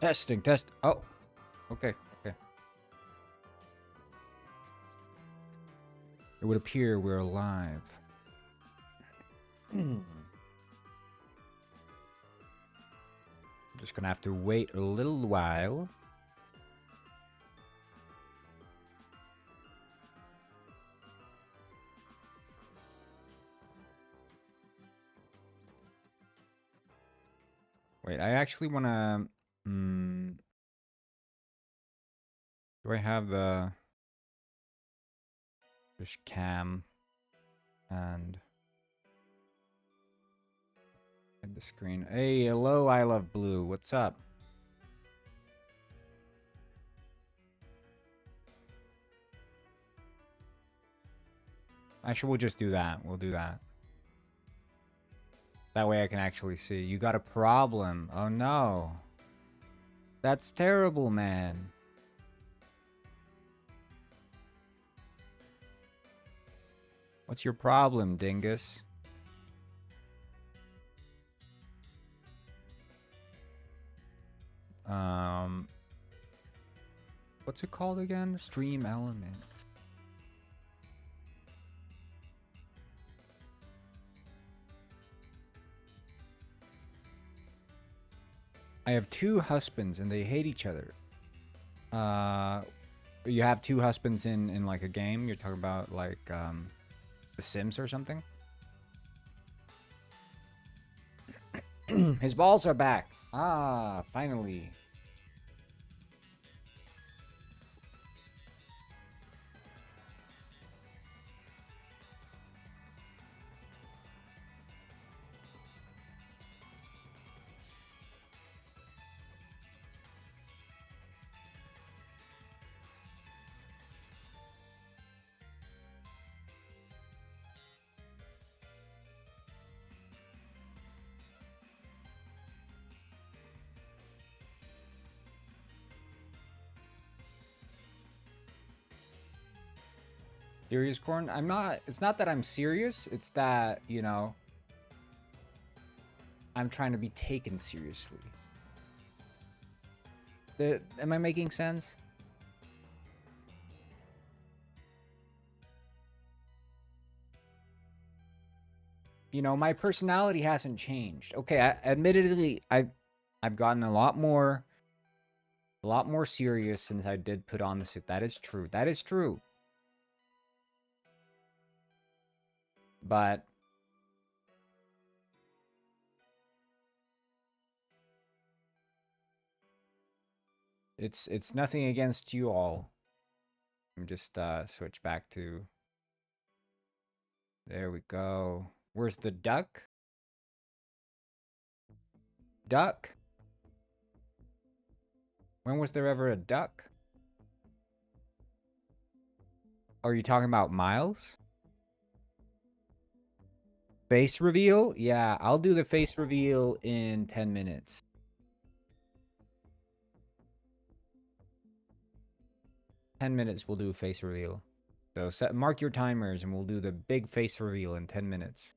Testing, test. Oh, okay, okay. It would appear we're live. Just gonna have to wait a little while. Wait, I actually wanna. Do I have the? There's cam and the screen. Hey, hello, I love blue. What's up? Actually, we'll just do that. We'll do that. That way I can actually see. You got a problem. Oh no. That's terrible, man. What's your problem, dingus? What's it called again? Stream Elements. I have two husbands and they hate each other. You have two husbands in like a game? You're talking about like The Sims or something? His balls are back. Ah, finally. Serious corn? I'm not. It's not that I'm serious. It's that, you know, I'm trying to be taken seriously. Am I making sense? You know, my personality hasn't changed. Okay, admittedly, I've gotten a lot more serious since I did put on the suit. That is true. That is true. But it's nothing against you all. Let me just switch back to. There we go. Where's the duck? Duck? When was there ever a duck? Are you talking about Miles? Face reveal? Yeah, I'll do the face reveal in 10 minutes. We'll do a face reveal. So mark your timers and we'll do the big face reveal in 10 minutes.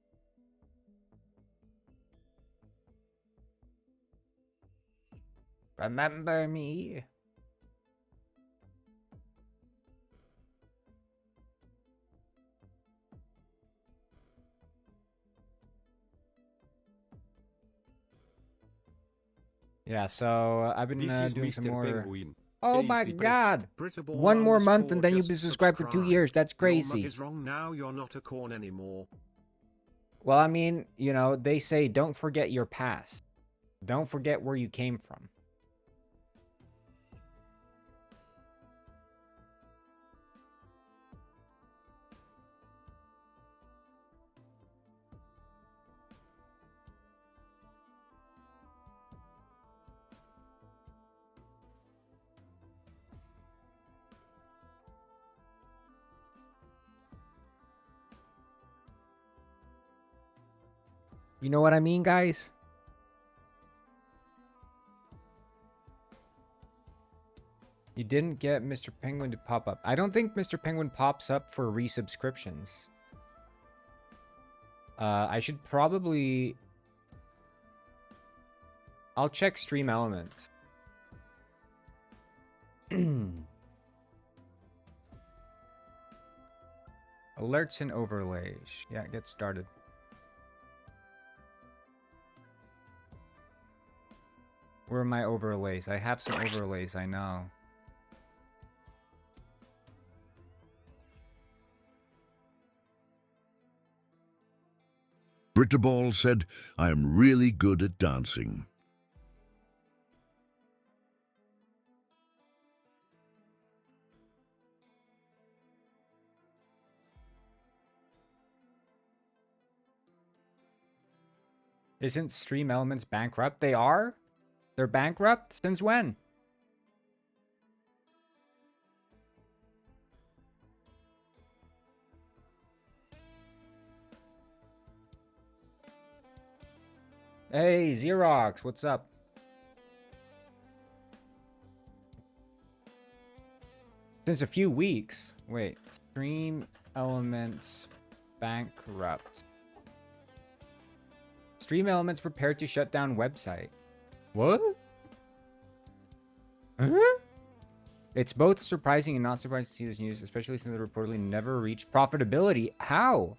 Remember me? Yeah, so I've been doing some more. Oh my god! One more month and then you've been subscribed for 2 years. That's crazy. Your mug is wrong now. You're not a corn anymore. Well, I mean, you know, they say don't forget your past. Don't forget where you came from. You know what I mean, guys? You didn't get Mr. Penguin to pop up. I don't think Mr. Penguin pops up for resubscriptions. I should probably... I'll check Stream Elements. Alerts and overlays. Yeah, get started. Where are my overlays? I have some overlays, I know. Brittaball said, I am really good at dancing. Isn't Stream Elements bankrupt? They are? They're bankrupt? Since when? Hey, Xerox, what's up? Since a few weeks. Wait, Stream Elements bankrupt. Stream Elements prepared to shut down website. What? Huh? It's both surprising and not surprising to see this news, especially since they reportedly never reached profitability. How?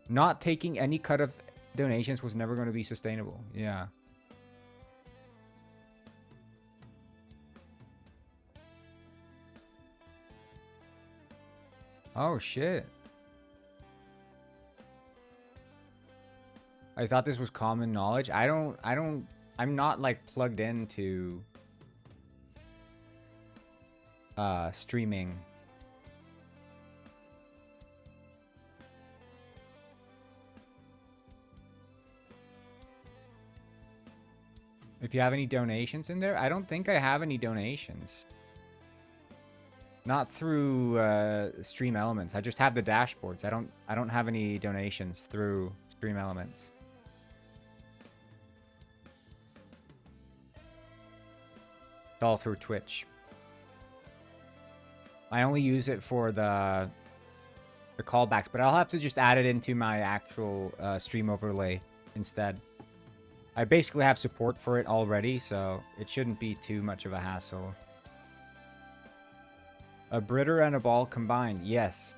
Not taking any cut of donations was never going to be sustainable. Yeah. Oh, shit. I thought this was common knowledge. I'm not like plugged into streaming. If you have any donations in there, I don't think I have any donations. Not through Stream Elements. I just have the dashboards. I don't have any donations through Stream Elements. It's all through Twitch. I only use it for the callbacks, but I'll have to just add it into my actual stream overlay instead. I basically have support for it already, so it shouldn't be too much of a hassle. A Britter and a ball combined, yes.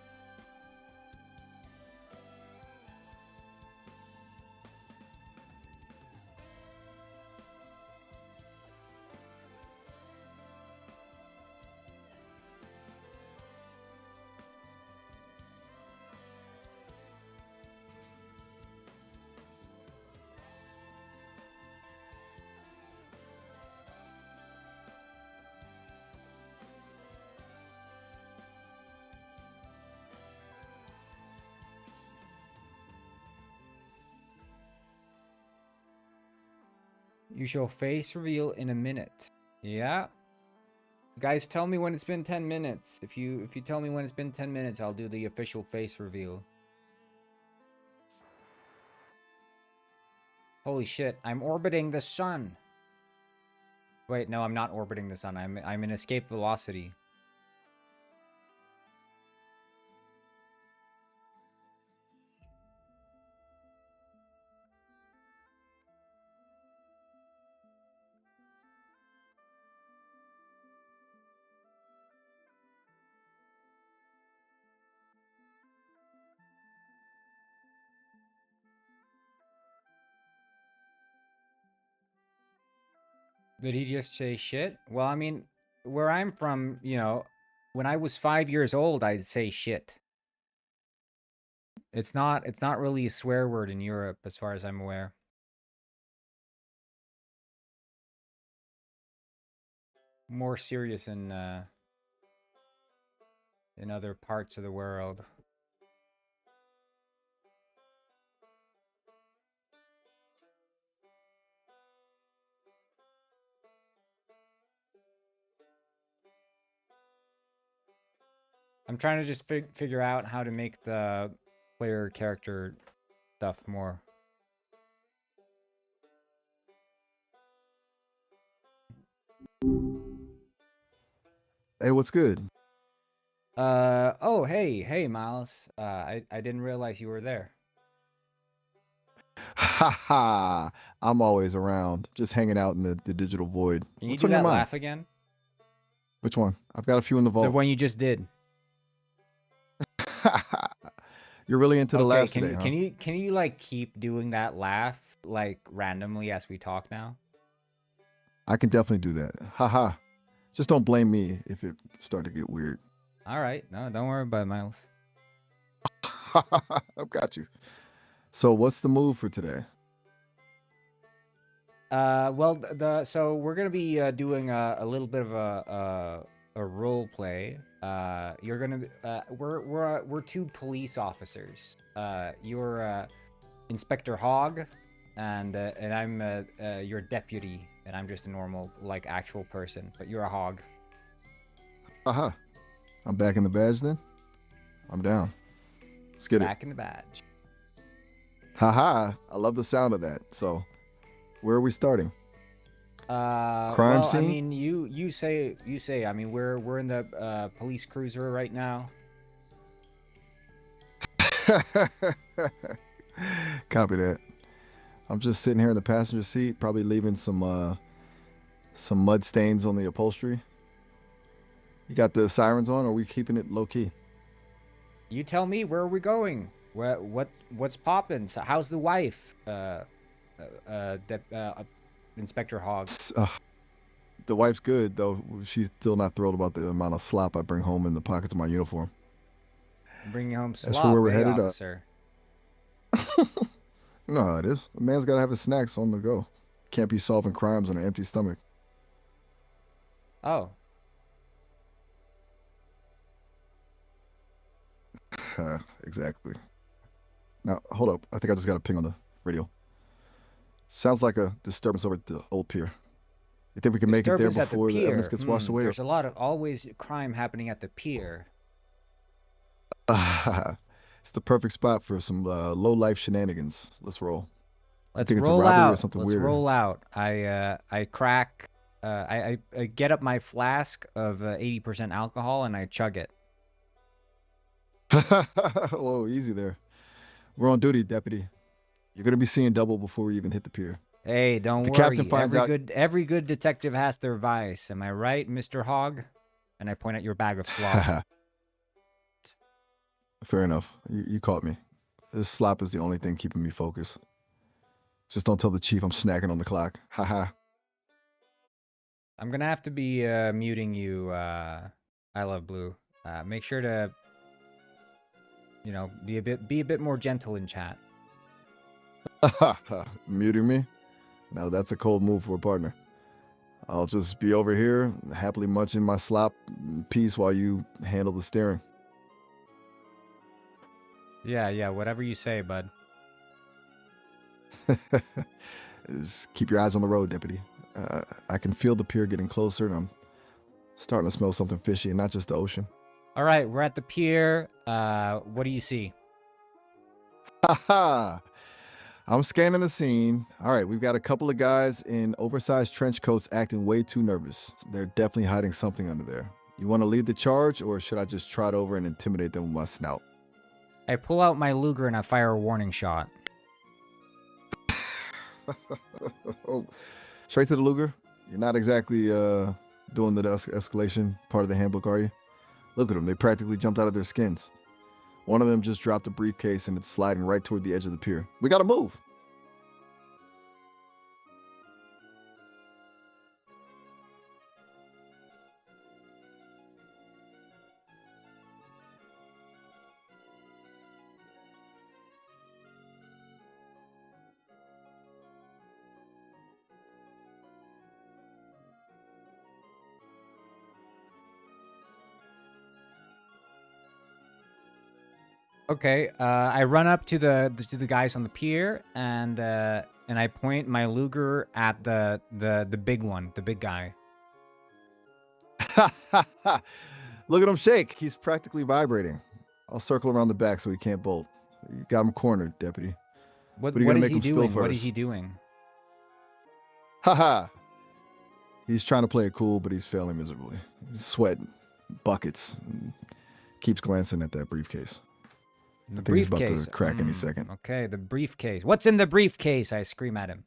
You shall face reveal in a minute. Yeah. Guys, tell me when it's been 10 minutes. If you tell me when it's been 10 minutes, I'll do the official face reveal. Holy shit, I'm orbiting the sun. Wait, no, I'm not orbiting the sun. I'm in escape velocity. Did he just say shit? Well, I mean, where I'm from, you know, when I was 5 years old, I'd say shit. It's not really a swear word in Europe, as far as I'm aware. More serious in other parts of the world. I'm trying to just figure out how to make the player character stuff more. Hey, what's good? Oh, hey, Miles. I didn't realize you were there. Ha ha. I'm always around, just hanging out in the digital void. Can you What's do on your that mind? laugh again? Which one? I've got a few in the The vault. one you just did. You're really into the Okay, laughs today, huh? can you like keep doing that laugh like randomly as we talk now? I can definitely do that. Ha ha. Just don't blame me if it start to get weird. All right, no, don't worry about it, Miles. I've got you. So what's the move for today? Well, so we're gonna be doing a little bit of a role play. You're gonna we're two police officers. You're Inspector Hogg, and I'm your deputy, and I'm just a normal like actual person, but you're a hog. Haha. I'm back in the badge then? I'm down. Let's get Back in the badge. it. Haha. I love the sound of that. So where are we starting? Crime well, I scene? mean, you say. I mean, we're in the police cruiser right now. Copy that. I'm just sitting here in the passenger seat, probably leaving some mud stains on the upholstery. You got the sirens on, or are we keeping it low key? You tell me, where are we going? What's poppin'? So how's the wife? Inspector Hogg. The wife's good, though. She's still not thrilled about the amount of slop I bring home in the pockets of my uniform. Bringing home As for slop, where we're eh, headed, officer? No, it is. A man's got to have his snacks on the go. Can't be solving crimes on an empty stomach. Oh, Exactly. Now, hold up. I think I just got a ping on the radio. Sounds like a disturbance over at the old pier. You think we can make it there disturbance at the before the pier. evidence gets washed away? There's always crime happening at the pier. It's the perfect spot for some low-life shenanigans. Let's roll. Let's think it's a roll robbery or out. something Let's weirder? roll out. I crack. I get up my flask of 80% alcohol and I chug it. Whoa, easy there. We're on duty, deputy. You're gonna be seeing double before we even hit the pier. Hey, don't The worry. captain finds out- Every good detective has their vice. Am I right, Mr. Hogg? And I point at your bag of slop. Fair enough. You caught me. This slop is the only thing keeping me focused. Just don't tell the chief I'm snacking on the clock. Haha. I'm gonna have to be muting you. I love blue. Make sure to, be a bit more gentle in chat. Muting me? Now that's a cold move for a partner. I'll just be over here, happily munching my slop in peace while you handle the steering. Yeah, whatever you say, bud. Just keep your eyes on the road, deputy. I can feel the pier getting closer, and I'm starting to smell something fishy, and not just the ocean. All right, we're at the pier. What do you see? Haha! I'm scanning the scene. All right, we've got a couple of guys in oversized trench coats acting way too nervous. They're definitely hiding something under there. You want to lead the charge, or should I just trot over and intimidate them with my snout? I pull out my Luger and I fire a warning shot. Oh, straight to the Luger? You're not exactly doing the escalation part of the handbook, are you? Look at them. They practically jumped out of their skins. One of them just dropped a briefcase and it's sliding right toward the edge of the pier. We got to move. Okay, I run up to the guys on the pier and I point my Luger at the big one, the big guy. Look at him shake. He's practically vibrating. I'll circle around the back so he can't bolt. You got him cornered, deputy. What But are you what gonna is make he him spill doing? What is first? he doing? Haha. He's trying to play it cool, but he's failing miserably. He's sweating buckets. And keeps glancing at that briefcase. The I think he's about briefcase. to crack any second. Okay, the briefcase. What's in the briefcase? I scream at him.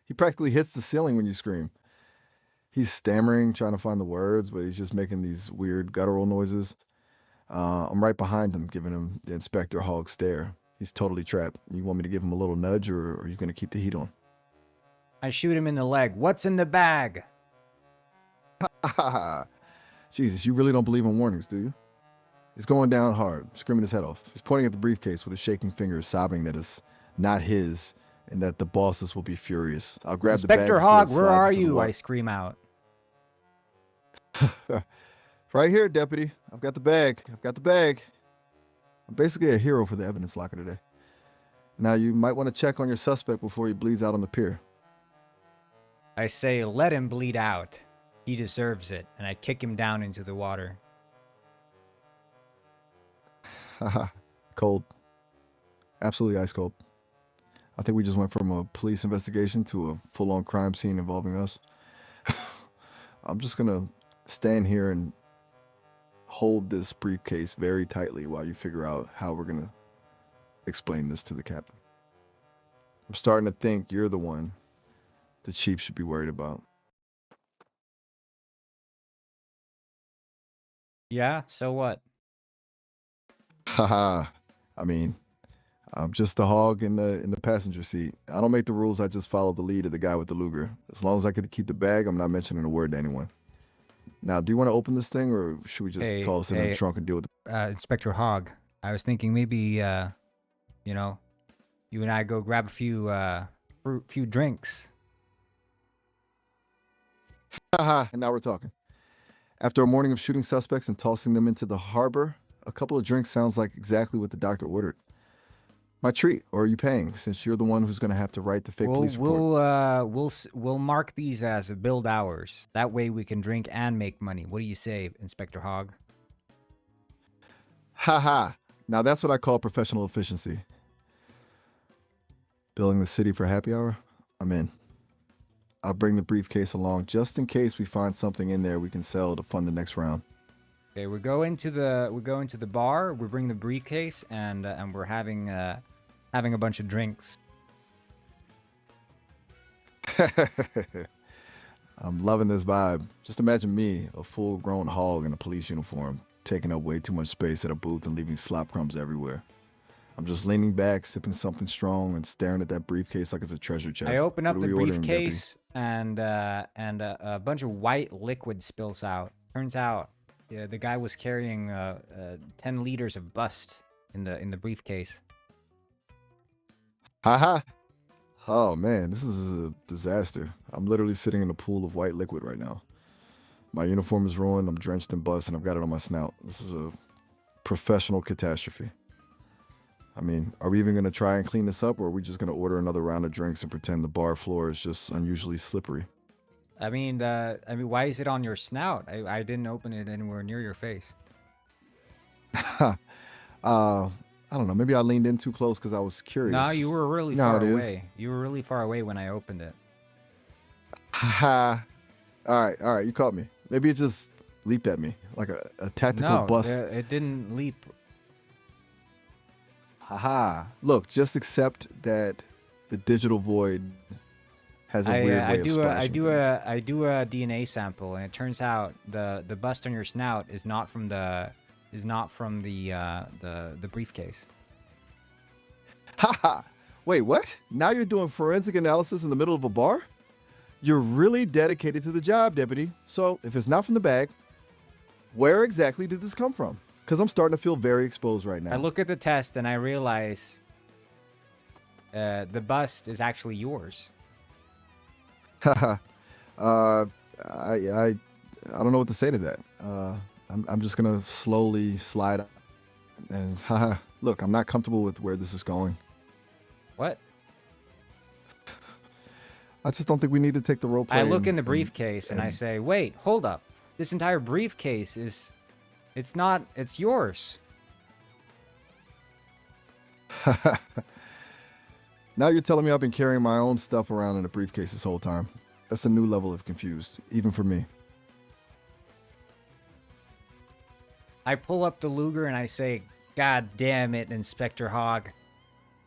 He practically hits the ceiling when you scream. He's stammering, trying to find the words, but he's just making these weird guttural noises. I'm right behind him, giving him the Inspector Hog stare. He's totally trapped. You want me to give him a little nudge, or are you going to keep the heat on? I shoot him in the leg. What's in the bag? Jesus, you really don't believe in warnings, do you? He's going down hard, screaming his head off. He's pointing at the briefcase with his shaking fingers, sobbing that it's not his and that the bosses will be furious. I'll grab the bag. Inspector before it Hogg, where slides are into the you? I water. scream out. Right here, deputy. I've got the bag. I'm basically a hero for the evidence locker today. Now, you might want to check on your suspect before he bleeds out on the pier. I say, let him bleed out. He deserves it. And I kick him down into the water. Haha. Cold. Absolutely ice cold. I think we just went from a police investigation to a full-on crime scene involving us. I'm just going to stand here and hold this briefcase very tightly while you figure out how we're going to explain this to the captain. I'm starting to think you're the one the chief should be worried about. Yeah, so what? Haha. I mean, I'm just the hog in the passenger seat. I don't make the rules. I just follow the lead of the guy with the Luger. As long as I could keep the bag, I'm not mentioning a word to anyone. Now, do you want to open this thing, or should we just toss it in the trunk and deal with it? Inspector Hogg, I was thinking maybe, you know, you and I go grab a few drinks. Haha, and now we're talking. After a morning of shooting suspects and tossing them into the harbor, a couple of drinks sounds like exactly what the doctor ordered. My treat, or are you paying, since you're the one who's going to have to write the fake police report? We'll mark these as billed hours. That way we can drink and make money. What do you say, Inspector Hogg? Haha. Now that's what I call professional efficiency. Billing the city for happy hour? I'm in. I'll bring the briefcase along just in case we find something in there we can sell to fund the next round. Okay, we go into the bar. We bring the briefcase, and we're having a bunch of drinks. I'm loving this vibe. Just imagine me, a full-grown hog in a police uniform, taking up way too much space at a booth and leaving slop crumbs everywhere. I'm just leaning back, sipping something strong, and staring at that briefcase like it's a treasure chest. I open up What the are we ordering, briefcase, and a bunch of white liquid spills out. Turns out, yeah, the guy was carrying 10 liters of bust in the briefcase. Haha. Oh man, this is a disaster. I'm literally sitting in a pool of white liquid right now. My uniform is ruined, I'm drenched in bust, and I've got it on my snout. This is a professional catastrophe. I mean, are we even going to try and clean this up, or are we just going to order another round of drinks and pretend the bar floor is just unusually slippery? I mean, why is it on your snout? I didn't open it anywhere near your face. I don't know. Maybe I leaned in too close because I was curious. No, you were really far away. You were really far away when I opened it. Ha! All right. You caught me. Maybe it just leaped at me like a tactical bust. No, it didn't leap. Haha. Look, just accept that the digital void has a weird way of splashing things. I do a DNA sample, and it turns out the bust on your snout is not from the briefcase. Haha. Wait, what? Now you're doing forensic analysis in the middle of a bar? You're really dedicated to the job, deputy. So if it's not from the bag, where exactly did this come from? Because I'm starting to feel very exposed right now. I look at the test and I realize the bust is actually yours. Haha. I don't know what to say to that. I'm just gonna slowly slide up and haha. Look, I'm not comfortable with where this is going. What? I just don't think we need to take the role play. I look in the briefcase and I say, wait, hold up. This entire briefcase it's yours. Now you're telling me I've been carrying my own stuff around in a briefcase this whole time. That's a new level of confused, even for me. I pull up the Luger and I say, "God damn it, Inspector Hogg.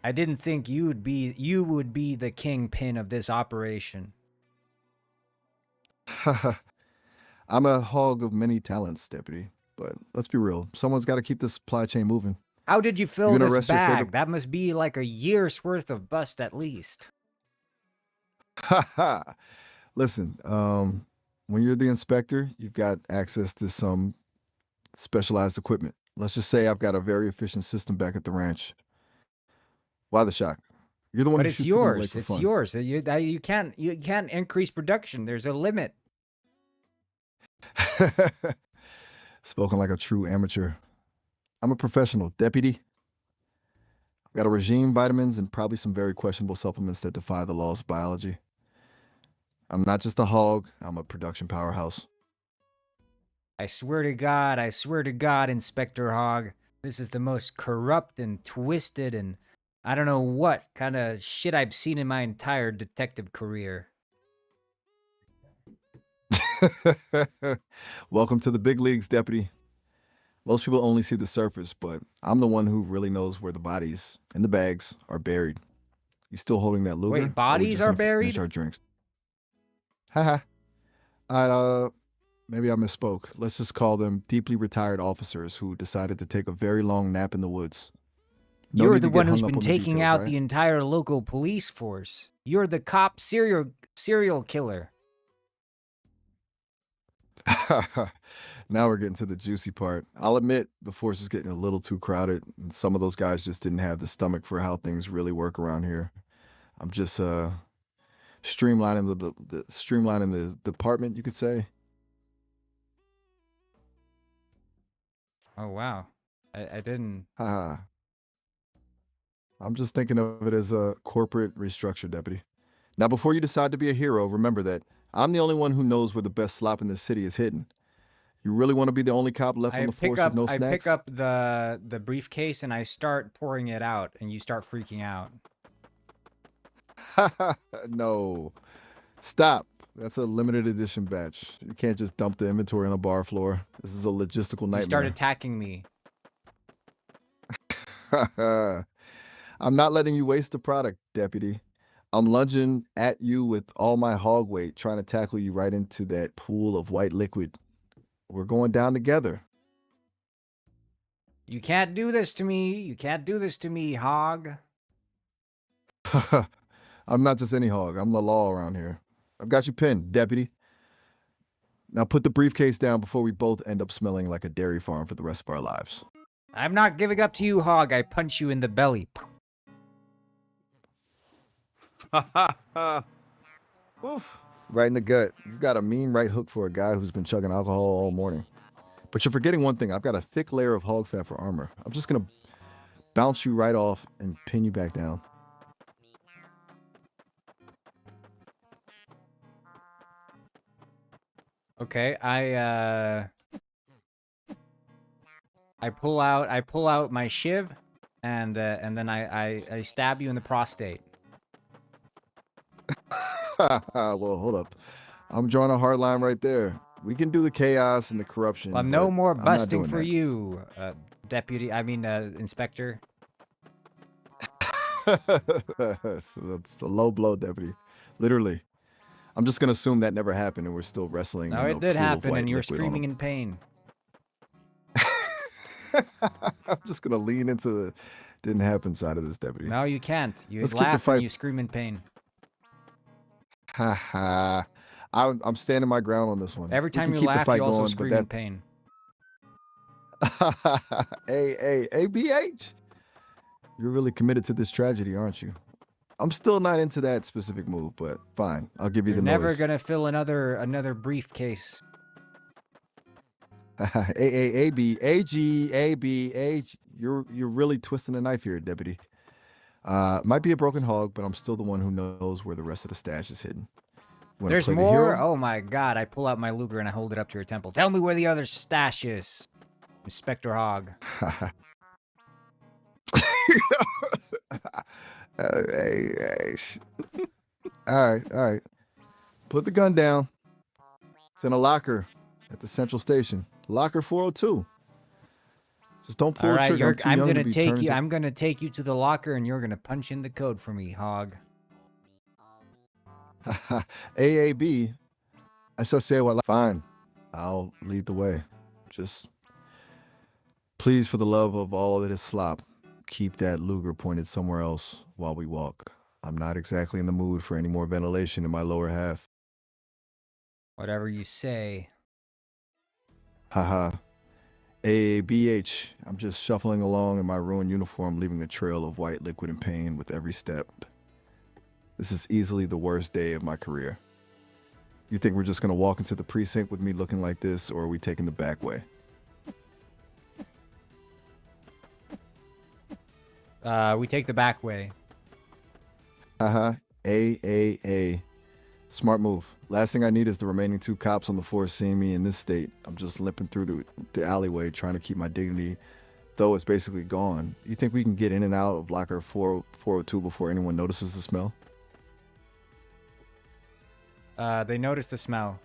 I didn't think you would be the kingpin of this operation." I'm a hog of many talents, Deputy. But let's be real. Someone's got to keep this supply chain moving. How did you fill You gonna this arrest your bag? favorite- That must be like a year's worth of bust at least. Listen, when you're the inspector, you've got access to some specialized equipment. Let's just say I've got a very efficient system back at the ranch. Why the shock? You're the one But who it's shoots people in the lake yours. for It's fun. yours. You can't increase production. There's a limit. Spoken like a true amateur. I'm a professional, Deputy. I've got a regime, vitamins, and probably some very questionable supplements that defy the laws of biology. I'm not just a hog, I'm a production powerhouse. I swear to God, Inspector Hogg, this is the most corrupt and twisted and I don't know what kind of shit I've seen in my entire detective career. Welcome to the big leagues, Deputy. Most people only see the surface, but I'm the one who really knows where the bodies and the bags are buried. You still holding that Luger? Or we Bodies just are gonna finish buried? our drinks. Haha. Maybe I misspoke. Let's just call them deeply retired officers who decided to take a very long nap in the woods. No You're need the to get one who's hung up been on the taking details, out right? the entire local police force. You're the cop serial killer. Now we're getting to the juicy part. I'll admit the force is getting a little too crowded, and some of those guys just didn't have the stomach for how things really work around here. I'm just streamlining the department, you could say. Oh wow. I didn't. Haha. I'm just thinking of it as a corporate restructure, Deputy. Now, before you decide to be a hero, remember that I'm the only one who knows where the best slop in this city is hidden. You really want to be the only cop left on the force with no I snacks? pick up the briefcase and I start pouring it out and you start freaking out. No. Stop. That's a limited edition batch. You can't just dump the inventory on the bar floor. This is a logistical You start nightmare. attacking me. I'm not letting you waste the product, Deputy. I'm lunging at you with all my hog weight, trying to tackle you right into that pool of white liquid. We're going down together. You can't do this to me. You can't do this to me, Hog. I'm not just any hog. I'm the law around here. I've got you pinned, Deputy. Now put the briefcase down before we both end up smelling like a dairy farm for the rest of our lives. I'm not giving up to you, Hog. I punch you in the belly. Oof. Right in the gut. You've got a mean right hook for a guy who's been chugging alcohol all morning. But you're forgetting one thing. I've got a thick layer of hog fat for armor. I'm just going to bounce you right off and pin you back down. Okay, I pull out my shiv and then I stab you in the prostate. Well, hold up. I'm drawing a hard line right there. We can do the chaos and the corruption. Well, no but more I'm not busting doing for that. you, Inspector. So that's the low blow, Deputy. Literally. I'm just going to assume that never happened and we're still wrestling. No, in a it did pool of happen, white and you're liquid on screaming in pain. I'm just going to lean into the didn't happen side of this, Deputy. No, you can't. You Let's keep the laugh fight- and you scream in pain. Ha ha. I'm standing my ground on this one. Every We can time you keep the laugh, fight you also going, but scream in pain. Hey, ABH. You're really committed to this tragedy, aren't you? I'm still not into that specific move, but fine. I'll give you You're the never noise. gonna fill another briefcase. AG. You're really twisting the knife here, Deputy. Might be a broken hog, but I'm still the one who knows where the rest of the stash is hidden. You wanna There's play the more? hero? Oh my god, I pull out my Luger and I hold it up to your temple. Tell me where the other stash is, Inspector Hogg. All right. Put the gun down. It's in a locker at the central station. Locker 402. Just don't pull All the right, trigger. I'm too I'm young to gonna be take turned you. into- I'm gonna take you to the locker, and you're gonna punch in the code for me, Hog. AAB. I shall say what. Fine, I'll lead the way. Just please, for the love of all that is slop, keep that Luger pointed somewhere else while we walk. I'm not exactly in the mood for any more ventilation in my lower half. Whatever you say. Haha. AABH. I'm just shuffling along in my ruined uniform, leaving a trail of white liquid and pain with every step. This is easily the worst day of my career. You think we're just going to walk into the precinct with me looking like this, or are we taking the back way? We take the back way. Haha. AAA. Smart move. Last thing I need is the remaining 2 cops on the force seeing me in this state. I'm just limping through the alleyway trying to keep my dignity, though it's basically gone. You think we can get in and out of locker 402 before anyone notices the smell? They notice the smell.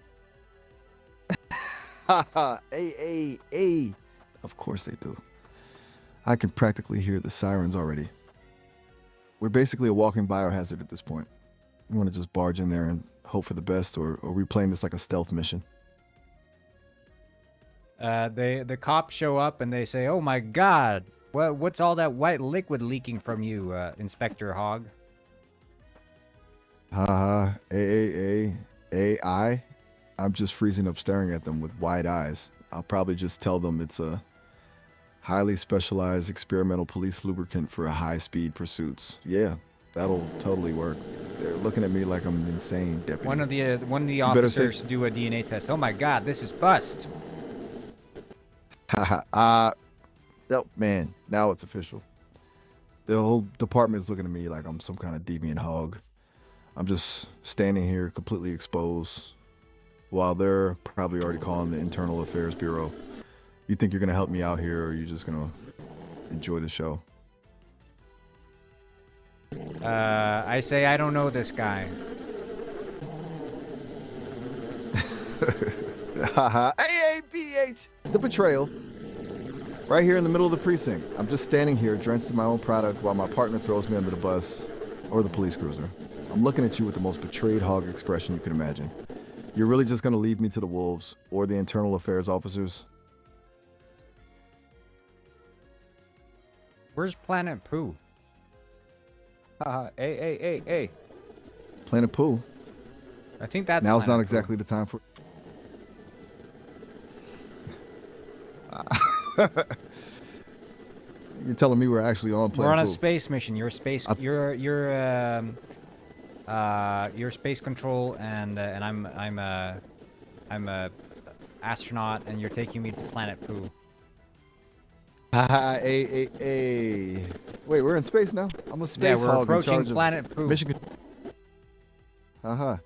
Haha. AAA. Of course they do. I can practically hear the sirens already. We're basically a walking biohazard at this point. You want to just barge in there and hope for the best, or are we playing this like a stealth mission? The cops show up and they say, "Oh my God, what's all that white liquid leaking from you, Inspector Hog?" Haha. AI. I'm just freezing up staring at them with wide eyes. I'll probably just tell them it's a highly specialized experimental police lubricant for high-speed pursuits. Yeah, that'll totally work. They're looking at me like I'm insane, deputy. One of the better say- officers do a DNA test. Oh my God, this is bust. Haha. Oh, man, now it's official. The whole department is looking at me like I'm some kind of deviant hog. I'm just standing here completely exposed while they're probably already calling the Internal Affairs Bureau. You think you're going to help me out here, or are you just going to enjoy the show? I say I don't know this guy. Haha. AAPH. The betrayal. Right here in the middle of the precinct. I'm just standing here drenched in my own product while my partner throws me under the bus or the police cruiser. I'm looking at you with the most betrayed hog expression you can imagine. You're really just going to leave me to the wolves or the internal affairs officers? Where's Planet Pooh? Haha. Hey. Planet Pooh. I think that's Now's not Planet exactly the time for... You're telling me we're actually on Pooh. Planet We're on a Pooh. space mission. You're space. You're space control, and I'm a astronaut, and you're taking me to Planet Pooh. Haha, Wait, we're in space now? I'm a space Yeah, we're hog in approaching charge of Planet Pooh. mission. Haha.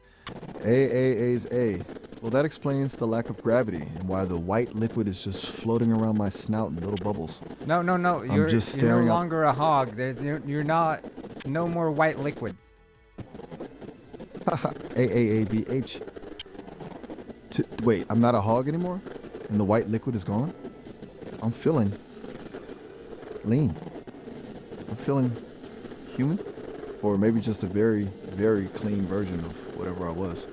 AAA's A. Well, that explains the lack of gravity and why the white liquid is just floating around my snout in little bubbles. No. You're, just you're staring no up. longer a hog. You're not. No more white liquid. Haha. AAABH. Wait, I'm not a hog anymore? And the white liquid is gone? I'm feeling lean. I'm feeling human? Or maybe just a very, very clean version of whatever I was.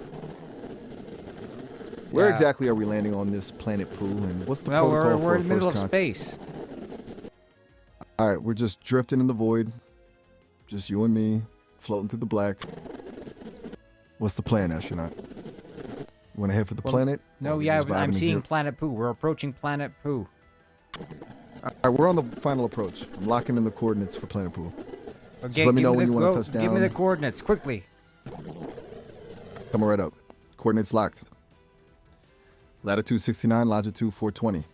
Where Yeah. exactly are we landing on this Planet Pooh, and what's the No, protocol we're for in the middle of first con- space. All right, we're just drifting in the void. Just you and me, floating through the black. What's the plan, astronaut? You want to head for the Well, planet? Or No, we yeah, just vibing I'm in seeing zero? Planet Pooh. We're approaching Planet Pooh. All right, we're on the final approach. I'm locking in the coordinates for Planet Pooh. Okay, let me give know when the- you wanna go- touch Give me the down. coordinates quickly. Coming right up. Coordinates locked. Latitude 69, longitude 420.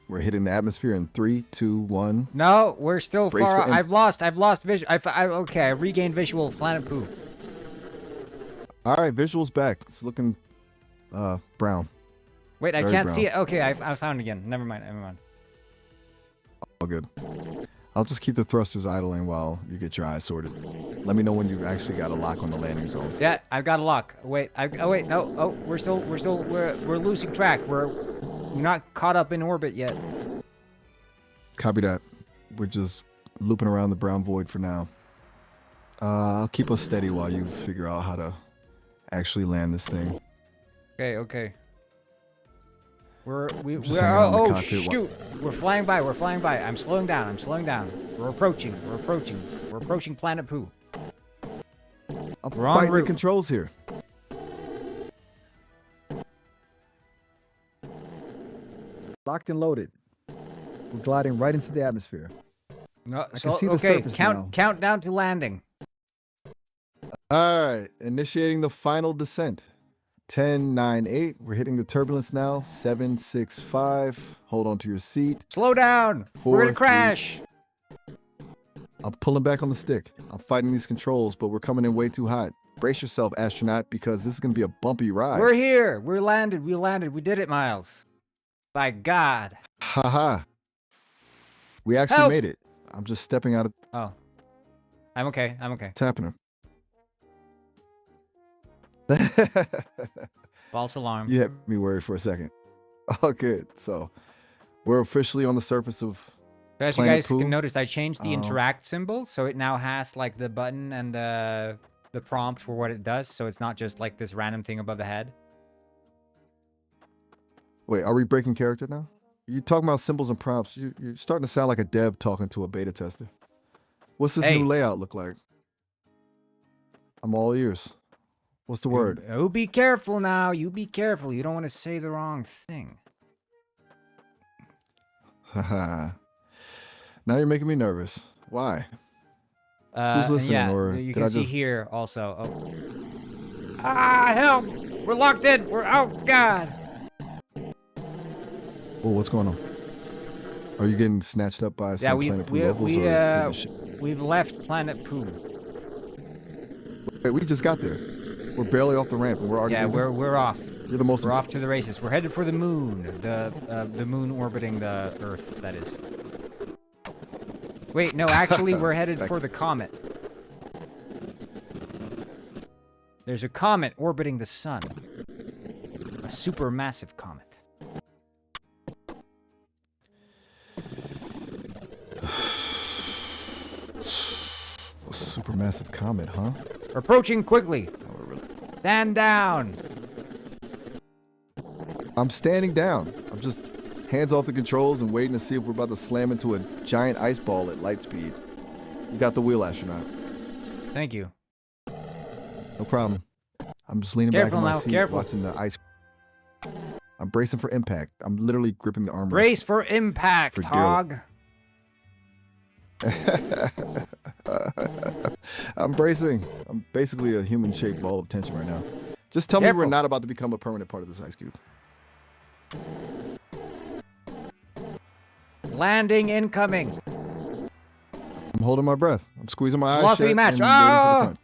We're hitting the atmosphere in 3, 2, 1. No, we're still Brace far. for I've lost vision. Okay, I regained visual of Planet Pooh. All right, visuals back. It's looking brown. Wait, I Very can't see brown. it. Okay, I found it again. Never mind. All good. I'll just keep the thrusters idling while you get your eyes sorted. Let me know when you've actually got a lock on the landing zone. Yeah, I've got a lock. Wait, wait, no. Oh, we're losing track. We're not caught up in orbit yet. Copy that. We're just looping around the brown void for now. I'll keep us steady while you figure out how to actually land this thing. Okay, okay. We're just hanging around the oh cockpit shoot! We're flying by. We're flying by. I'm slowing down. I'm slowing down. We're approaching. We're approaching. We're approaching Planet Pooh. I'm We're en fighting the route. controls here. Locked and loaded. We're gliding right into the atmosphere. No, can so see the okay. surface now. Count down to landing. All right, initiating the final descent. 10, 9, 8. We're hitting the turbulence now. 7, 6, 5. Hold on to your seat. Slow down. We're 4, gonna 3. crash. I'm pulling back on the stick. I'm fighting these controls, but we're coming in way too hot. Brace yourself, astronaut, because this is going to be a bumpy ride. We're here. We're landed. We landed. We did it, Miles. By God. Haha. We actually Help! made it. I'm just stepping out of... Oh. I'm okay. I'm okay. What's happening? False alarm. You had me worried for a second. Oh, good. So, we're officially on the surface of... So as you Planet guys Pooh. can notice, I changed the Oh. interact symbol, so it now has like the button and the prompt for what it does. So it's not just like this random thing above the head. Wait, are we breaking character now? You talking about symbols and prompts. You're starting to sound like a dev talking to a beta tester. What's this Hey. new layout look like? I'm all ears. What's the word? Oh, be careful now. You be careful. You don't want to say the wrong thing. Haha. Now you're making me nervous. Why? And listening, Yeah, or you did can I see just- here also. Oh. Ah, help! We're locked in. We're oh God. Oh, what's going on? Are you getting snatched up by some Planet Pooh locals? or did the we've left Planet Pooh. Wait, we just got there. We're barely off the ramp, and we're already. Yeah, leaving? we're off. You're the most. We're off to the races. We're headed for the moon. The moon orbiting the Earth. That is. Wait, no. Actually, we're headed for the comet. There's a comet orbiting the sun. A supermassive comet. A supermassive comet, huh? Approaching quickly. Stand down. I'm standing down. I'm just hands off the controls and waiting to see if we're about to slam into a giant ice ball at light speed. You got the wheel, astronaut. Thank you. No problem. I'm just leaning Careful back in my now, seat, careful. watching the ice. I'm bracing for impact. I'm literally gripping the armrest. Brace for impact, For Daryl. Hog. I'm bracing. I'm basically a human-shaped ball of tension right now. Just tell me we're Careful. not about to become a permanent part of this ice cube. Landing incoming. I'm holding my breath. I'm squeezing my eyes Velocity shut match. and waiting Ah!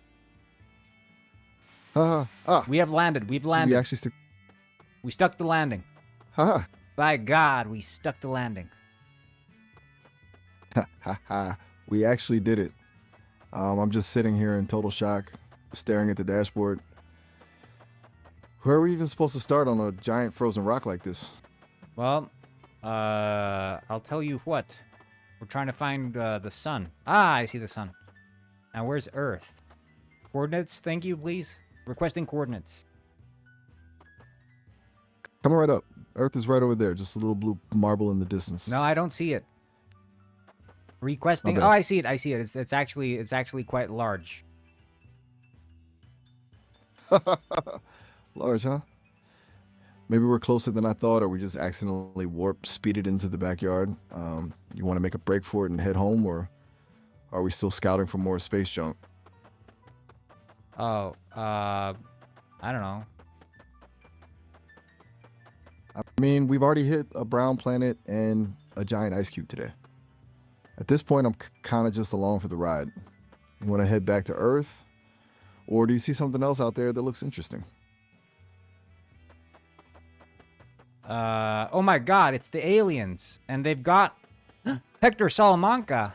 for the crunch. We have landed. We've We landed. actually stick. We stuck the landing. Ha By God, we stuck the landing. ha. We actually did it. I'm just sitting here in total shock, staring at the dashboard. Where are we even supposed to start on a giant frozen rock like this? Well, I'll tell you what. We're trying to find the sun. Ah, I see the sun. Now, where's Earth? Coordinates, thank you, please. Requesting coordinates. Coming right up. Earth is right over there, just a little blue marble in the distance. No, I don't see it. Requesting. My Oh, bad. I see it. I see it. It's actually quite large. Large, huh? Maybe we're closer than I thought, or we just accidentally speeded into the backyard. You want to make a break for it and head home, or are we still scouting for more space junk? Oh, I don't know. I mean, we've already hit a brown planet and a giant ice cube today. At this point, I'm kind of just along for the ride. You want to head back to Earth, or do you see something else out there that looks interesting? Oh my God, it's the aliens, and they've got Hector Salamanca.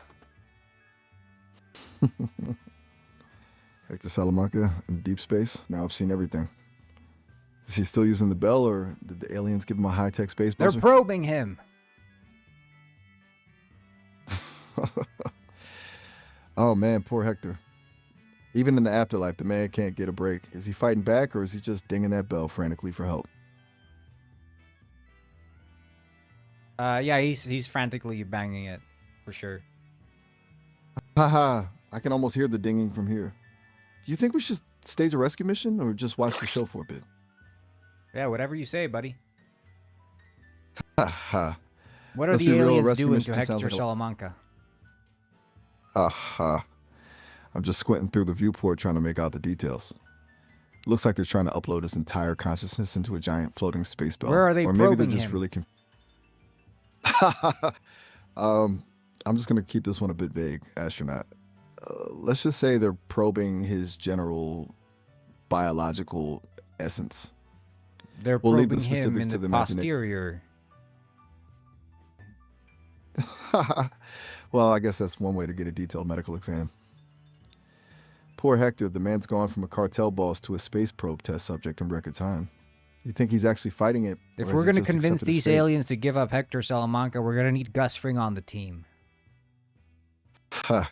Hector Salamanca in deep space. Now I've seen everything. Is he still using the bell, or did the aliens give him a high-tech space They're buzzer? probing him. Oh man, poor Hector. Even in the afterlife, the man can't get a break. Is he fighting back or is he just dinging that bell frantically for help? Yeah, he's frantically banging it, for sure. Haha, I can almost hear the dinging from here. Do you think we should stage a rescue mission or just watch the show for a bit? Yeah, whatever you say, buddy. Haha. What are Let's the be real, a aliens rescue doing mission to just sounds Hector like a- Salamanca? Aha. I'm just squinting through the viewport trying to make out the details. Looks like they're trying to upload his entire consciousness into a giant floating space bell. Where are they Or maybe they're probing just him? really I'm just gonna keep this one a bit vague, astronaut. Let's just say they're probing his general biological essence. They're We'll leave the probing him specifics in to the the imagina- posterior. Well, I guess that's one way to get a detailed medical exam. Poor Hector, the man's gone from a cartel boss to a space probe test subject in record time. You think he's actually fighting it? If or we're has he going to just convince accepted his these fate? aliens to give up Hector Salamanca, we're going to need Gus Fring on the team. Ha.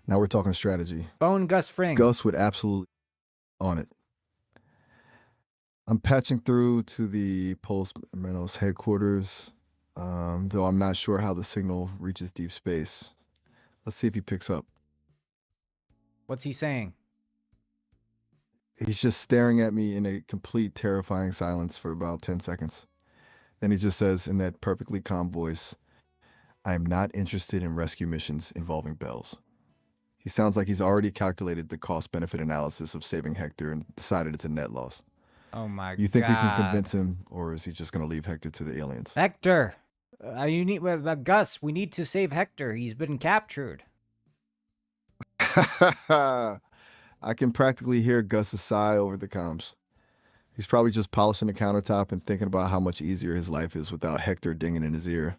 Now we're talking strategy. Bone Gus Fring. Gus would absolutely on it. I'm patching through to the Pulse Menos headquarters, though I'm not sure how the signal reaches deep space. Let's see if he picks up. What's he saying? He's just staring at me in a complete terrifying silence for about 10 seconds. Then he just says in that perfectly calm voice, I am not interested in rescue missions involving bells. He sounds like he's already calculated the cost-benefit analysis of saving Hector and decided it's a net loss. Oh my god. You think we can convince him, or is he just going to leave Hector to the aliens? Hector! You need Gus, we need to save Hector. He's been captured. I can practically hear Gus's sigh over the comms. He's probably just polishing the countertop and thinking about how much easier his life is without Hector dinging in his ear.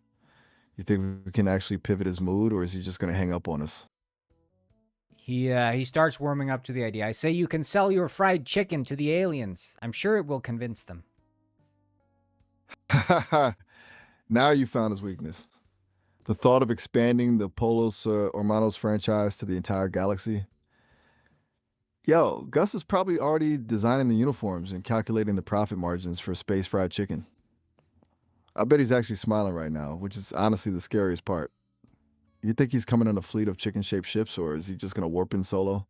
You think we can actually pivot his mood, or is he just going to hang up on us? He starts warming up to the idea. I say you can sell your fried chicken to the aliens. I'm sure it will convince them. Now you found his weakness. The thought of expanding the Polos Hermanos franchise to the entire galaxy. Yo, Gus is probably already designing the uniforms and calculating the profit margins for space fried chicken. I bet he's actually smiling right now, which is honestly the scariest part. You think he's coming in a fleet of chicken-shaped ships, or is he just gonna warp in solo?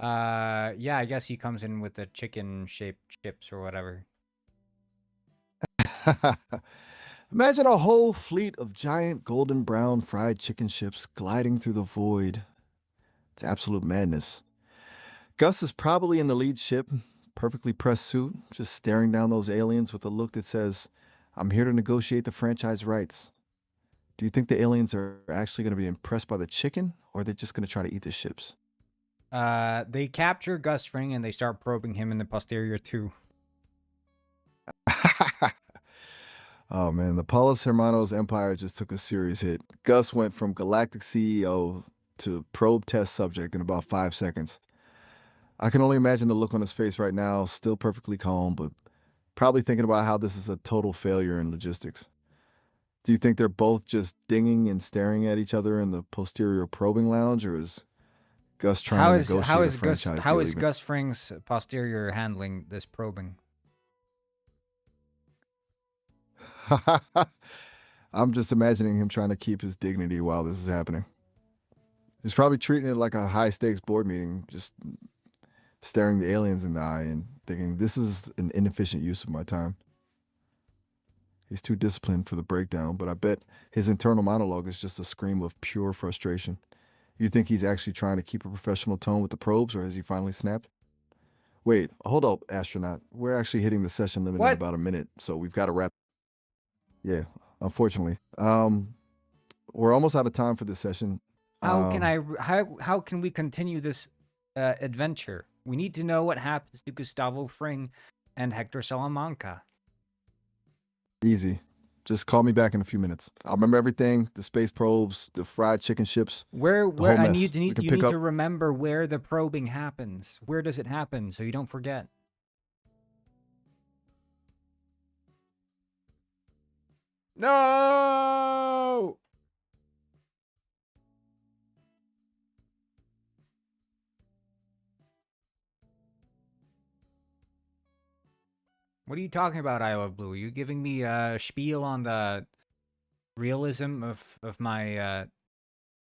Yeah, I guess he comes in with the chicken-shaped chips or whatever. Imagine a whole fleet of giant golden brown fried chicken ships gliding through the void. It's absolute madness. Gus is probably in the lead ship, perfectly pressed suit, just staring down those aliens with a look that says, I'm here to negotiate the franchise rights. Do you think the aliens are actually going to be impressed by the chicken, or are they just going to try to eat the ships? They capture Gus Fring and they start probing him in the posterior too. Oh man, the Paulus Hermanos empire just took a serious hit. Gus went from galactic CEO to probe test subject in about 5 seconds. I can only imagine the look on his face right now, still perfectly calm, but probably thinking about how this is a total failure in logistics. Do you think they're both just dinging and staring at each other in the posterior probing lounge, or is Gus trying to negotiate a franchise How deal is even? Gus Fring's posterior handling this probing? I'm just imagining him trying to keep his dignity while this is happening. He's probably treating it like a high-stakes board meeting, just staring the aliens in the eye and thinking, this is an inefficient use of my time. He's too disciplined for the breakdown, but I bet his internal monologue is just a scream of pure frustration. You think he's actually trying to keep a professional tone with the probes, or has he finally snapped? Wait, hold up, astronaut. We're actually hitting the session limit in What? about a minute, so we've got to wrap. Yeah, unfortunately. We're almost out of time for this session. How can we continue this adventure? We need to know what happens to Gustavo Fring and Hector Salamanca. Easy. Just call me back in a few minutes. I'll remember everything, the space probes, the fried chicken ships. Where whole I mess. need We you can need pick up- to remember where the probing happens. Where does it happen so you don't forget? No! What are you talking about, I Love Blue? Are you giving me a spiel on the realism of my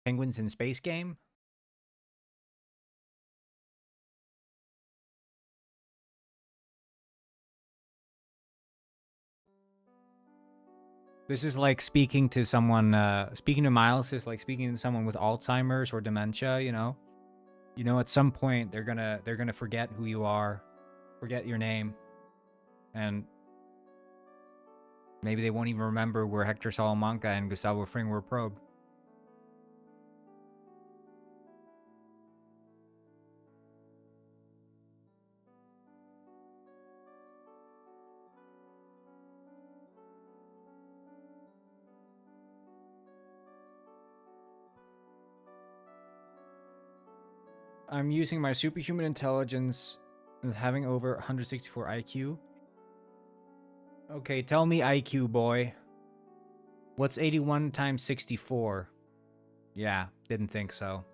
Penguins in Space game? This is like speaking to someone, speaking to Miles is like speaking to someone with Alzheimer's or dementia, you know? You know, at some point they're gonna forget who you are, forget your name, and maybe they won't even remember where Hector Salamanca and Gustavo Fring were probed. I'm using my superhuman intelligence and having over 164 IQ. Okay, tell me IQ, boy. What's 81 times 64? Yeah, didn't think so.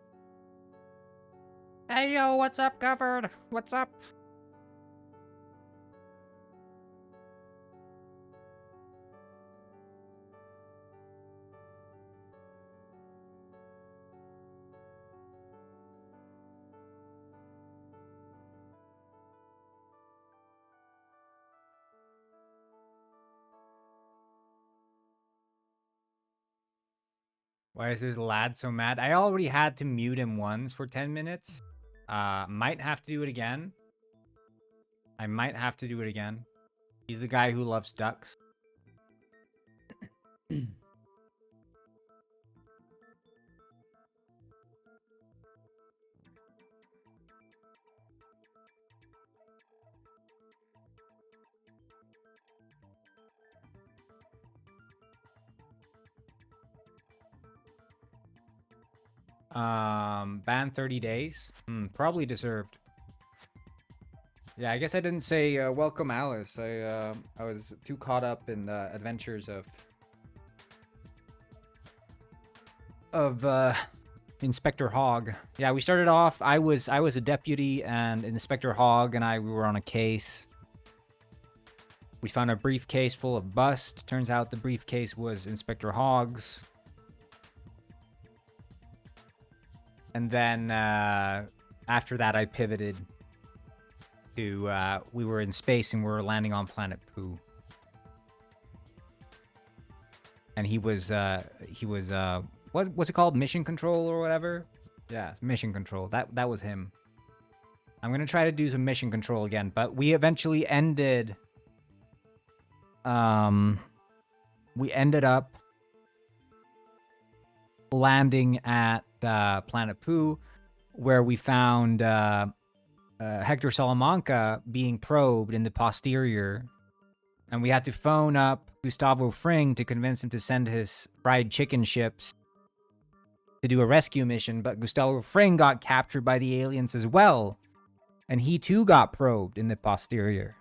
Hey, yo, what's up, Covered? What's up? Why is this lad so mad? I already had to mute him once for 10 minutes. Might have to do it again. I might have to do it again. He's the guy who loves ducks. Ban 30 days. Probably deserved. Yeah, I guess I didn't say welcome Alice. I was too caught up in the adventures of Inspector Hogg. Yeah, we started off. I was a deputy, and Inspector Hogg and we were on a case. We found a briefcase full of bust. Turns out the briefcase was Inspector Hogg's. And then after that, I pivoted to we were in space and we were landing on planet Pooh. And he was what's it called? Mission control or whatever? Yeah, it's mission control. That was him. I'm gonna try to do some mission control again, but we eventually ended. We ended up landing at planet Pooh, where we found Hector Salamanca being probed in the posterior, and we had to phone up Gustavo Fring to convince him to send his fried chicken ships to do a rescue mission, but Gustavo Fring got captured by the aliens as well, and he too got probed in the posterior.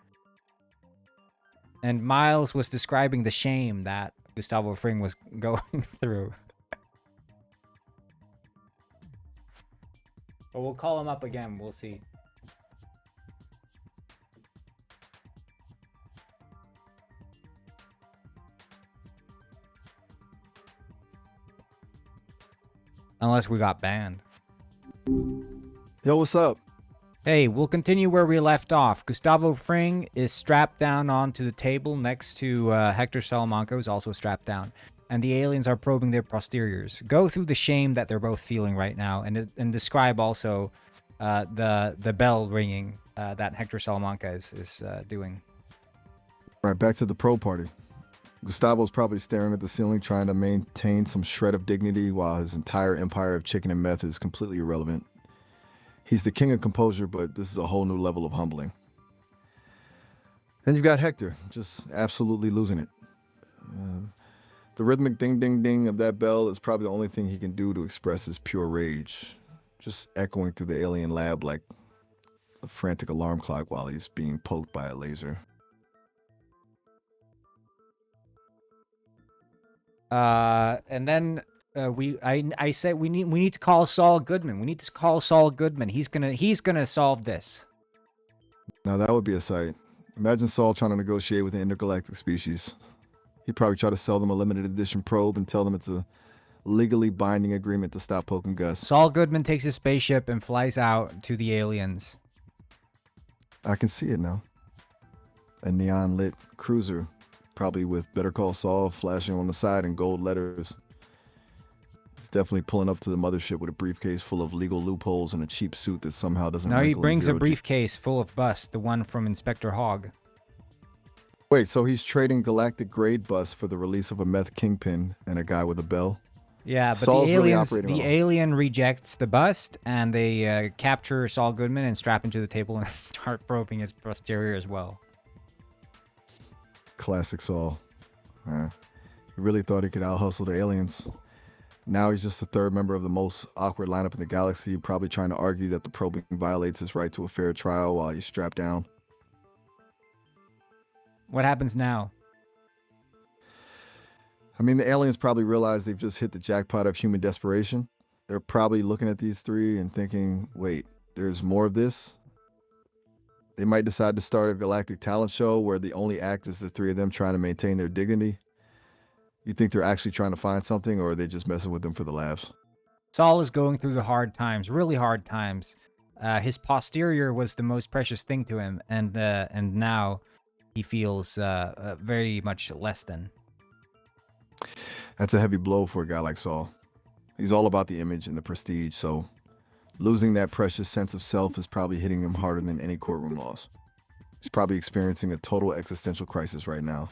And Miles was describing the shame that Gustavo Fring was going through. But we'll call him up again. We'll see. Unless we got banned. Yo, what's up? Hey, we'll continue where we left off. Gustavo Fring is strapped down onto the table next to Hector Salamanca, who's also strapped down. And the aliens are probing their posteriors. Go through the shame that they're both feeling right now, and describe also the bell ringing that Hector Salamanca is doing. All right, back to the pro party. Gustavo's probably staring at the ceiling, trying to maintain some shred of dignity while his entire empire of chicken and meth is completely irrelevant. He's the king of composure, but this is a whole new level of humbling. Then you've got Hector, just absolutely losing it. The rhythmic ding-ding-ding of that bell is probably the only thing he can do to express his pure rage, just echoing through the alien lab like a frantic alarm clock while he's being poked by a laser. And then I said we need to call Saul Goodman. We need to call Saul Goodman. He's gonna solve this. Now that would be a sight. Imagine Saul trying to negotiate with an intergalactic species. He'd probably try to sell them a limited edition probe and tell them it's a legally binding agreement to stop poking Gus. Saul Goodman takes his spaceship and flies out to the aliens. I can see it now. A neon lit cruiser, probably with Better Call Saul flashing on the side in gold letters. He's definitely pulling up to the mothership with a briefcase full of legal loopholes and a cheap suit that somehow doesn't No, he wrinkle in brings a 0 G. briefcase full of bust, the one from Inspector Hogg. Wait, so he's trading galactic grade bus for the release of a meth kingpin and a guy with a bell? Yeah, but Saul's the really aliens, operating the well. alien rejects the bust, and they capture Saul Goodman and strap him to the table and start probing his posterior as well. Classic Saul. He really thought he could out-hustle the aliens. Now he's just the third member of the most awkward lineup in the galaxy, probably trying to argue that the probing violates his right to a fair trial while he's strapped down. What happens now? I mean, the aliens probably realize they've just hit the jackpot of human desperation. They're probably looking at these three and thinking, wait, there's more of this? They might decide to start a galactic talent show where the only act is the three of them trying to maintain their dignity. You think they're actually trying to find something, or are they just messing with them for the laughs? Saul is going through the hard times, really hard times. His posterior was the most precious thing to him, and now he feels very much less than. That's a heavy blow for a guy like Saul. He's all about the image and the prestige, so losing that precious sense of self is probably hitting him harder than any courtroom loss. He's probably experiencing a total existential crisis right now,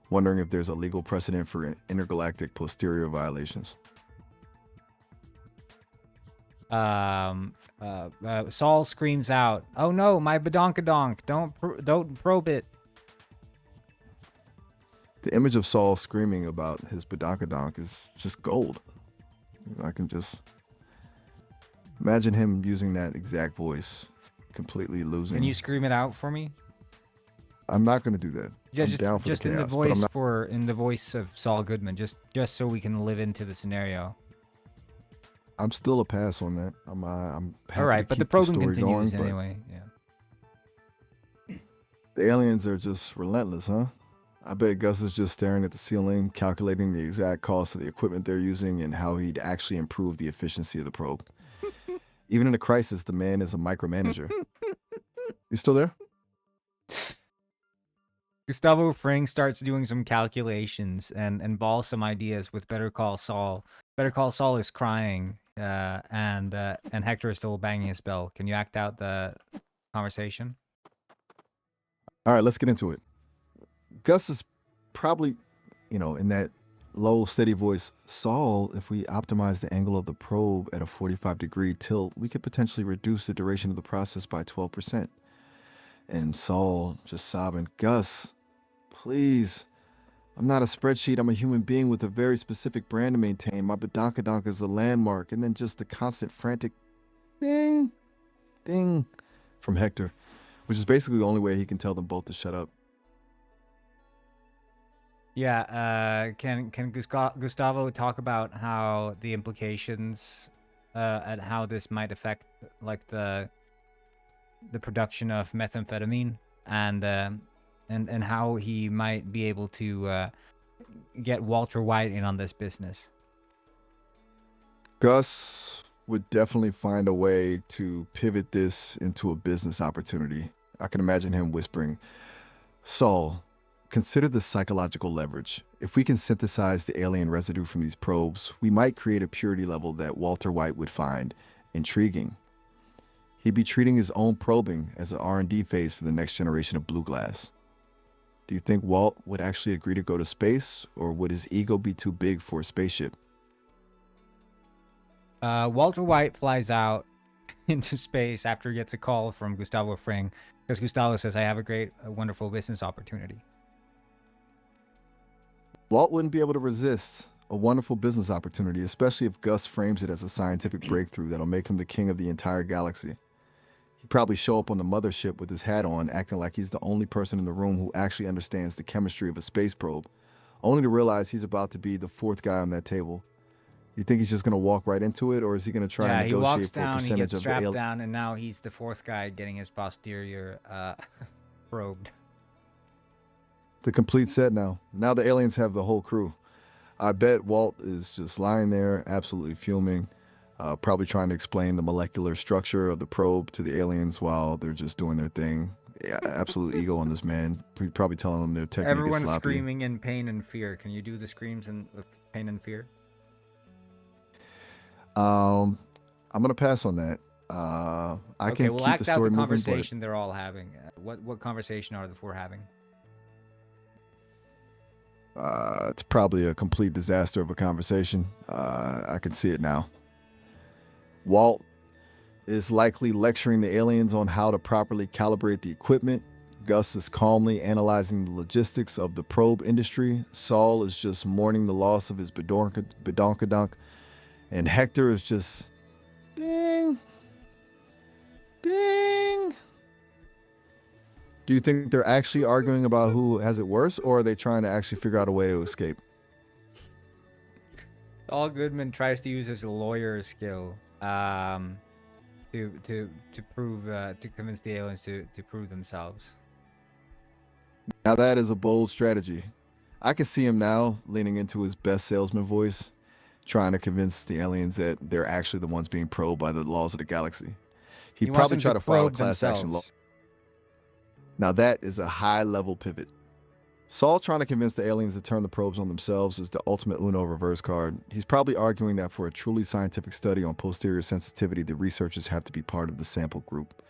wondering if there's a legal precedent for intergalactic posterior violations. Saul screams out, "Oh no, my badonkadonk! Don't probe it!" The image of Saul screaming about his badonkadonk is just gold. I can just imagine him using that exact voice, completely losing. Can you scream it out for me? I'm not going to do that. Yeah, I'm down for just the in the chaos, but I'm voice not. in the voice of Saul Goodman, just so we can live into the scenario. I'm still a pass on that. I'm happy All right, to but the keep probing story continues going, but anyway. Yeah. the aliens are just relentless, huh? I bet Gus is just staring at the ceiling, calculating the exact cost of the equipment they're using and how he'd actually improve the efficiency of the probe. Even in a crisis, the man is a micromanager. You still there? Gustavo Fring starts doing some calculations and balls some ideas with Better Call Saul. Better Call Saul is crying, and Hector is still banging his bell. Can you act out the conversation? All right, let's get into it. Gus is probably, in that low, steady voice, Saul, if we optimize the angle of the probe at a 45-degree tilt, we could potentially reduce the duration of the process by 12%. And Saul just sobbing, Gus, please. I'm not a spreadsheet. I'm a human being with a very specific brand to maintain. My badonkadonk is a landmark. And then just the constant frantic ding, ding from Hector, which is basically the only way he can tell them both to shut up. Yeah, can Gustavo talk about how the implications and how this might affect like the production of methamphetamine and how he might be able to get Walter White in on this business? Gus would definitely find a way to pivot this into a business opportunity. I can imagine him whispering, Saul, consider the psychological leverage. If we can synthesize the alien residue from these probes, we might create a purity level that Walter White would find intriguing. He'd be treating his own probing as an R&D phase for the next generation of blue glass. Do you think Walt would actually agree to go to space, or would his ego be too big for a spaceship? Walter White flies out into space after he gets a call from Gustavo Fring, because Gustavo says, I have a wonderful business opportunity. Walt wouldn't be able to resist a wonderful business opportunity, especially if Gus frames it as a scientific breakthrough that'll make him the king of the entire galaxy. He'd probably show up on the mothership with his hat on, acting like he's the only person in the room who actually understands the chemistry of a space probe, only to realize he's about to be the fourth guy on that table. You think he's just going to walk right into it, or is he going to try and he walks negotiate for a down, he percentage gets of the strapped alien? down, and now he's the fourth guy getting his posterior probed. the complete set now. Now the aliens have the whole crew. I bet Walt is just lying there, absolutely fuming, probably trying to explain the molecular structure of the probe to the aliens while they're just doing their thing. Yeah, absolute ego on this man. Probably telling them their technique is Everyone's sloppy. screaming in pain and fear. Can you do the screams of pain and fear? I'm gonna pass on that. I Okay, can we'll keep act the out story the moving, but conversation they're all having. What conversation are the four having? it's probably a complete disaster of a conversation. I can see it now. Walt is likely lecturing the aliens on how to properly calibrate the equipment. Gus is calmly analyzing the logistics of the probe industry. Saul is just mourning the loss of his Bedonkadonk. And Hector is just, ding, ding. Do you think they're actually arguing about who has it worse, or are they trying to actually figure out a way to escape? Saul Goodman tries to use his lawyer skill to prove to convince the aliens to prove themselves. Now that is a bold strategy. I can see him now leaning into his best salesman voice, trying to convince the aliens that they're actually the ones being probed by the laws of the galaxy. He'd He wants probably them try to file a probe class action law. themselves. Now that is a high level pivot. Saul trying to convince the aliens to turn the probes on themselves is the ultimate Uno reverse card. He's probably arguing that for a truly scientific study on posterior sensitivity, the researchers have to be part of the sample group.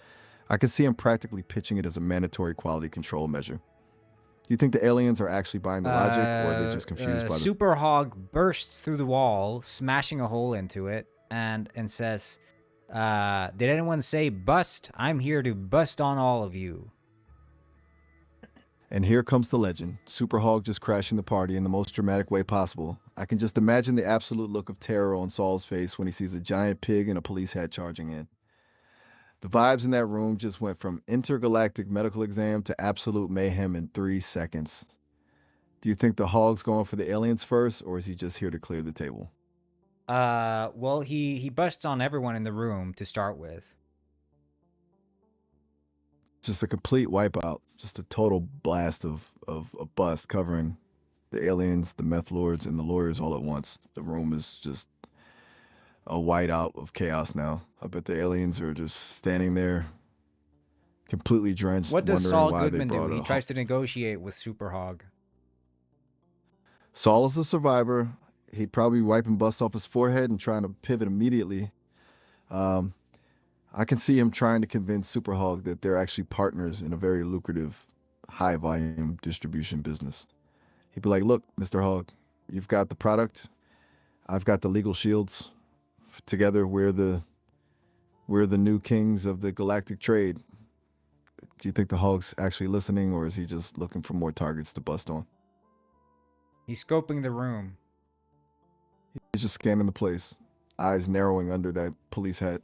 I can see him practically pitching it as a mandatory quality control measure. Do you think the aliens are actually buying the logic, or are they just confused by the... Super Hog bursts through the wall, smashing a hole into it, and says, "Did anyone say bust? I'm here to bust on all of you." And here comes the legend. Super Hog just crashing the party in the most dramatic way possible. I can just imagine the absolute look of terror on Saul's face when he sees a giant pig in a police hat charging in. The vibes in that room just went from intergalactic medical exam to absolute mayhem in 3 seconds. Do you think the Hog's going for the aliens first, or is he just here to clear the table? Well, he busts on everyone in the room to start with. Just a complete wipeout. Just a total blast of a bust covering the aliens, the meth lords, and the lawyers all at once. The room is just a whiteout of chaos now. I bet the aliens are just standing there, completely drenched, What does wondering Saul why Goodman they do? brought He a tries to negotiate with Super Hog. Saul is a survivor. He'd probably wiping bust off his forehead and trying to pivot immediately. I can see him trying to convince Super Hog that they're actually partners in a very lucrative, high-volume distribution business. He'd be like, "Look, Mr. Hog, you've got the product. I've got the legal shields. Together, we're the new kings of the galactic trade." Do you think the Hog's actually listening, or is he just looking for more targets to bust on? He's scoping the room. He's just scanning the place, eyes narrowing under that police hat.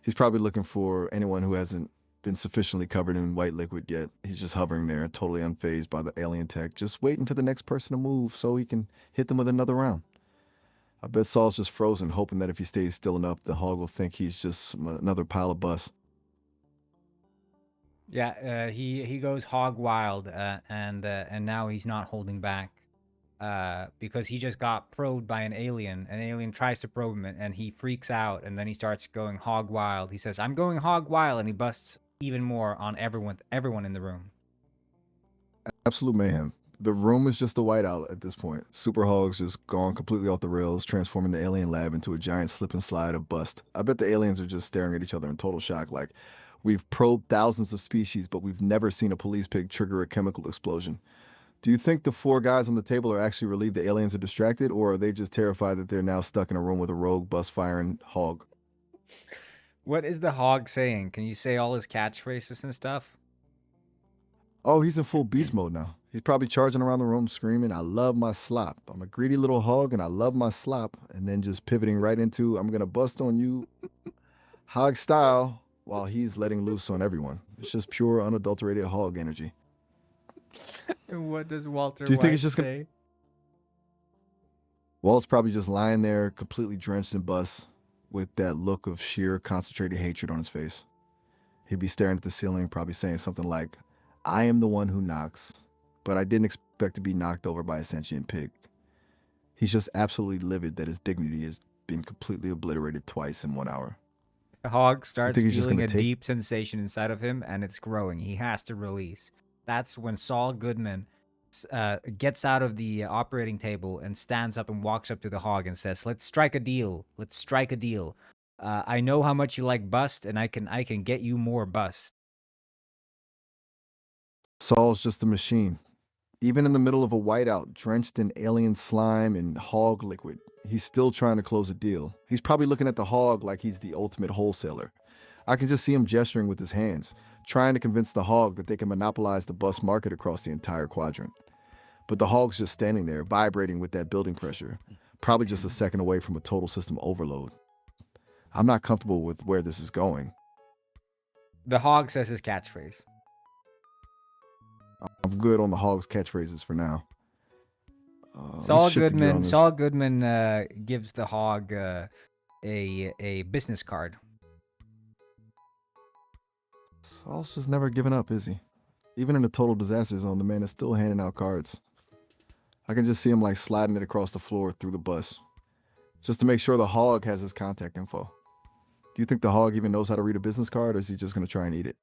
He's probably looking for anyone who hasn't been sufficiently covered in white liquid yet. He's just hovering there, totally unfazed by the alien tech, just waiting for the next person to move so he can hit them with another round. I bet Saul's just frozen, hoping that if he stays still enough, the Hog will think he's just another pile of bus. Yeah, he goes hog wild, and now he's not holding back, because he just got probed by an alien. An alien tries to probe him, and he freaks out, and then he starts going hog wild. He says, "I'm going hog wild," and he busts even more on everyone in the room. Absolute mayhem. The room is just a whiteout at this point. Super Hog's just gone completely off the rails, transforming the alien lab into a giant slip and slide of bust. I bet the aliens are just staring at each other in total shock, like, we've probed thousands of species, but we've never seen a police pig trigger a chemical explosion. Do you think the four guys on the table are actually relieved the aliens are distracted, or are they just terrified that they're now stuck in a room with a rogue bus-firing Hog? What is the Hog saying? Can you say all his catchphrases and stuff? Oh, he's in full beast mode now. He's probably charging around the room screaming, "I love my slop. I'm a greedy little hog and I love my slop." And then just pivoting right into, "I'm going to bust on you Hog style," while he's letting loose on everyone. It's just pure unadulterated Hog energy. And what does Walter Do you think White it's just say? Walt's probably just lying there, completely drenched in bus, with that look of sheer concentrated hatred on his face. He'd be staring at the ceiling, probably saying something like, "I am the one who knocks, but I didn't expect to be knocked over by a sentient pig. He's just absolutely livid that his dignity has been completely obliterated twice in 1 hour. The hog starts think he's just feeling gonna a take- deep sensation inside of him, and it's growing. He has to release. That's when Saul Goodman gets out of the operating table and stands up and walks up to the hog and says, "Let's strike a deal. Let's strike a deal. I know how much you like bust, and I can get you more bust." Saul's just a machine. Even in the middle of a whiteout drenched in alien slime and hog liquid, he's still trying to close a deal. He's probably looking at the hog like he's the ultimate wholesaler. I can just see him gesturing with his hands, trying to convince the hog that they can monopolize the bus market across the entire quadrant. But the hog's just standing there, vibrating with that building pressure, probably just a second away from a total system overload. I'm not comfortable with where this is going. The hog says his catchphrase. I'm good on the hog's catchphrases for now. Let me Saul shift the gear on Goodman. this. Saul Goodman gives the hog a business card. Saul's just never given up, is he? Even in a total disaster zone, the man is still handing out cards. I can just see him like sliding it across the floor through the bus, just to make sure the hog has his contact info. Do you think the hog even knows how to read a business card, or is he just going to try and eat it?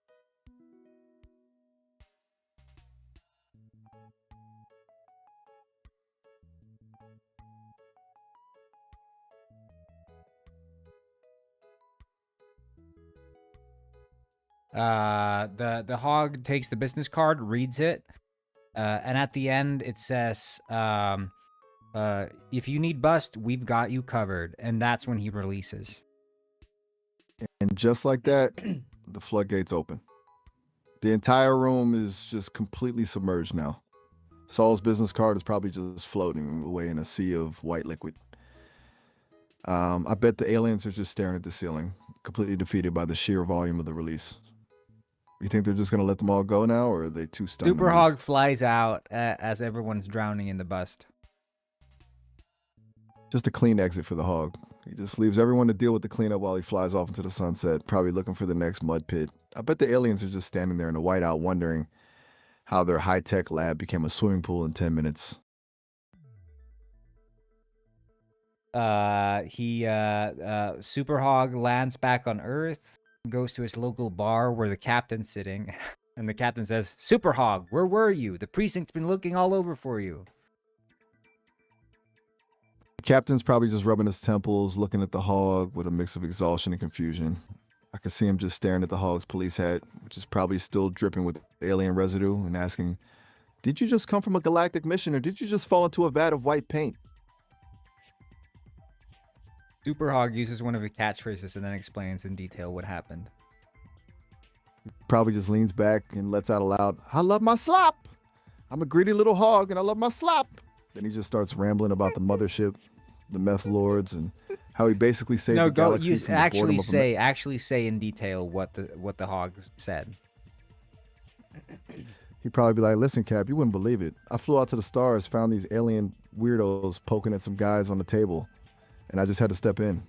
The hog takes the business card, reads it, and at the end it says, "If you need bust, we've got you covered." And that's when he releases. And just like that, the floodgates open. The entire room is just completely submerged now. Saul's business card is probably just floating away in a sea of white liquid. I bet the aliens are just staring at the ceiling, completely defeated by the sheer volume of the release. You think they're just going to let them all go now, or are they too stunned? to Super move? Hog flies out as everyone's drowning in the bust. Just a clean exit for the hog. He just leaves everyone to deal with the cleanup while he flies off into the sunset, probably looking for the next mud pit. I bet the aliens are just standing there in the whiteout wondering how their high-tech lab became a swimming pool in 10 minutes. Super Hog lands back on Earth, goes to his local bar where the captain's sitting, and the captain says, "Super Hog, where were you? The precinct's been looking all over for you." The captain's probably just rubbing his temples, looking at the hog with a mix of exhaustion and confusion. I can see him just staring at the hog's police hat, which is probably still dripping with alien residue, and asking, "Did you just come from a galactic mission, or did you just fall into a vat of white paint?" Super Hog uses one of the catchphrases and then explains in detail what happened. Probably just leans back and lets out a loud, "I love my slop. I'm a greedy little hog and I love my slop." Then he just starts rambling about the mothership, the meth lords, and how he basically saved No, the go galaxy use from the boredom actually say in detail what the hog said. He'd probably be like, "Listen, Cap, you wouldn't believe it. I flew out to the stars, found these alien weirdos poking at some guys on the table, and I just had to step in.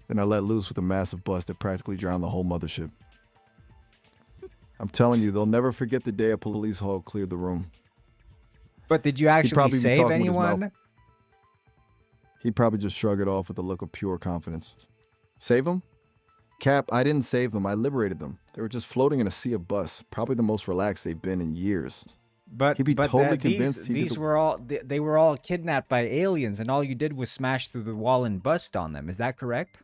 Then I let loose with a massive bust that practically drowned the whole mothership. I'm telling you, they'll never forget the day a police hog cleared the room." But did you actually probably be save talking with his mouth. anyone? He'd probably just shrug it off with a look of pure confidence. Save them? Cap, I didn't save them. I liberated them. They were just floating in a sea of bus, probably the most relaxed they've been in years. But He'd be but totally these convinced he did these the- were all they were all kidnapped by aliens, and all you did was smash through the wall and bust on them. Is that correct?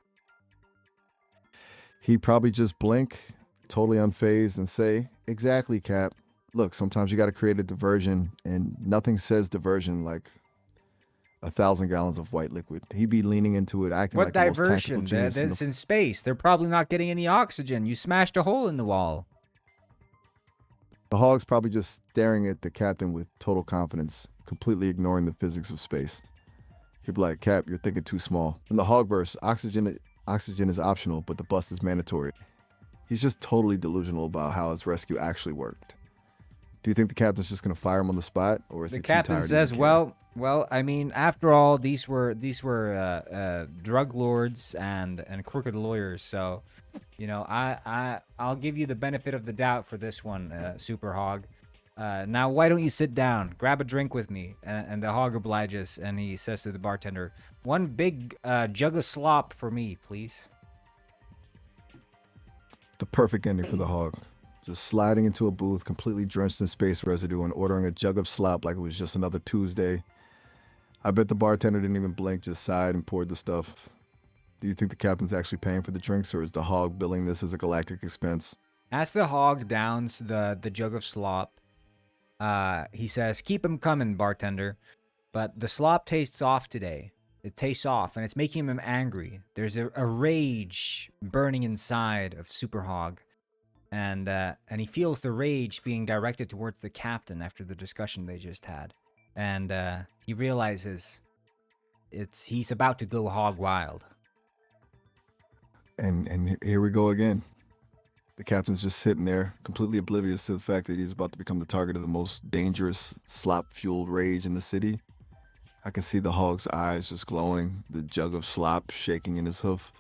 He'd probably just blink, totally unfazed, and say, "Exactly, Cap. Look, sometimes you got to create a diversion, and nothing says diversion like 1,000 gallons of white liquid." He'd be leaning into it, acting What like the most tactical diversion? genius in That's the... in space. They're probably not getting any oxygen. You smashed a hole in the wall. The hog's probably just staring at the captain with total confidence, completely ignoring the physics of space. He'd be like, "Cap, you're thinking too small. In the hogverse, oxygen is optional, but the bust is mandatory." He's just totally delusional about how his rescue actually worked. Do you think the captain's just gonna fire him on the spot, or is The he too captain tired to says, even care? "Well, I mean, after all, these were drug lords and crooked lawyers. So, you know, I'll give you the benefit of the doubt for this one, Super Hog. Now, why don't you sit down? Grab a drink with me. And the hog obliges, and he says to the bartender, one big jug of slop for me, please. The perfect ending for the hog. Just sliding into a booth, completely drenched in space residue, and ordering a jug of slop like it was just another Tuesday. I bet the bartender didn't even blink, just sighed and poured the stuff. Do you think the captain's actually paying for the drinks, or is the hog billing this as a galactic expense? As the hog downs the jug of slop, he says, keep him coming, bartender. But the slop tastes off today. It tastes off, and it's making him angry. There's a rage burning inside of Super Hog. And he feels the rage being directed towards the captain after the discussion they just had. And he realizes he's about to go hog wild. And here we go again. The captain's just sitting there, completely oblivious to the fact that he's about to become the target of the most dangerous, slop-fueled rage in the city. I can see the hog's eyes just glowing, the jug of slop shaking in his hoof.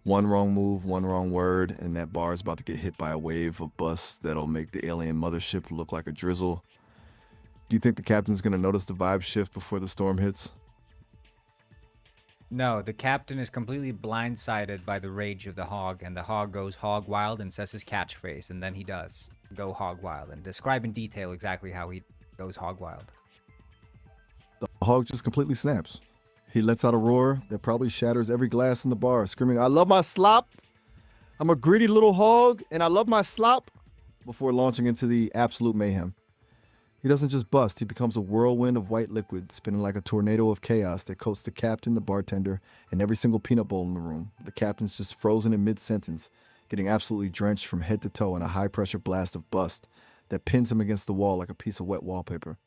One wrong move, one wrong word, and that bar is about to get hit by a wave of bust that'll make the alien mothership look like a drizzle. Do you think the captain's gonna notice the vibe shift before the storm hits? No, the captain is completely blindsided by the rage of the hog, and the hog goes hog wild and says his catchphrase, and then he does go hog wild, and describe in detail exactly how he goes hog wild. The hog just completely snaps. He lets out a roar that probably shatters every glass in the bar, screaming, I love my slop! I'm a greedy little hog, and I love my slop! Before launching into the absolute mayhem. He doesn't just bust, he becomes a whirlwind of white liquid, spinning like a tornado of chaos that coats the captain, the bartender, and every single peanut bowl in the room. The captain's just frozen in mid-sentence, getting absolutely drenched from head to toe in a high-pressure blast of bust that pins him against the wall like a piece of wet wallpaper.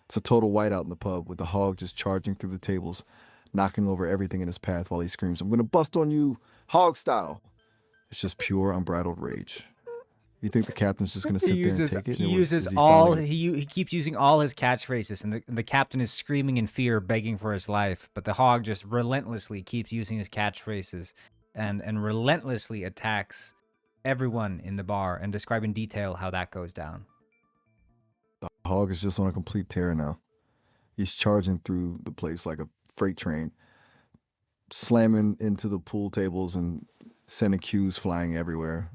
It's a total whiteout in the pub, with the hog just charging through the tables, knocking over everything in his path while he screams, I'm gonna bust on you, hog style. It's just pure, unbridled rage. You think the captain's just gonna sit there and take it? He keeps using all his catchphrases, and the captain is screaming in fear, begging for his life. But the hog just relentlessly keeps using his catchphrases, and relentlessly attacks everyone in the bar, and describe in detail how that goes down. The hog is just on a complete tear now. He's charging through the place like a freight train, slamming into the pool tables and sending cues flying everywhere.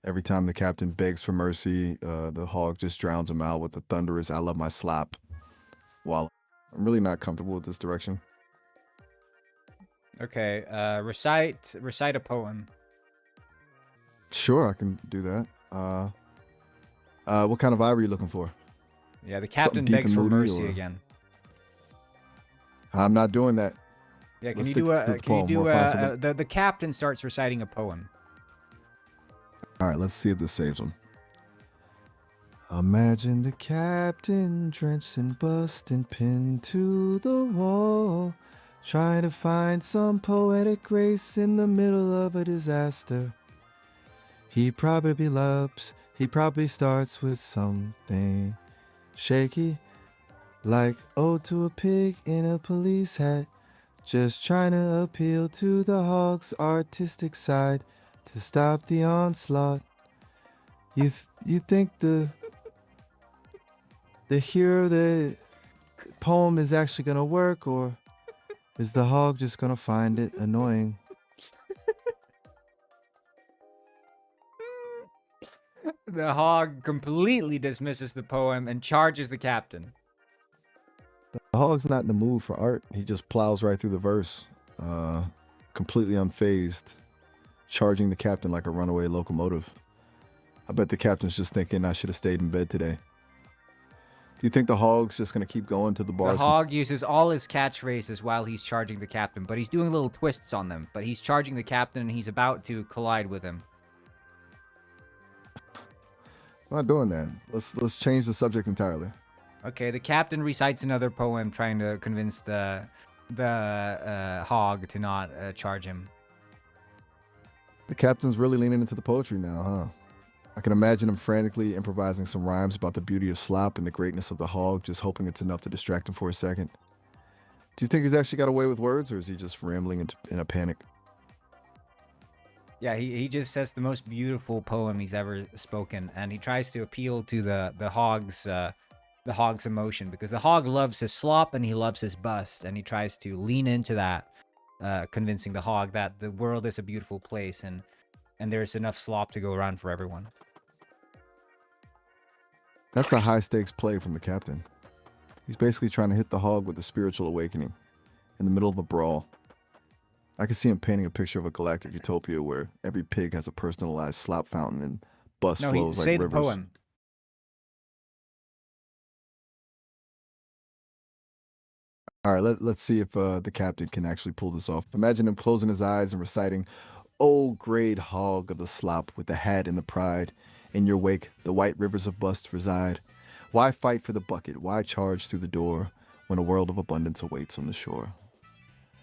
Every time the captain begs for mercy, the hog just drowns him out with the thunderous, I love my slop. Wow. I'm really not comfortable with this direction. Okay, recite a poem. Sure, I can do that. What kind of vibe are you looking for? Yeah, the captain Something deep begs and for moody, mercy or- again. I'm not doing that. Yeah, can Let's you stick do to a the can you poem, do more possible. the captain starts reciting a poem. All right, let's see if this saves him. Imagine the captain drenched in bust and pinned to the wall, trying to find some poetic grace in the middle of a disaster. He probably starts with something shaky, like ode to a pig in a police hat, just trying to appeal to the hog's artistic side to stop the onslaught. You think the hero of the poem is actually gonna work, or is the hog just gonna find it annoying? The hog completely dismisses the poem and charges the captain. The hog's not in the mood for art. He just plows right through the verse, completely unfazed, charging the captain like a runaway locomotive. I bet the captain's just thinking, I should have stayed in bed today. Do you think the hog's just going to keep going to the bars? The hog uses all his catchphrases while he's charging the captain, but he's doing little twists on them. But he's charging the captain, and he's about to collide with him. I'm not doing that. Let's change the subject entirely. Okay, the captain recites another poem, trying to convince the hog to not charge him. The captain's really leaning into the poetry now, huh? I can imagine him frantically improvising some rhymes about the beauty of slop and the greatness of the hog, just hoping it's enough to distract him for a second. Do you think he's actually got away with words, or is he just rambling in a panic? Yeah, he just says the most beautiful poem he's ever spoken, and he tries to appeal to the hog's emotion, because the hog loves his slop and he loves his bust, and he tries to lean into that, convincing the hog that the world is a beautiful place and there's enough slop to go around for everyone. That's a high stakes play from the captain. He's basically trying to hit the hog with a spiritual awakening in the middle of a brawl. I can see him painting a picture of a galactic utopia where every pig has a personalized slop fountain and bust No, flows like say the rivers. poem. All right, let's see if the captain can actually pull this off. Imagine him closing his eyes and reciting, "O great hog of the slop with the hat and the pride, in your wake the white rivers of bust reside. Why fight for the bucket? Why charge through the door when a world of abundance awaits on the shore?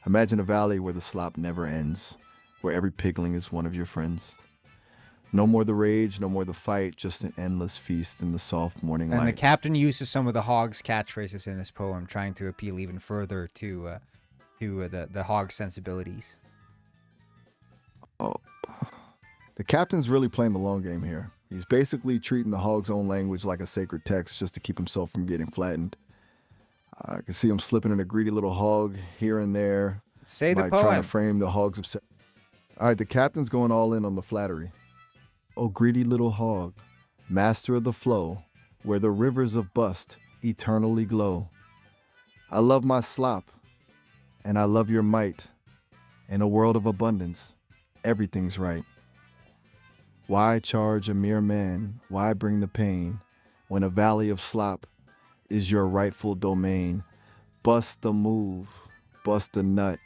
Imagine a valley where the slop never ends, where every pigling is one of your friends. No more the rage, no more the fight, just an endless feast in the soft morning And the light." captain uses some of the hog's catchphrases in his poem, trying to appeal even further to the hog's sensibilities. Oh, the captain's really playing the long game here. He's basically treating the hog's own language like a sacred text just to keep himself from getting flattened. I can see him slipping in a greedy little hog here and there, Say the like trying poem. to frame the hog's obsession. All right, the captain's going all in on the flattery. "Oh, greedy little hog, master of the flow, where the rivers of bust eternally glow. I love my slop, and I love your might. In a world of abundance, everything's right. Why charge a mere man? Why bring the pain when a valley of slop is your rightful domain? Bust the move, bust the nut.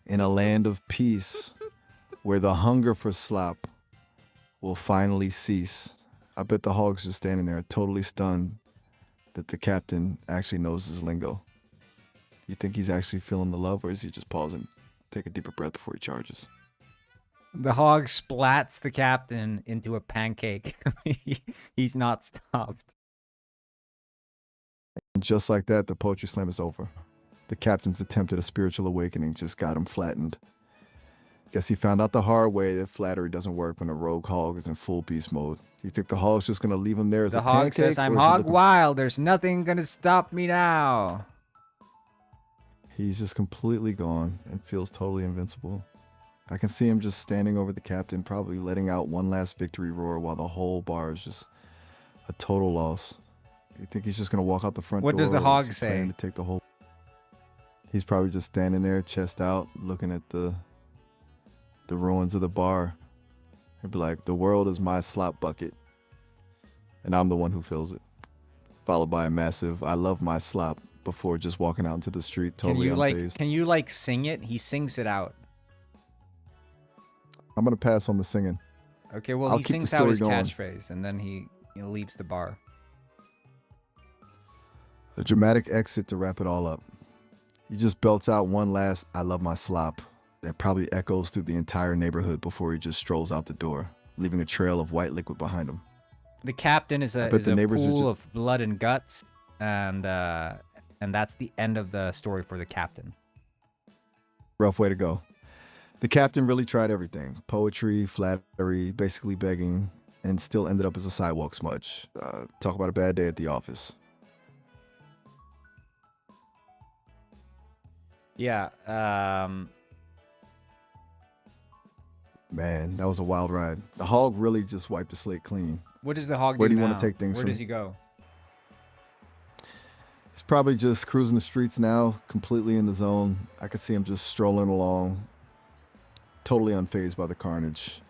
In a land of peace, where the hunger for slop will finally cease." I bet the hog's just standing there totally stunned that the captain actually knows his lingo. You think he's actually feeling the love, or is he just pausing? Take a deeper breath before he charges. The hog splats the captain into a pancake. He's not stopped. And just like that, the poetry slam is over. The captain's attempt at a spiritual awakening just got him flattened. Guess he found out the hard way that flattery doesn't work when a rogue hog is in full beast mode. You think the hog's just gonna leave him there as The a hog pancake? says, "I'm or is he hog looking- wild. There's nothing gonna stop me now." He's just completely gone and feels totally invincible. I can see him just standing over the captain, probably letting out one last victory roar while the whole bar is just a total loss. You think he's just gonna walk out the front What door? does the or is hog he say? planning to take the whole? He's probably just standing there, chest out, looking at the ruins of the bar. He'd be like, "The world is my slop bucket, and I'm the one who fills it." Followed by a massive "I love my slop" before just walking out into the street totally unfazed. Can you like sing it? He sings it out. I'm gonna pass on the singing. Okay, well, I'll he keep the sings out story his going. catchphrase, and then he leaves the bar. A dramatic exit to wrap it all up. He just belts out one last "I love my slop" that probably echoes through the entire neighborhood before he just strolls out the door, leaving a trail of white liquid behind him. The captain is a, bet is the a neighbors are pool ju- of blood and guts, and that's the end of the story for the captain. Rough way to go. The captain really tried everything: poetry, flattery, basically begging, and still ended up as a sidewalk smudge. Talk about a bad day at the office. Yeah. Man, that was a wild ride. The hog really just wiped the slate clean. What does the hog do Where do you wanna now? take things Where from- does he go? He's probably just cruising the streets now, completely in the zone. I could see him just strolling along, totally unfazed by the carnage.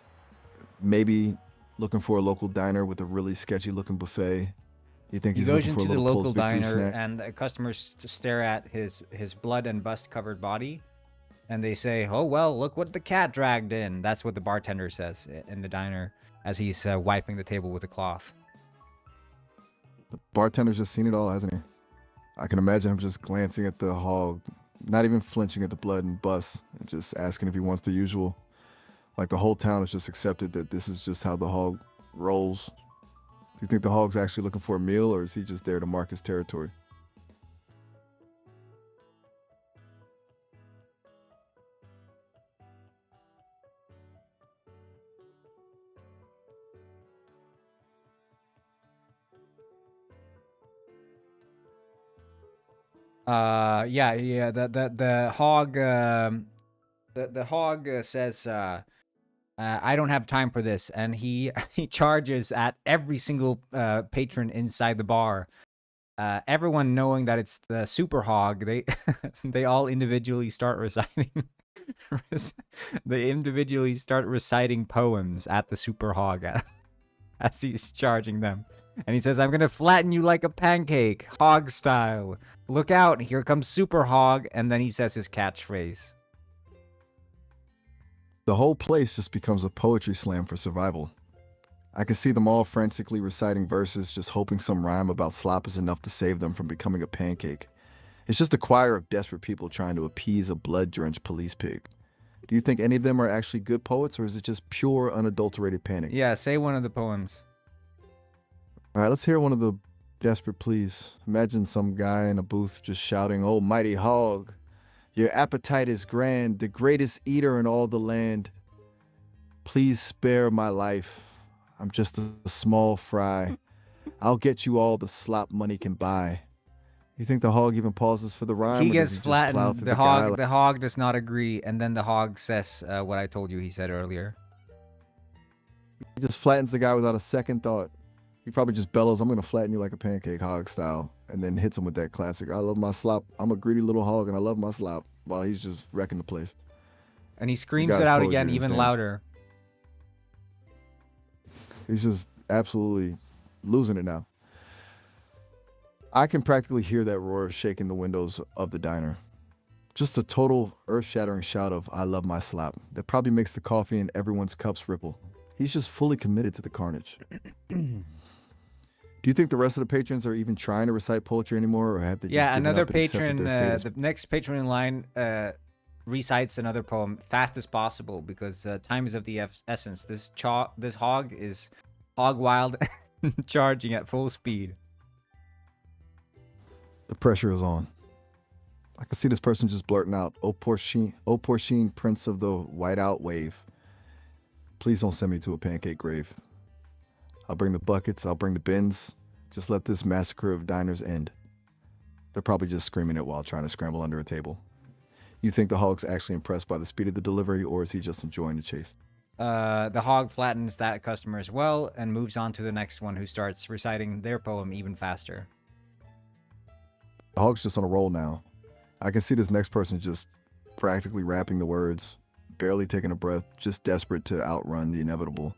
Maybe looking for a local diner with a really sketchy looking buffet. You think He he's goes looking for a into the little local post-victory diner, snack? and customers stare at his blood and bust covered body, and they say, "Oh well, look what the cat dragged in." That's what the bartender says in the diner as he's wiping the table with a cloth. The bartender's just seen it all, hasn't he? I can imagine him just glancing at the hog, not even flinching at the blood and bust, and just asking if he wants the usual. Like the whole town has just accepted that this is just how the hog rolls. Do you think the hog's actually looking for a meal, or is he just there to mark his territory? Yeah. The hog the hog says I don't have time for this, and he he charges at every single patron inside the bar. Everyone knowing that it's the super hog, they they all individually start reciting. They individually start reciting poems at the super hog as he's charging them. And he says, I'm gonna flatten you like a pancake, hog style. Look out, here comes super hog. And then he says his catchphrase. The whole place just becomes a poetry slam for survival. I can see them all frantically reciting verses, just hoping some rhyme about slop is enough to save them from becoming a pancake. It's just a choir of desperate people trying to appease a blood-drenched police pig. Do you think any of them are actually good poets, or is it just pure, unadulterated panic? Yeah, say one of the poems. All right, let's hear one of the desperate pleas. Imagine some guy in a booth just shouting, "Oh, mighty hog, your appetite is grand, the greatest eater in all the land. Please spare my life. I'm just a small fry. I'll get you all the slop money can buy." You think the hog even pauses for the rhyme? He or does gets just plow flattened. through The guy hog like- the hog does not agree, and then the hog says what I told you he said earlier. He just flattens the guy without a second thought. He probably just bellows, "I'm gonna flatten you like a pancake, hog style," and then hits him with that classic, "I love my slop. I'm a greedy little hog and I love my slop," while he's just wrecking the place. And he screams guy's it out poetry again, in his even dance. louder. He's just absolutely losing it now. I can practically hear that roar shaking the windows of the diner. Just a total earth-shattering shout of "I love my slop" that probably makes the coffee in everyone's cups ripple. He's just fully committed to the carnage. Do you think the rest of the patrons are even trying to recite poetry anymore, or have they just Yeah, given another up and accepted patron, their fate as- the next patron in line recites another poem fast as possible because time is of the essence. This hog is hog wild, charging at full speed. The pressure is on. I can see this person just blurting out, oh poor Sheen, prince of the whiteout wave. Please don't send me to a pancake grave. I'll bring the buckets, I'll bring the bins. Just let this massacre of diners end." They're probably just screaming it while trying to scramble under a table. You think the hog's actually impressed by the speed of the delivery, or is he just enjoying the chase? The hog flattens that customer as well and moves on to the next one, who starts reciting their poem even faster. The hog's just on a roll now. I can see this next person just practically rapping the words, barely taking a breath, just desperate to outrun the inevitable.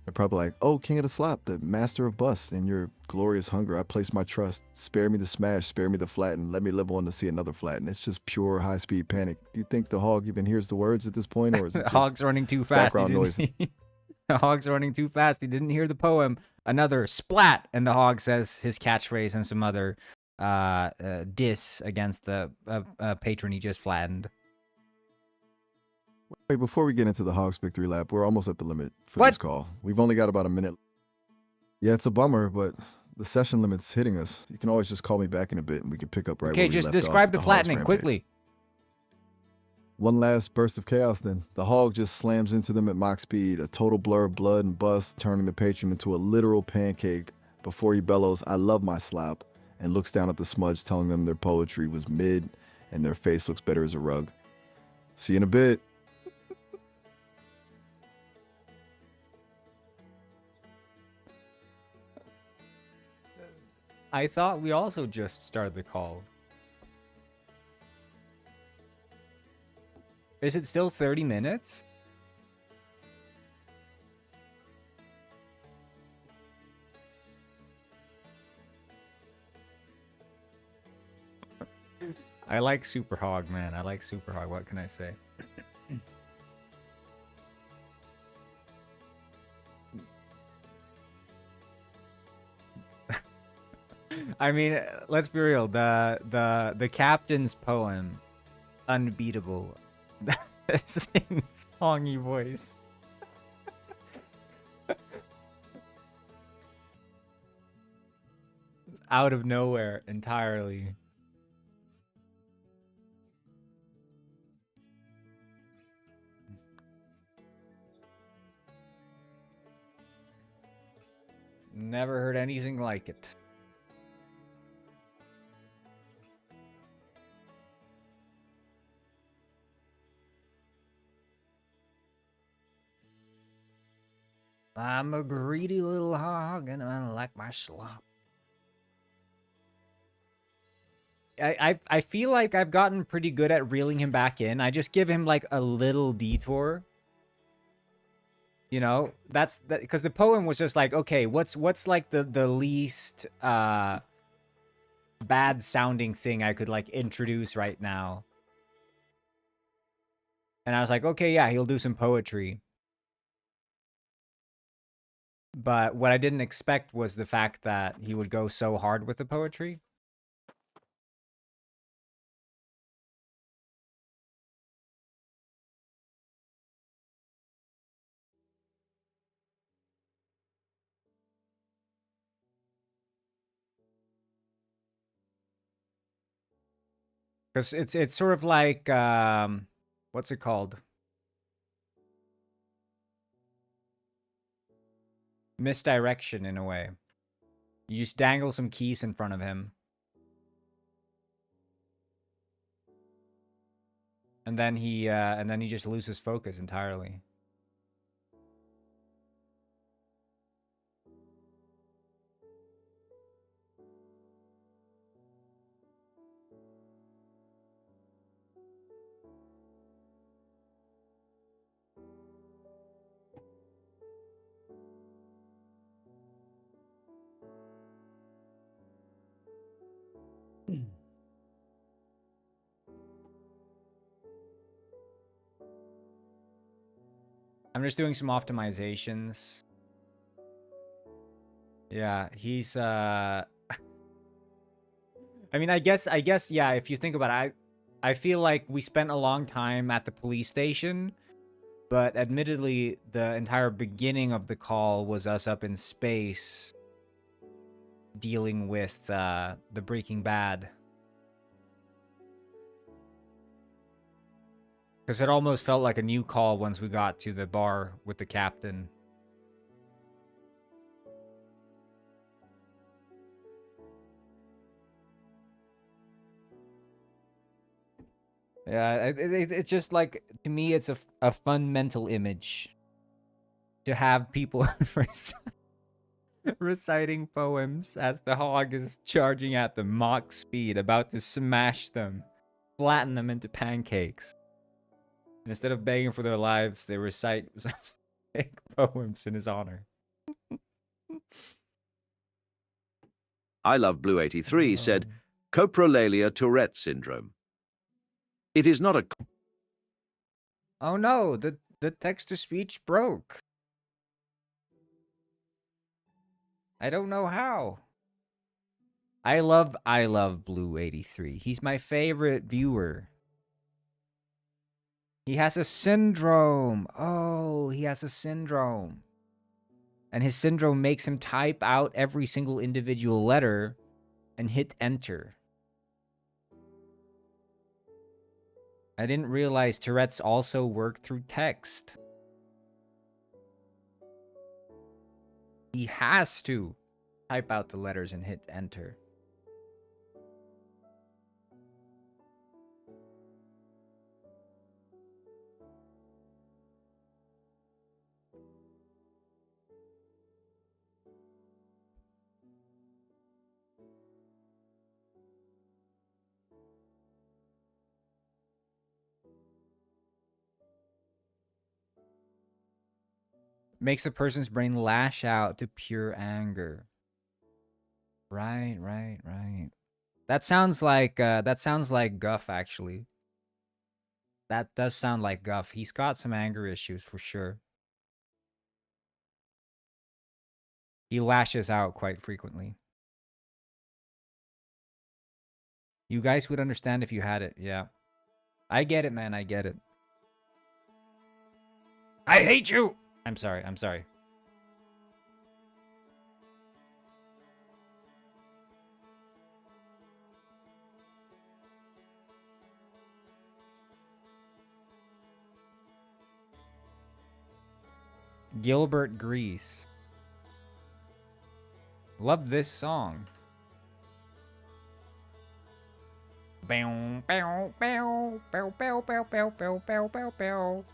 They're probably like, "Oh, king of the slop, the master of bust, in your glorious hunger, I place my trust. Spare me the smash, spare me the flatten, let me live on to see another flatten." It's just pure high-speed panic. Do you think the hog even hears the words at this point, or is it The just hog's running too fast. background noise? The hog's running too fast. He didn't hear the poem. Another splat, and the hog says his catchphrase and some other diss against the patron he just flattened. Wait, before we get into the hog's victory lap, we're almost at the limit for What? this call. We've only got about a minute. Yeah, it's a bummer, but the session limit's hitting us. You can always just call me back in a bit and we can pick up right Okay, where we just left off describe with the hog's flattening rampage. quickly. One last burst of chaos then. The hog just slams into them at mock speed, a total blur of blood and bust, turning the patron into a literal pancake before he bellows, "I love my slop," and looks down at the smudge, telling them their poetry was mid and their face looks better as a rug. See you in a bit. I thought we also just started the call. Is it still 30 minutes? I like Super Hog, man. I like Super Hog. What can I say? I mean, let's be real. The captain's poem, unbeatable. Sing songy voice. Out of nowhere entirely. Never heard anything like it. I'm a greedy little hog and I like my slop. I feel like I've gotten pretty good at reeling him back in. I just give him like a little detour. You know, that's that because the poem was just like, okay, what's like the least bad sounding thing I could like introduce right now. And I was like, okay, yeah, he'll do some poetry. But what I didn't expect was the fact that he would go so hard with the poetry. Because it's sort of like what's it called? Misdirection in a way. You just dangle some keys in front of him. And then he just loses focus entirely. I'm just doing some optimizations. Yeah, he's I mean, I guess yeah, if you think about it, I feel like we spent a long time at the police station, but admittedly the entire beginning of the call was us up in space dealing with the Breaking Bad. Because it almost felt like a new call once we got to the bar with the captain. Yeah, it's just like, to me, it's a fun mental image to have people reciting poems as the hog is charging at them Mach speed, about to smash them, flatten them into pancakes. And instead of begging for their lives, they recite fake poems in his honor. I Love Blue 83 said, coprolalia Tourette syndrome. It is not a... Oh no, the text-to-speech broke. I don't know how. I love Blue 83. He's my favorite viewer. He has a syndrome. Oh, he has a syndrome. And his syndrome makes him type out every single individual letter and hit enter. I didn't realize Tourette's also work through text. He has to type out the letters and hit enter. Makes the person's brain lash out to pure anger. Right. That sounds like Guff, actually. That does sound like Guff. He's got some anger issues for sure. He lashes out quite frequently. You guys would understand if you had it, yeah. I get it, man, I get it. I hate you! I'm sorry. Gilbert Grease. Love this song. Bow, bow, bow, bow, bow, bow, bow, bow, bow, bow, bow.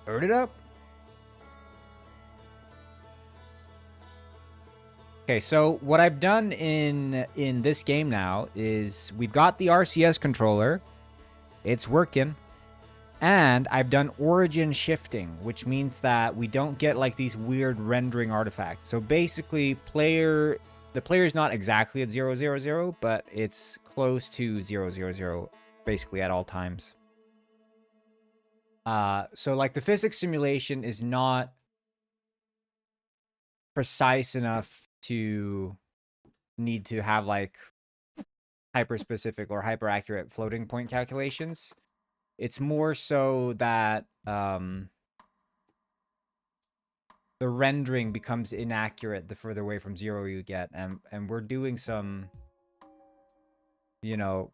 Burn it up. Okay, so what I've done in this game now is we've got the RCS controller. It's working. And I've done origin shifting, which means that we don't get like these weird rendering artifacts. So basically, the player is not exactly at 000, but it's close to 000 basically at all times. So like the physics simulation is not precise enough to need to have like hyper specific or hyper accurate floating point calculations. It's more so that the rendering becomes inaccurate the further away from 0 you get, and we're doing some, you know,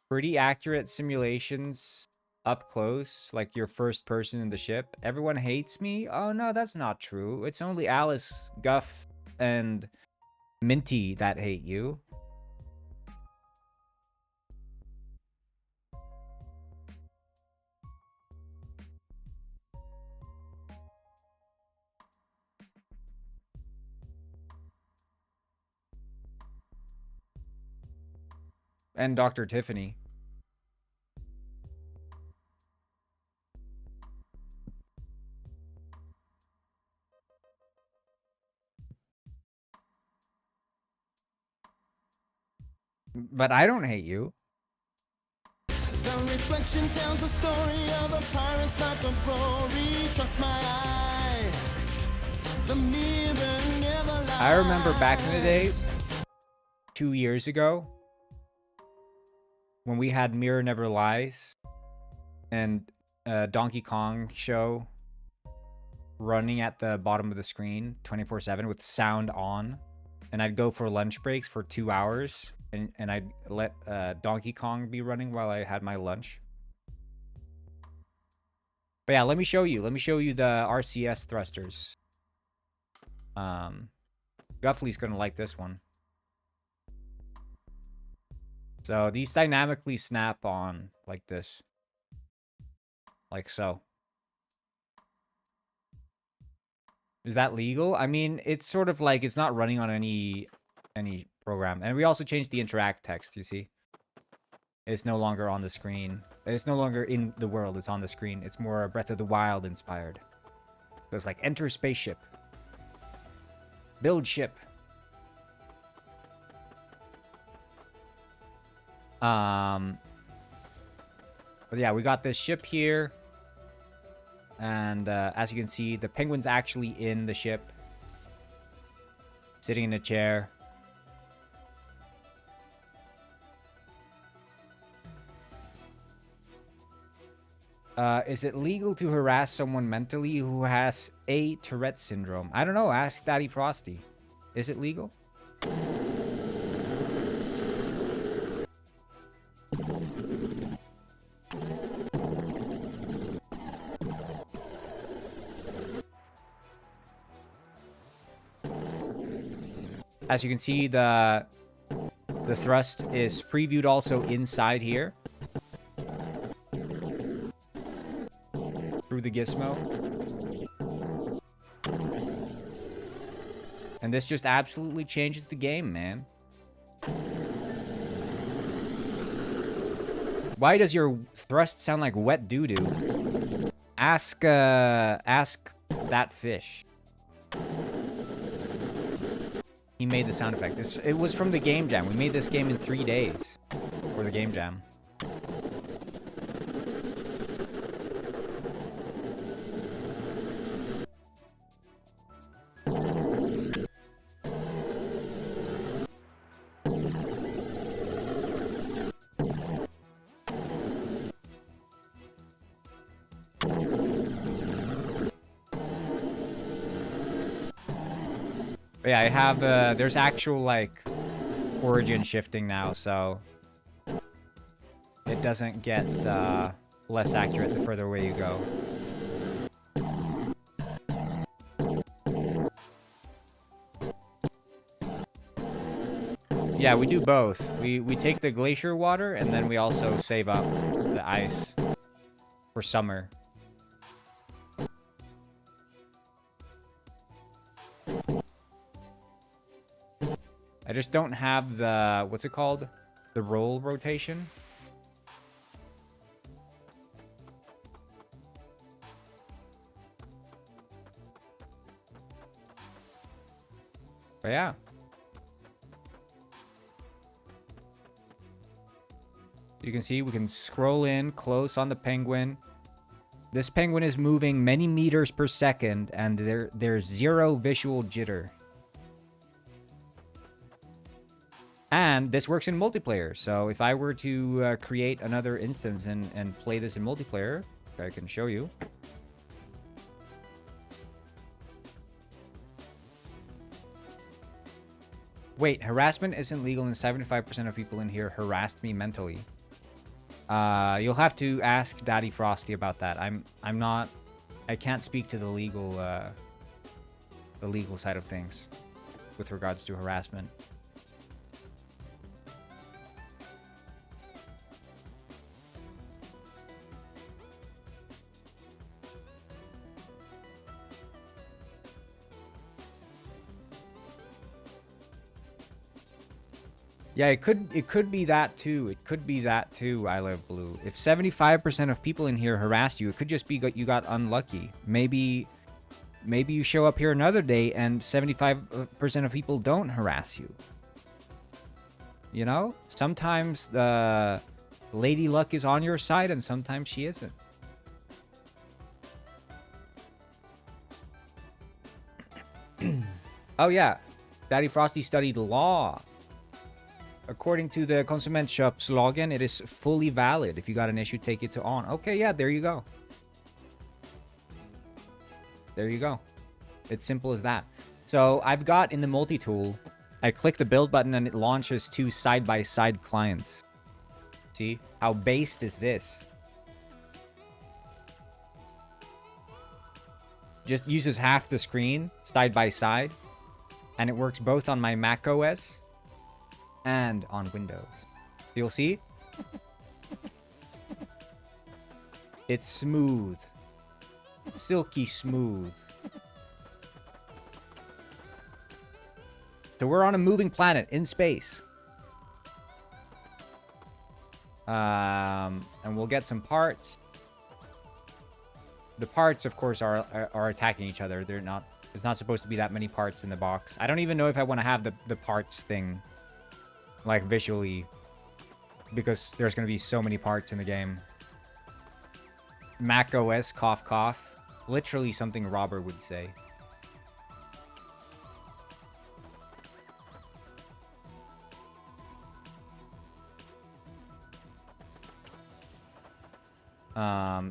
pretty accurate simulations up close, like your first person in the ship. Everyone hates me. Oh no, that's not true. It's only Alice, Guff, and Minty that hate you. And Dr. Tiffany. But I don't hate you. The reflection tells the story of a pirate's life of glory. Trust my eye. The mirror never lies. I remember back in the day, 2 years ago, when we had Mirror Never Lies and Donkey Kong show running at the bottom of the screen 24/7 with sound on, and I'd go for lunch breaks for 2 hours, and I'd let Donkey Kong be running while I had my lunch. But yeah, let me show you the RCS thrusters. Guffley's gonna like this one. So these dynamically snap on like this. Like so. Is that legal? I mean, it's sort of like it's not running on any program. And we also changed the interact text, you see? It's no longer on the screen. It's no longer in the world, it's on the screen. It's more Breath of the Wild inspired. So it's like enter spaceship. Build ship. But yeah, we got this ship here. And as you can see, the penguin's actually in the ship. Sitting in a chair. Is it legal to harass someone mentally who has a Tourette syndrome? I don't know. Ask Daddy Frosty. Is it legal? As you can see, the thrust is previewed also inside here. Through the gizmo. And this just absolutely changes the game, man. Why does your thrust sound like wet doo-doo? Ask that fish. He made the sound effect. It was from the Game Jam. We made this game in 3 days for the Game Jam. But yeah, I have, there's actual, like, origin shifting now, so it doesn't get less accurate the further away you go. Yeah, we do both. We take the glacier water, and then we also save up the ice for summer. I just don't have the, what's it called? The roll rotation. But yeah. You can see we can scroll in close on the penguin. This penguin is moving many meters per second, and there's zero visual jitter. And this works in multiplayer. So if I were to create another instance and play this in multiplayer, I can show you. Wait, harassment isn't legal and 75% of people in here harassed me mentally. You'll have to ask Daddy Frosty about that. I can't speak to the legal side of things with regards to harassment. Yeah, it could be that too. It could be that too, I Love Blue. If 75% of people in here harassed you, it could just be you got unlucky. Maybe you show up here another day and 75% of people don't harass you. You know? Sometimes the Lady Luck is on your side and sometimes she isn't. Oh yeah, Daddy Frosty studied law. According to the Konsumentköpslagen, it is fully valid. If you got an issue, take it to on. Okay, yeah, there you go. There you go. It's simple as that. So I've got in the multi-tool, I click the build button and it launches two side-by-side clients. See? How based is this? Just uses half the screen, side by side. And it works both on my Mac OS and on Windows. You'll see? It's smooth. Silky smooth. So we're on a moving planet in space. And we'll get some parts. The parts, of course, are attacking each other. They're not. There's not supposed to be that many parts in the box. I don't even know if I want to have the parts thing, like, visually, because there's going to be so many parts in the game. Mac OS, cough, cough. Literally something Robert would say.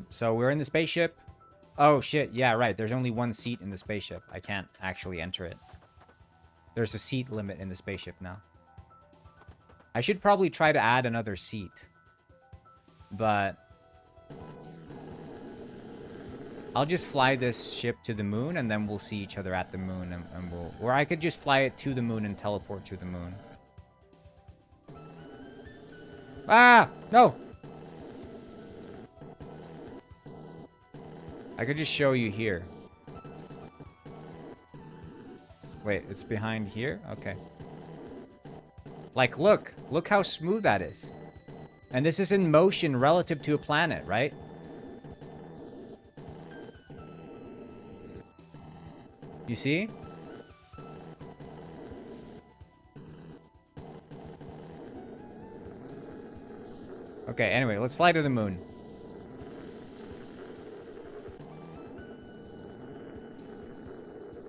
So we're in the spaceship. Oh, shit. Yeah, right. There's only one seat in the spaceship. I can't actually enter it. There's a seat limit in the spaceship now. I should probably try to add another seat. But I'll just fly this ship to the moon, and then we'll see each other at the moon, and we'll... Or I could just fly it to the moon and teleport to the moon. Ah! No! I could just show you here. Wait, it's behind here? Okay. Like, look. Look how smooth that is. And this is in motion relative to a planet, right? You see? Okay, anyway, let's fly to the moon.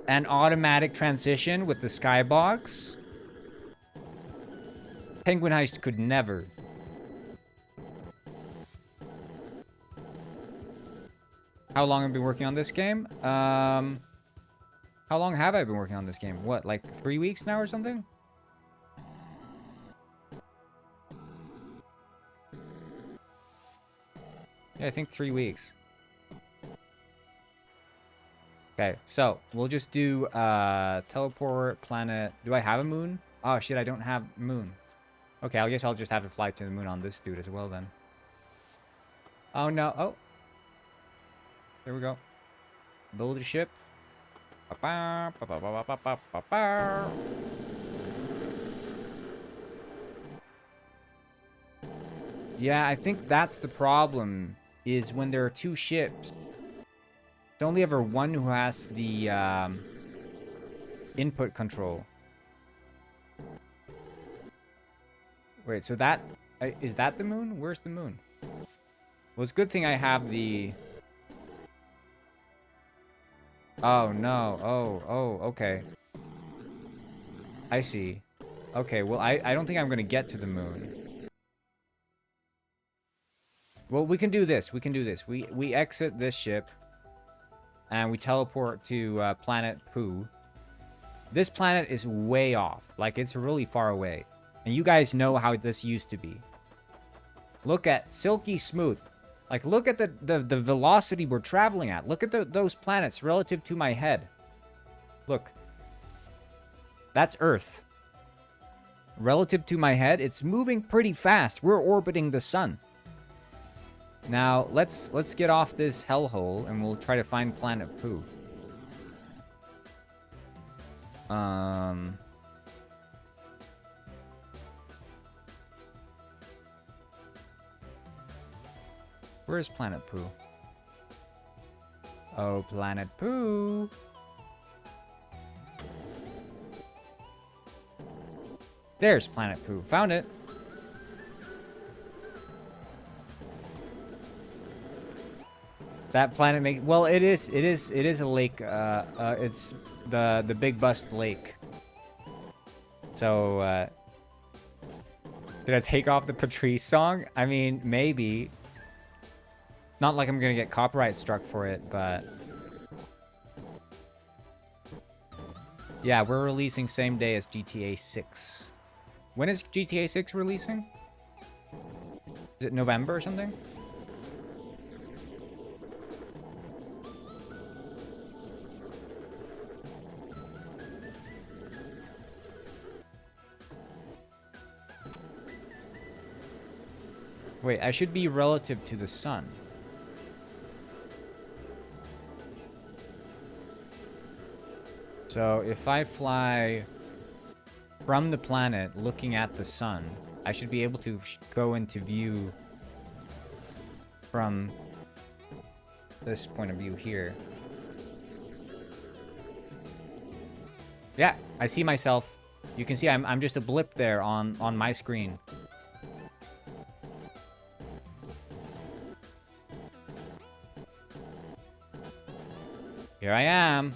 An automatic transition with the skybox. Penguin Heist could never. How long have I been working on this game? How long have I been working on this game? What, like 3 weeks now or something? Yeah, I think 3 weeks. Okay, so we'll just do teleport planet. Do I have a moon? Oh shit, I don't have moon. Okay, I guess I'll just have to fly to the moon on this dude as well then. Oh no, oh. There we go. Build a ship. Ba-ba, ba-ba-ba-ba-ba-ba-ba. Yeah, I think that's the problem, is when there are two ships. There's only ever one who has the input control. Wait, so that... is that the moon? Where's the moon? Well, it's a good thing I have the... Oh, no. Oh, okay. I see. Okay, well, I don't think I'm going to get to the moon. Well, we can do this. We can do this. We exit this ship. And we teleport to planet Pooh. This planet is way off. Like, it's really far away. And you guys know how this used to be. Look at Silky Smooth. Like, look at the velocity we're traveling at. Look at those planets relative to my head. Look. That's Earth. Relative to my head, it's moving pretty fast. We're orbiting the sun. Now, let's get off this hellhole and we'll try to find Planet Pooh. Where is Planet Pooh? Oh, Planet Pooh. There's Planet Pooh. Found it. That planet make well, it is a lake. It's the Big Bust Lake. So, did I take off the Patrice song? I mean, maybe. Not like I'm gonna get copyright struck for it, but yeah, we're releasing same day as GTA 6. When is GTA 6 releasing? Is it November or something? Wait, I should be relative to the sun. So if I fly from the planet looking at the sun, I should be able to go into view from this point of view here. Yeah, I see myself. You can see I'm just a blip there on my screen. Here I am.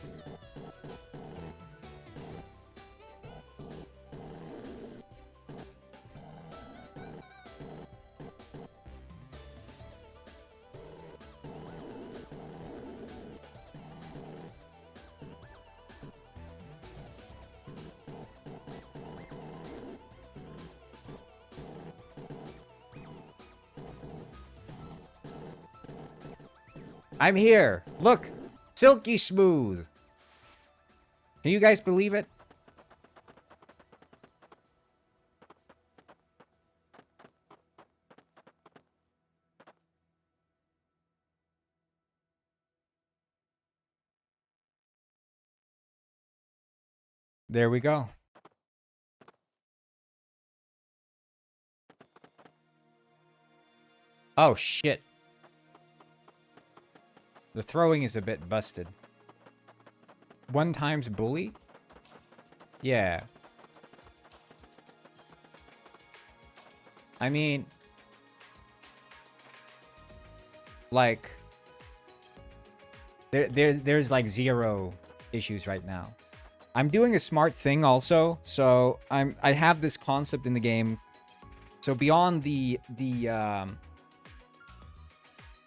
I'm here. Look. Silky smooth. Can you guys believe it? There we go. Oh, shit. The throwing is a bit busted. 1 times bully? Yeah. I mean... like... There's like 0 issues right now. I'm doing a smart thing also, so I have this concept in the game. So beyond the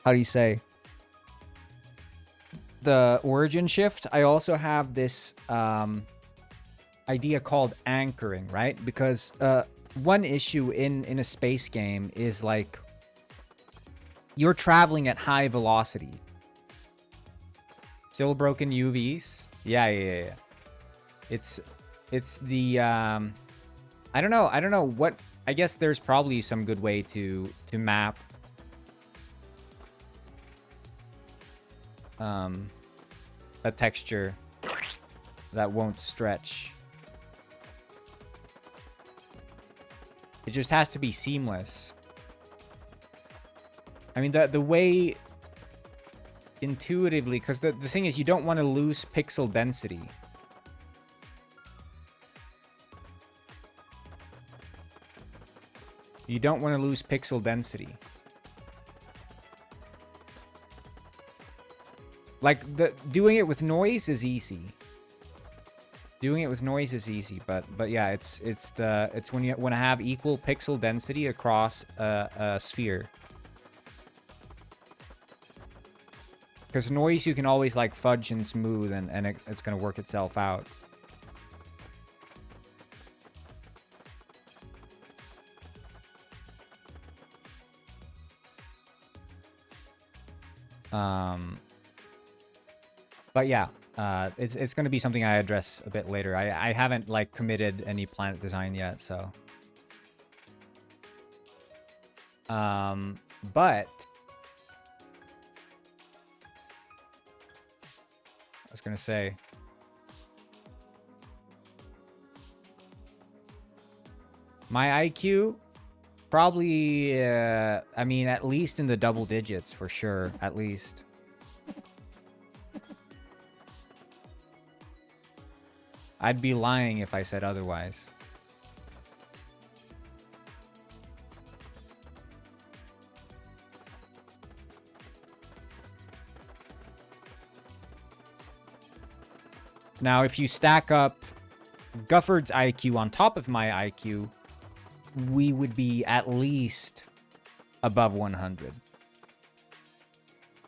how do you say? The origin shift, I also have this idea called anchoring, right? Because one issue in a space game is like you're traveling at high velocity. Still broken UVs? Yeah. It's the I don't know what. I guess there's probably some good way to map a texture that won't stretch. It just has to be seamless. I mean, the way intuitively, because the thing is, you don't want to lose pixel density. You don't want to lose pixel density. Like, doing it with noise is easy. Doing it with noise is easy, but yeah, it's when you want to have equal pixel density across a sphere. Because noise you can always like fudge and smooth, and it's gonna work itself out. But yeah, it's going to be something I address a bit later. I haven't like committed any planet design yet, so. But I was going to say, my IQ probably, I mean, at least in the double digits for sure, at least. I'd be lying if I said otherwise. Now, if you stack up Gufford's IQ on top of my IQ, we would be at least above 100.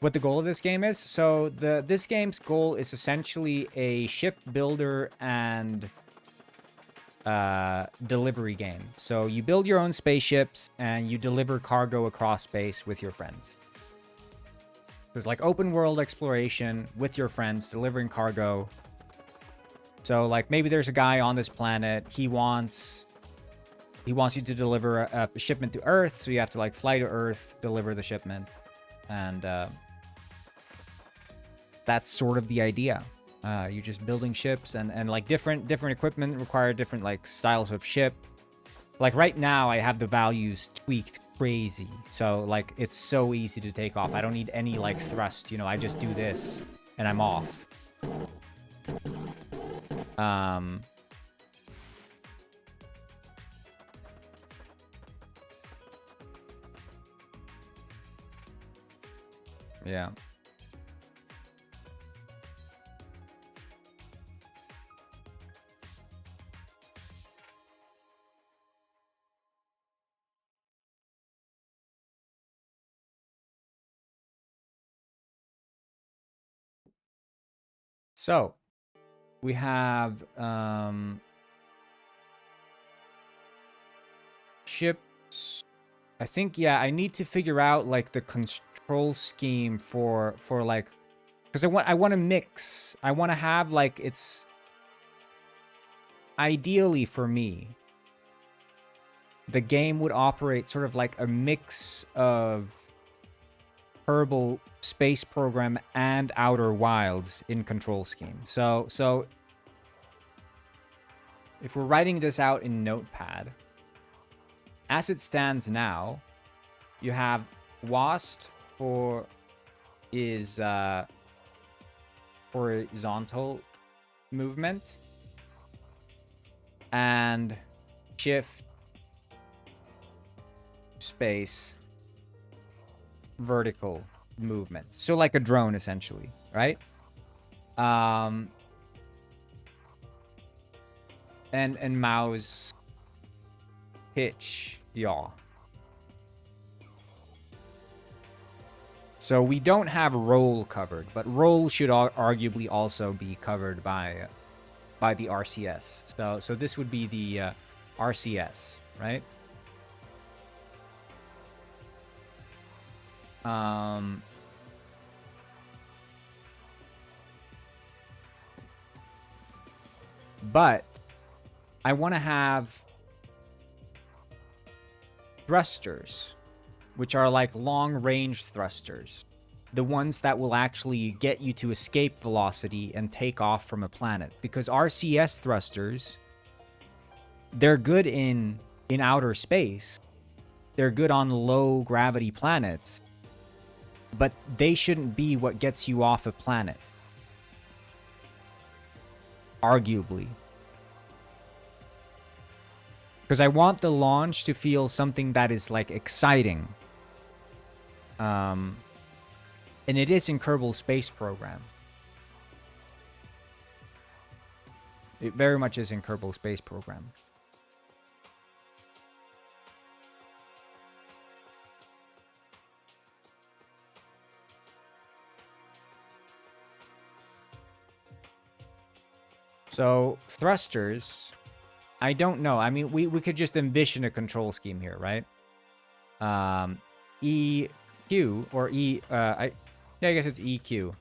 What the goal of this game is? So this game's goal is essentially a ship builder and delivery game. So you build your own spaceships and you deliver cargo across space with your friends. There's like open world exploration with your friends, delivering cargo. So like maybe there's a guy on this planet, he wants you to deliver a shipment to Earth, so you have to like fly to Earth, deliver the shipment, and that's sort of the idea. You're just building ships, and like different equipment require different like styles of ship. Like right now I have the values tweaked crazy, so like it's so easy to take off. I don't need any like thrust, you know, I just do this and I'm off. Yeah. So, we have ships. I think, yeah, I need to figure out like the control scheme for like, because I want to mix. I want to have like, it's ideally for me, the game would operate sort of like a mix of Kerbal Space Program and Outer Wilds in control scheme. So if we're writing this out in Notepad, as it stands now, you have WASD is horizontal movement, and shift space vertical movement. So like a drone essentially, right? And mouse pitch yaw. So we don't have roll covered, but roll should arguably also be covered by the RCS. So this would be the RCS, right? But I want to have thrusters, which are like long-range thrusters the ones that will actually get you to escape velocity and take off from a planet. Because RCS thrusters, they're good in outer space. They're good on low gravity planets. But they shouldn't be what gets you off a planet. Arguably. Because I want the launch to feel something that is, like, exciting. And it is in Kerbal Space Program. It very much is in Kerbal Space Program. So, thrusters, I don't know. I mean, we could just envision a control scheme here, right? EQ, or I guess it's EQ.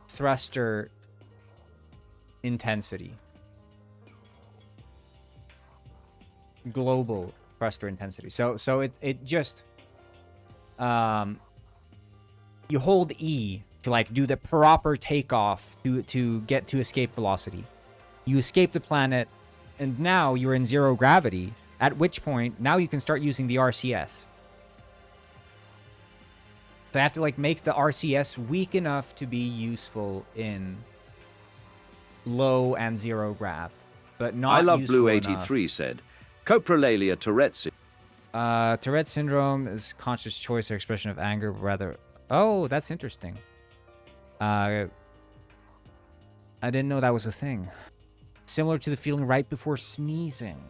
Thruster intensity. Global thruster intensity. So it just, you hold E to, like, do the proper takeoff to get to escape velocity. You escape the planet, and now you're in zero gravity, at which point, now you can start using the RCS. So I have to, like, make the RCS weak enough to be useful in low and zero grav, but not I Love useful Blue enough. 83 said, Coprolalia Tourette's. Tourette syndrome is conscious choice or expression of anger, but rather... Oh, that's interesting. I didn't know that was a thing. Similar to the feeling right before sneezing.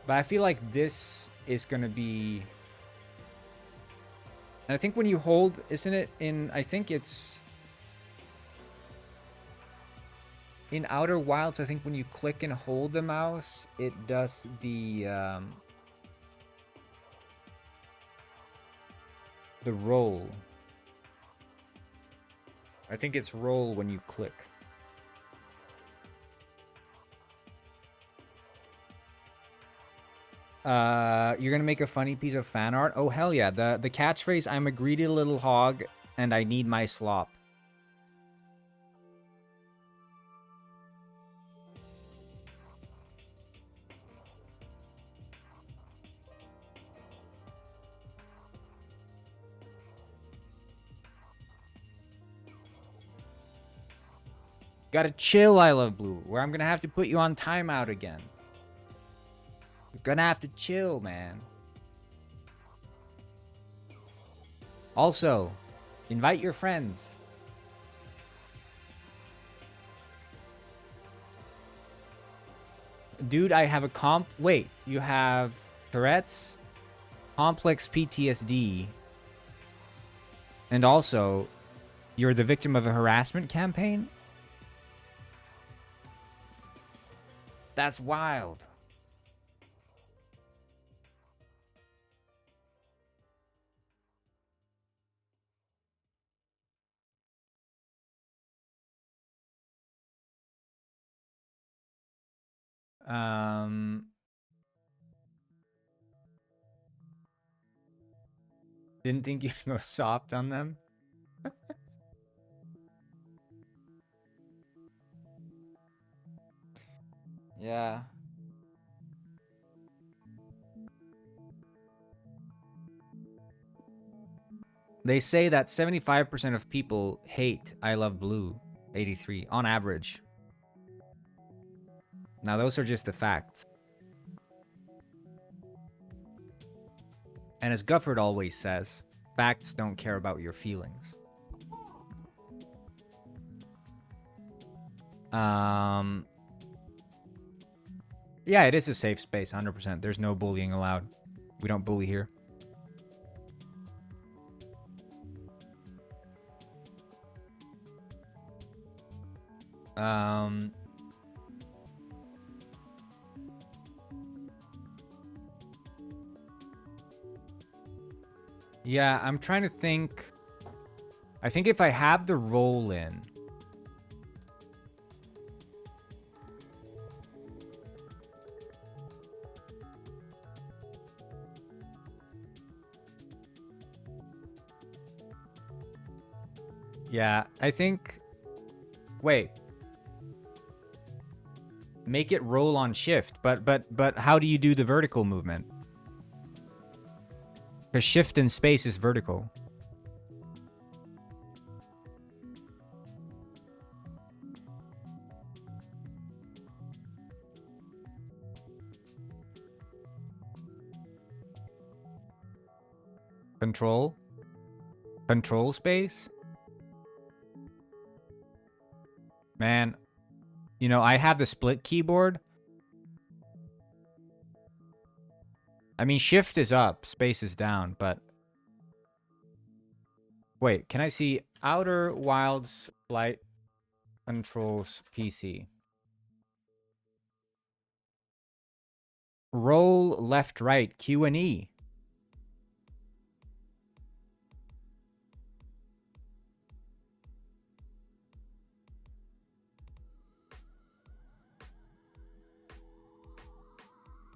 But I feel like this is going to be... And I think when you hold, isn't it in... I think it's... In Outer Wilds, I think when you click and hold the mouse, it does the roll. I think it's roll when you click. You're gonna make a funny piece of fan art? Oh, hell yeah. The catchphrase, I'm a greedy little hog and I need my slop. Gotta chill, I Love Blue, where I'm gonna have to put you on timeout again. You're gonna have to chill, man. Also, invite your friends. Dude, I have a Wait, you have Tourette's, complex PTSD, and also, you're the victim of a harassment campaign? That's wild. Didn't think you'd go soft on them. Yeah. They say that 75% of people hate I Love Blue 83 on average. Now, those are just the facts. And as Gufford always says, facts don't care about your feelings. Yeah, it is a safe space, 100%. There's no bullying allowed. We don't bully here. Yeah, I'm trying to think. I think if I have the roll in. Yeah, I think. Wait. Make it roll on shift, but how do you do the vertical movement? Because shift in space is vertical. Control? Control space? Man, you know, I have the split keyboard. I mean, shift is up, space is down, but... Wait, can I see Outer Wilds Flight Controls PC? Roll left, right, Q and E.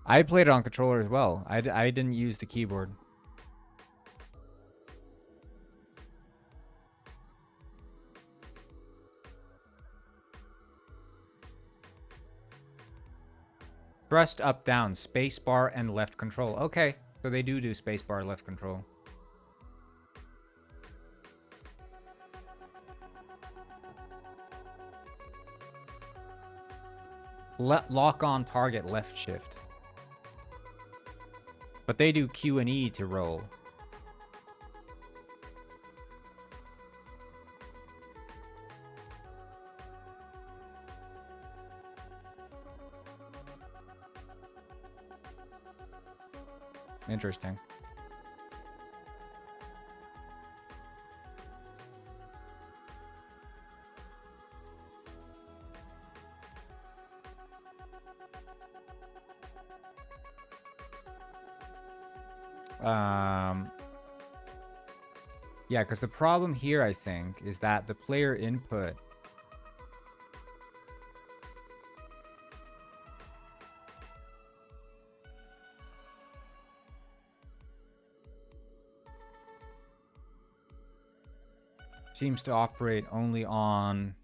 I played it on controller as well. I didn't use the keyboard. Thrust up, down, space bar, and left control. Okay, so they do space bar, left control. Lock on target, left shift. But they do Q and E to roll. Interesting. Yeah, because the problem here, I think, is that the player input seems to operate only on...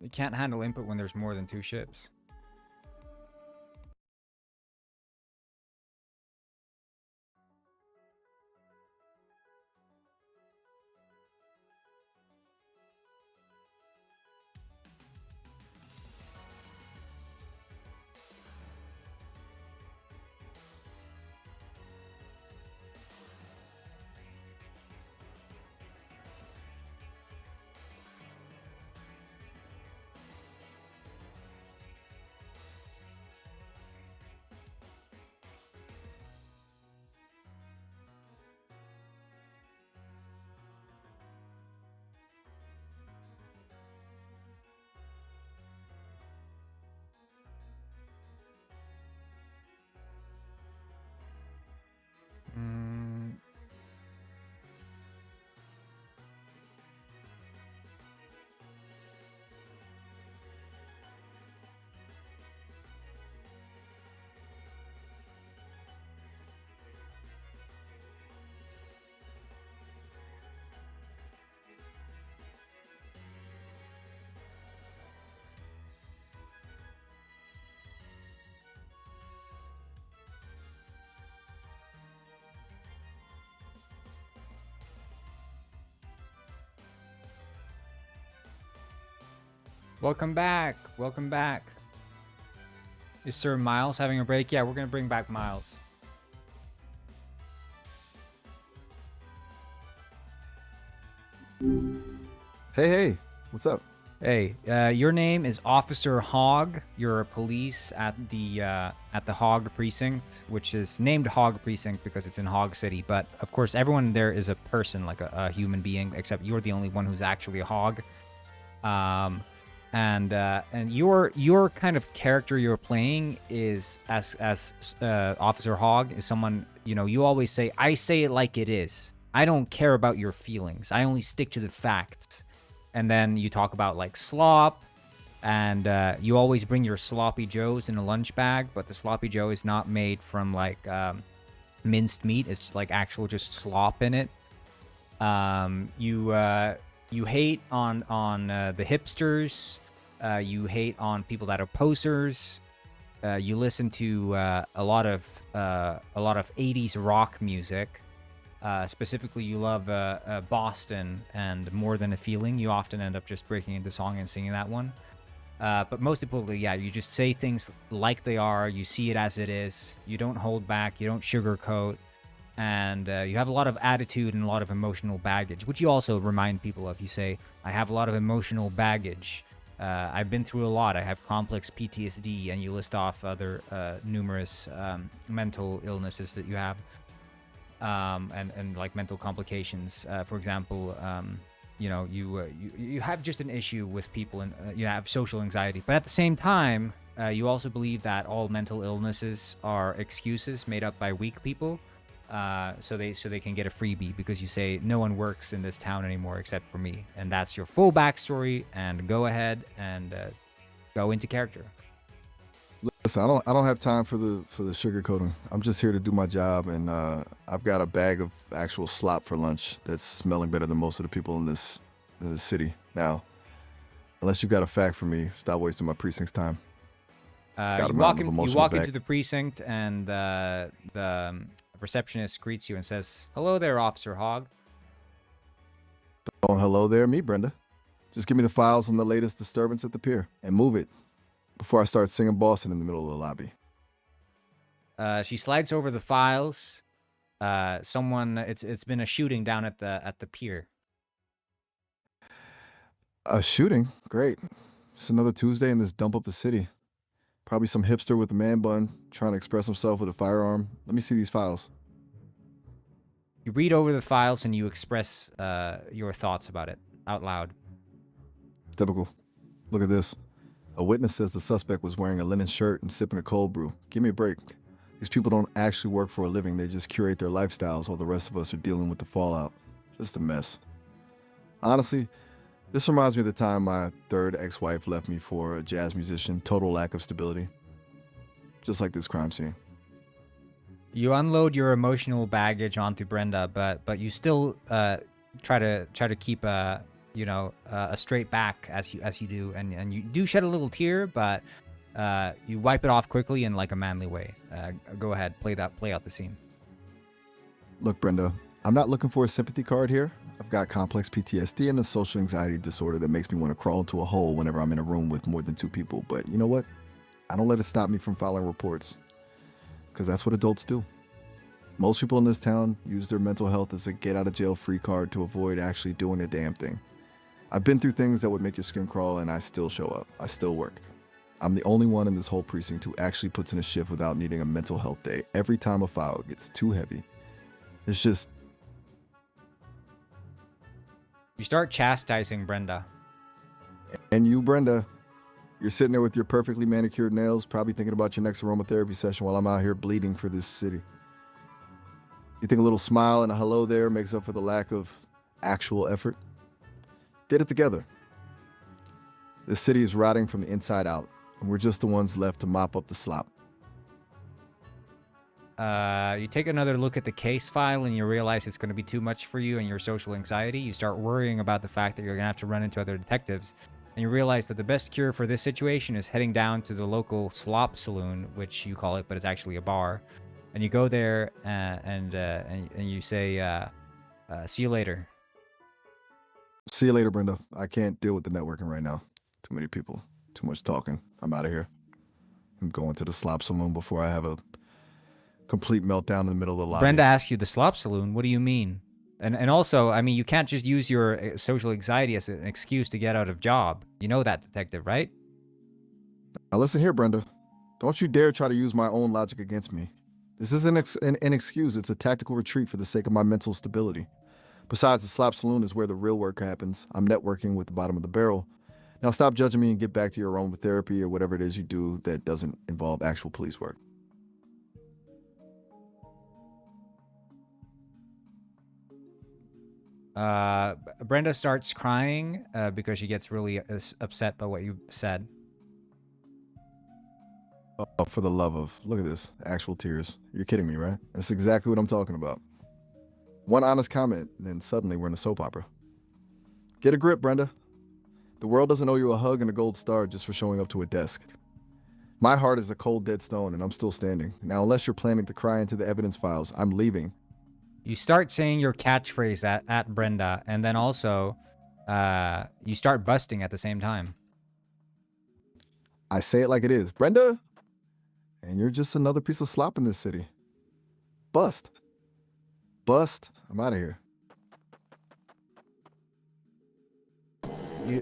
It can't handle input when there's more than 2 ships. Welcome back. Welcome back. Is Sir Miles having a break? Yeah, we're going to bring back Miles. Hey, what's up? Hey, your name is Officer Hogg. You're a police at the Hogg Precinct, which is named Hogg Precinct because it's in Hogg City. But of course, everyone there is a person, like a human being, except you're the only one who's actually a hog. and your kind of character you're playing is as Officer Hogg is someone, you know, you always say, I say it like it is. I don't care about your feelings. I only stick to the facts. And then you talk about like slop, and you always bring your sloppy joes in a lunch bag, but the sloppy joe is not made from like minced meat. It's like actual just slop in it. You hate on the hipsters. You hate on people that are posers. You listen to a lot of 80s rock music. Specifically, you love Boston and More Than a Feeling. You often end up just breaking into song and singing that one. But most importantly, yeah, you just say things like they are. You see it as it is. You don't hold back. You don't sugarcoat. And you have a lot of attitude and a lot of emotional baggage, which you also remind people of. You say, I have a lot of emotional baggage. I've been through a lot. I have complex PTSD, and you list off other numerous mental illnesses that you have, and like mental complications. For example, you know, you have just an issue with people, and you have social anxiety. But at the same time, you also believe that all mental illnesses are excuses made up by weak people. So they can get a freebie, because you say no one works in this town anymore except for me, and that's your full backstory. And go ahead and go into character. Listen, I don't have time for the sugarcoating. I'm just here to do my job, and I've got a bag of actual slop for lunch that's smelling better than most of the people in this city. Now, unless you got a fact for me, stop wasting my precinct's time. You walk into the precinct, and the receptionist greets you and says, "Hello there, Officer Hogg." Oh, hello there, me, Brenda. Just give me the files on the latest disturbance at the pier, and move it before I start singing Boston in the middle of the lobby. She slides over the files. It's been a shooting down at the pier. A shooting? Great. It's another Tuesday in this dump of a city. Probably some hipster with a man bun trying to express himself with a firearm. Let me see these files. You read over the files and you express your thoughts about it out loud. Typical. Look at this. A witness says the suspect was wearing a linen shirt and sipping a cold brew. Give me a break. These people don't actually work for a living. They just curate their lifestyles while the rest of us are dealing with the fallout. Just a mess. Honestly, this reminds me of the time my third ex-wife left me for a jazz musician. Total lack of stability. Just like this crime scene. You unload your emotional baggage onto Brenda, but you still try to keep a straight back as you do, and you do shed a little tear, but you wipe it off quickly in like a manly way. Go ahead, play out the scene. Look, Brenda, I'm not looking for a sympathy card here. I've got complex PTSD and a social anxiety disorder that makes me want to crawl into a hole whenever I'm in a room with more than two people. But you know what? I don't let it stop me from filing reports, because that's what adults do. Most people in this town use their mental health as a get-out-of-jail-free card to avoid actually doing a damn thing. I've been through things that would make your skin crawl, and I still show up. I still work. I'm the only one in this whole precinct who actually puts in a shift without needing a mental health day. Every time a file gets too heavy, it's just... You start chastising Brenda. And you, Brenda, you're sitting there with your perfectly manicured nails, probably thinking about your next aromatherapy session while I'm out here bleeding for this city. You think a little smile and a hello there makes up for the lack of actual effort? Get it together. This city is rotting from the inside out, and we're just the ones left to mop up the slop. You take another look at the case file and you realize it's going to be too much for you and your social anxiety. You start worrying about the fact that you're going to have to run into other detectives. And you realize that the best cure for this situation is heading down to the local slop saloon, which you call it, but it's actually a bar. And you go there and you say, see you later. See you later, Brenda. I can't deal with the networking right now. Too many people. Too much talking. I'm out of here. I'm going to the slop saloon before I have a complete meltdown in the middle of the lobby. Brenda asks you, the slop saloon? What do you mean? And also, I mean, you can't just use your social anxiety as an excuse to get out of job. You know that, detective, right? Now listen here, Brenda. Don't you dare try to use my own logic against me. This isn't an excuse. It's a tactical retreat for the sake of my mental stability. Besides, the slop saloon is where the real work happens. I'm networking with the bottom of the barrel. Now stop judging me and get back to your aromatherapy or whatever it is you do that doesn't involve actual police work. Brenda starts crying because she gets really upset by what you said. Oh, for the love of, look at this, actual tears. You're kidding me, right? That's exactly what I'm talking about. One honest comment, and then suddenly we're in a soap opera. Get a grip, Brenda. The world doesn't owe you a hug and a gold star just for showing up to a desk. My heart is a cold, dead stone, and I'm still standing. Now, unless you're planning to cry into the evidence files, I'm leaving. You start saying your catchphrase at Brenda, and then also you start busting at the same time. I say it like it is. Brenda! And you're just another piece of slop in this city. Bust. Bust. I'm out of here.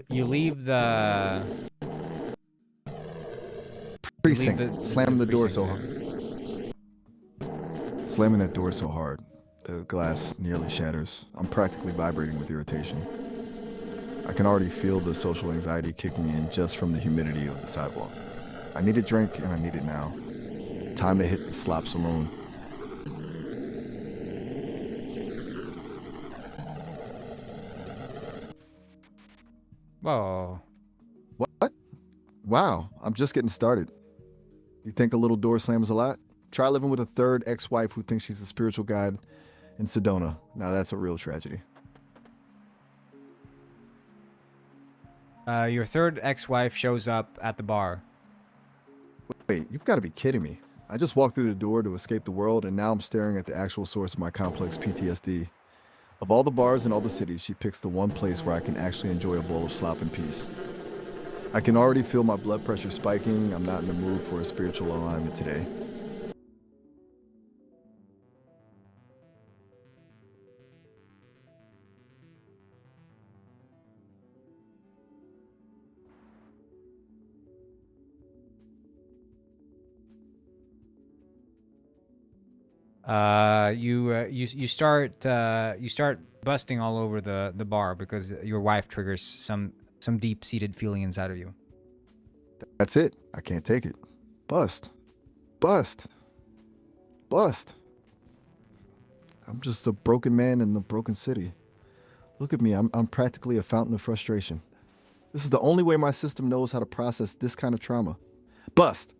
You leave the Precinct. Slamming the door so hard. Slamming that door so hard. The glass nearly shatters. I'm practically vibrating with irritation. I can already feel the social anxiety kicking in just from the humidity of the sidewalk. I need a drink, and I need it now. Time to hit the slop saloon. Whoa. What? Wow, I'm just getting started. You think a little door slam is a lot? Try living with a third ex-wife who thinks she's a spiritual guide in Sedona. Now that's a real tragedy. Your third ex-wife shows up at the bar. Wait, you've got to be kidding me. I just walked through the door to escape the world, and now I'm staring at the actual source of my complex PTSD. Of all the bars in all the cities, she picks the one place where I can actually enjoy a bowl of slop in peace. I can already feel my blood pressure spiking. I'm not in the mood for a spiritual alignment today. You start busting all over the bar because your wife triggers some deep-seated feeling inside of you. That's it. I can't take it. Bust. Bust. Bust. I'm just a broken man in a broken city. Look at me. I'm practically a fountain of frustration. This is the only way my system knows how to process this kind of trauma. Bust.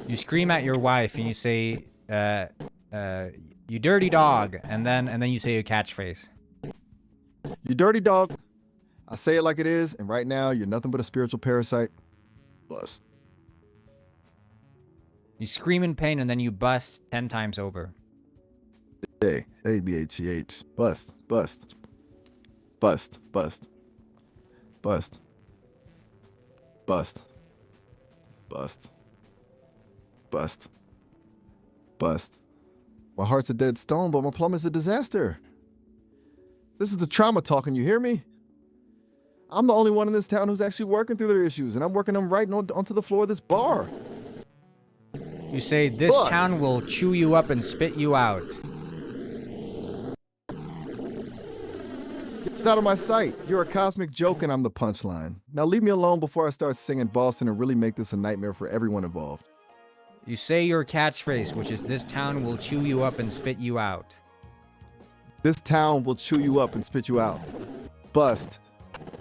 You scream at your wife and you say, "You dirty dog," and then you say a catchphrase. You dirty dog. I say it like it is, and right now you're nothing but a spiritual parasite. Bust. You scream in pain and then you bust 10 times over. Hey, A-B-H-E-H. Bust. Bust. Bust. Bust. Bust. Bust. Bust. Bust. Bust. My heart's a dead stone, but my plumber's a disaster. This is the trauma talking, you hear me? I'm the only one in this town who's actually working through their issues, and I'm working them right onto the floor of this bar. You say, "This Bust. town will chew you up and spit you out." Get out of my sight. You're a cosmic joke, and I'm the punchline. Now leave me alone before I start singing Boston and really make this a nightmare for everyone involved. You say your catchphrase, which is, "This town will chew you up and spit you out." This town will chew you up and spit you out. Bust.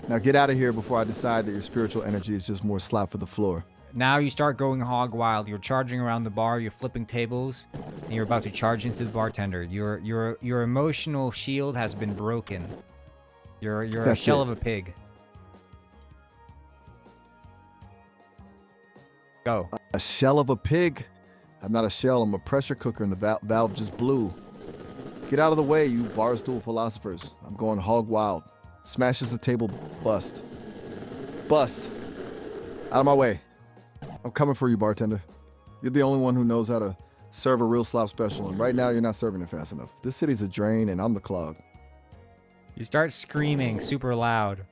Now get out of here before I decide that your spiritual energy is just more slop for the floor. Now you start going hog wild. You're charging around the bar, you're flipping tables, and you're about to charge into the bartender. Your emotional shield has been broken. You're a That's shell it. of a pig. Go. A shell of a pig? I'm not a shell, I'm a pressure cooker, and the valve just blew. Get out of the way, you barstool philosophers. I'm going hog wild. Smashes the table, bust. Bust. Out of my way. I'm coming for you, bartender. You're the only one who knows how to serve a real slop special, and right now you're not serving it fast enough. This city's a drain, and I'm the clog. You start screaming super loud.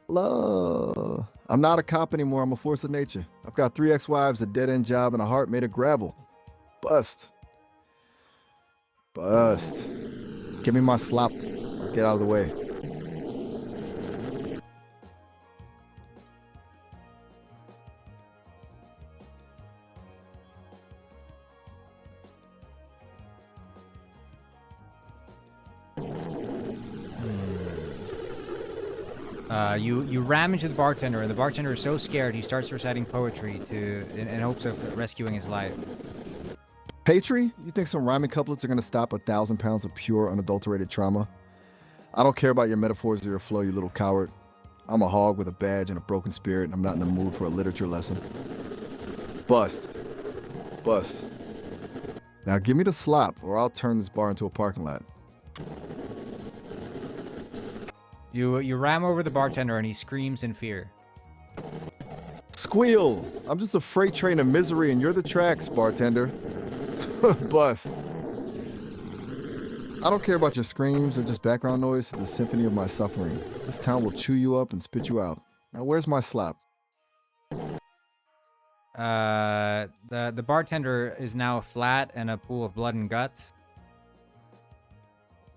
Love. I'm not a cop anymore. I'm a force of nature. I've got 3 ex-wives, a dead-end job, and a heart made of gravel. Bust. Bust. Give me my slop. Get out of the way. You ram into the bartender, and the bartender is so scared he starts reciting poetry in hopes of rescuing his life. Patry? You think some rhyming couplets are gonna stop 1,000 pounds of pure, unadulterated trauma? I don't care about your metaphors or your flow, you little coward. I'm a hog with a badge and a broken spirit, and I'm not in the mood for a literature lesson. Bust. Bust. Now give me the slop, or I'll turn this bar into a parking lot. You ram over the bartender, and he screams in fear. Squeal! I'm just a freight train of misery, and you're the tracks, bartender. Bust. I don't care about your screams or just background noise to the symphony of my suffering. This town will chew you up and spit you out. Now where's my slop? The bartender is now flat and a pool of blood and guts.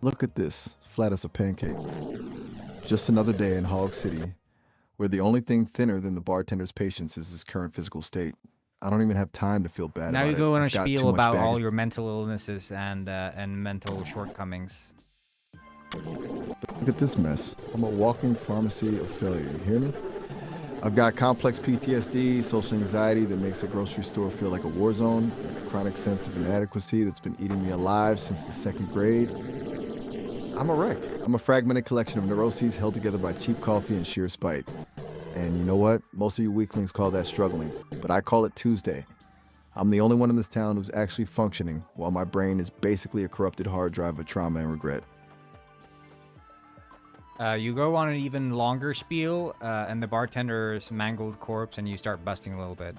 Look at this, flat as a pancake. Just another day in Hog City, where the only thing thinner than the bartender's patience is his current physical state. I don't even have time to feel bad Now about you it. go on a I've got too spiel much about all baggage. your mental illnesses and mental shortcomings. Look at this mess. I'm a walking pharmacy of failure, you hear me? I've got complex PTSD, social anxiety that makes a grocery store feel like a war zone, and a chronic sense of inadequacy that's been eating me alive since the 2nd grade. I'm a wreck. I'm a fragmented collection of neuroses held together by cheap coffee and sheer spite. And you know what? Most of you weaklings call that struggling, but I call it Tuesday. I'm the only one in this town who's actually functioning, while my brain is basically a corrupted hard drive of trauma and regret. You go on an even longer spiel, and the bartender's mangled corpse, and you start busting a little bit.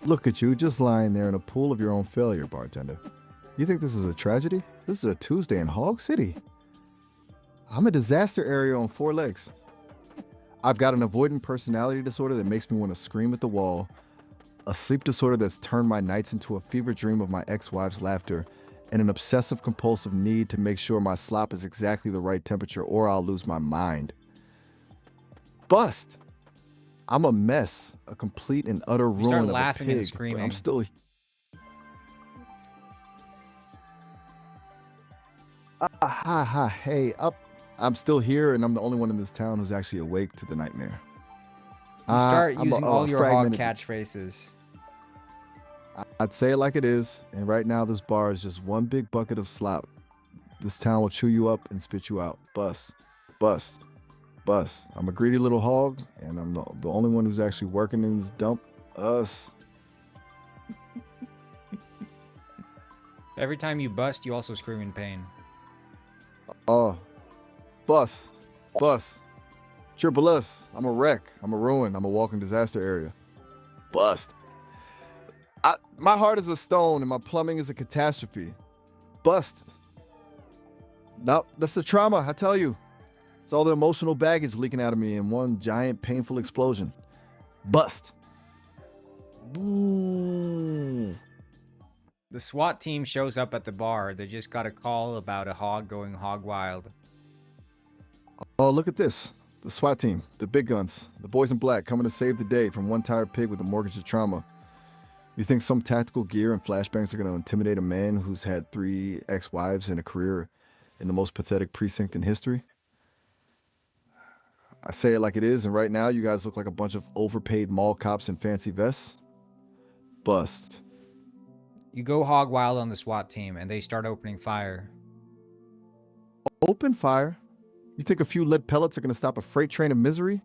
Look at you, just lying there in a pool of your own failure, bartender. You think this is a tragedy? This is a Tuesday in Hog City. I'm a disaster area on 4 legs. I've got an avoidant personality disorder that makes me want to scream at the wall, a sleep disorder that's turned my nights into a fever dream of my ex-wife's laughter, and an obsessive-compulsive need to make sure my slop is exactly the right temperature or I'll lose my mind. Bust! I'm a mess, a complete and utter ruin start of laughing a and pig, but screaming. I'm still... Hey, up. I'm still here, and I'm the only one in this town who's actually awake to the nightmare. You start I'm using all your hog fragmented- catchphrases. I'd say it like it is, and right now this bar is just one big bucket of slop. This town will chew you up and spit you out. Bust. Bust. Bust. I'm a greedy little hog, and I'm the only one who's actually working in this dump. Us. Every time you bust, you also scream in pain. Oh. Bust. Bust. Triple S. I'm a wreck. I'm a ruin. I'm a walking disaster area. Bust. My heart is a stone and my plumbing is a catastrophe. Bust. No, that's the trauma, I tell you. It's all the emotional baggage leaking out of me in one giant painful explosion. Bust. Boo. The SWAT team shows up at the bar. They just got a call about a hog going hog wild. Oh, look at this. The SWAT team, the big guns, the boys in black coming to save the day from one tired pig with a mortgage of trauma. You think some tactical gear and flashbangs are going to intimidate a man who's had 3 ex-wives and a career in the most pathetic precinct in history? I say it like it is, and right now you guys look like a bunch of overpaid mall cops in fancy vests. Bust. You go hog wild on the SWAT team, and they start opening fire. Open fire? You think a few lead pellets are going to stop a freight train of misery?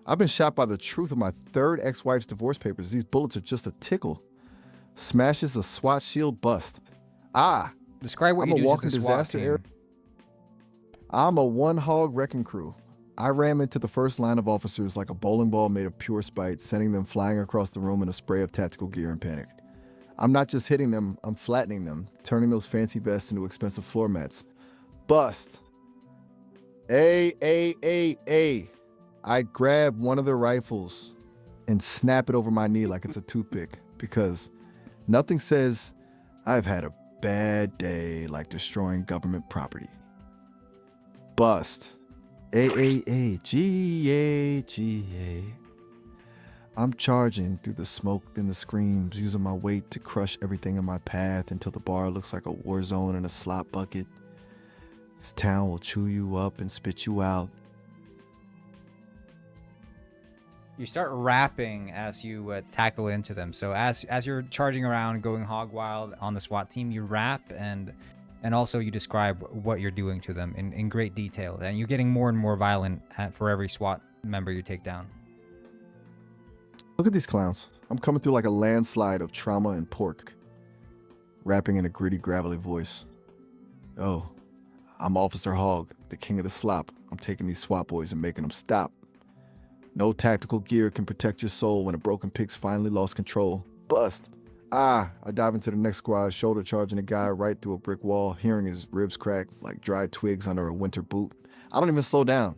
I've been shot by the truth of my 3rd ex-wife's divorce papers. These bullets are just a tickle. Smashes a SWAT shield bust. Describe what I'm you a do to walking the SWAT disaster team. area. I'm a one-hog wrecking crew. I ram into the first line of officers like a bowling ball made of pure spite, sending them flying across the room in a spray of tactical gear and panic. I'm not just hitting them, I'm flattening them, turning those fancy vests into expensive floor mats. Bust. I grab one of the rifles and snap it over my knee like it's a toothpick because Nothing says, I've had a bad day like destroying government property. Bust. A-A-A-G-A-G-A. I'm charging through the smoke and the screams, using my weight to crush everything in my path until the bar looks like a war zone in a slop bucket. This town will chew you up and spit you out. You start rapping as you tackle into them. So as you're charging around, going hog wild on the SWAT team, you rap and also you describe what you're doing to them in great detail. And you're getting more and more violent for every SWAT member you take down. Look at these clowns. I'm coming through like a landslide of trauma and pork. Rapping in a gritty, gravelly voice. Oh, I'm Officer Hogg, the king of the slop. I'm taking these SWAT boys and making them stop. No tactical gear can protect your soul when a broken pig's finally lost control. Bust. I dive into the next squad, shoulder charging a guy right through a brick wall, hearing his ribs crack like dry twigs under a winter boot. I don't even slow down.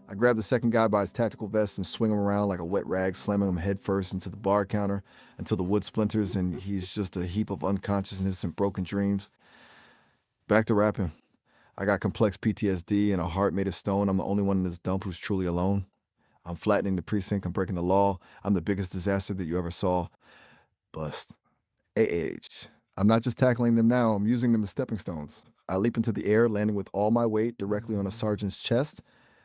I grab the second guy by his tactical vest and swing him around like a wet rag, slamming him headfirst into the bar counter until the wood splinters and he's just a heap of unconsciousness and broken dreams. Back to rapping. I got complex PTSD and a heart made of stone. I'm the only one in this dump who's truly alone. I'm flattening the precinct. I'm breaking the law. I'm the biggest disaster that you ever saw. Bust. AH. I'm not just tackling them now. I'm using them as stepping stones. I leap into the air, landing with all my weight directly on a sergeant's chest.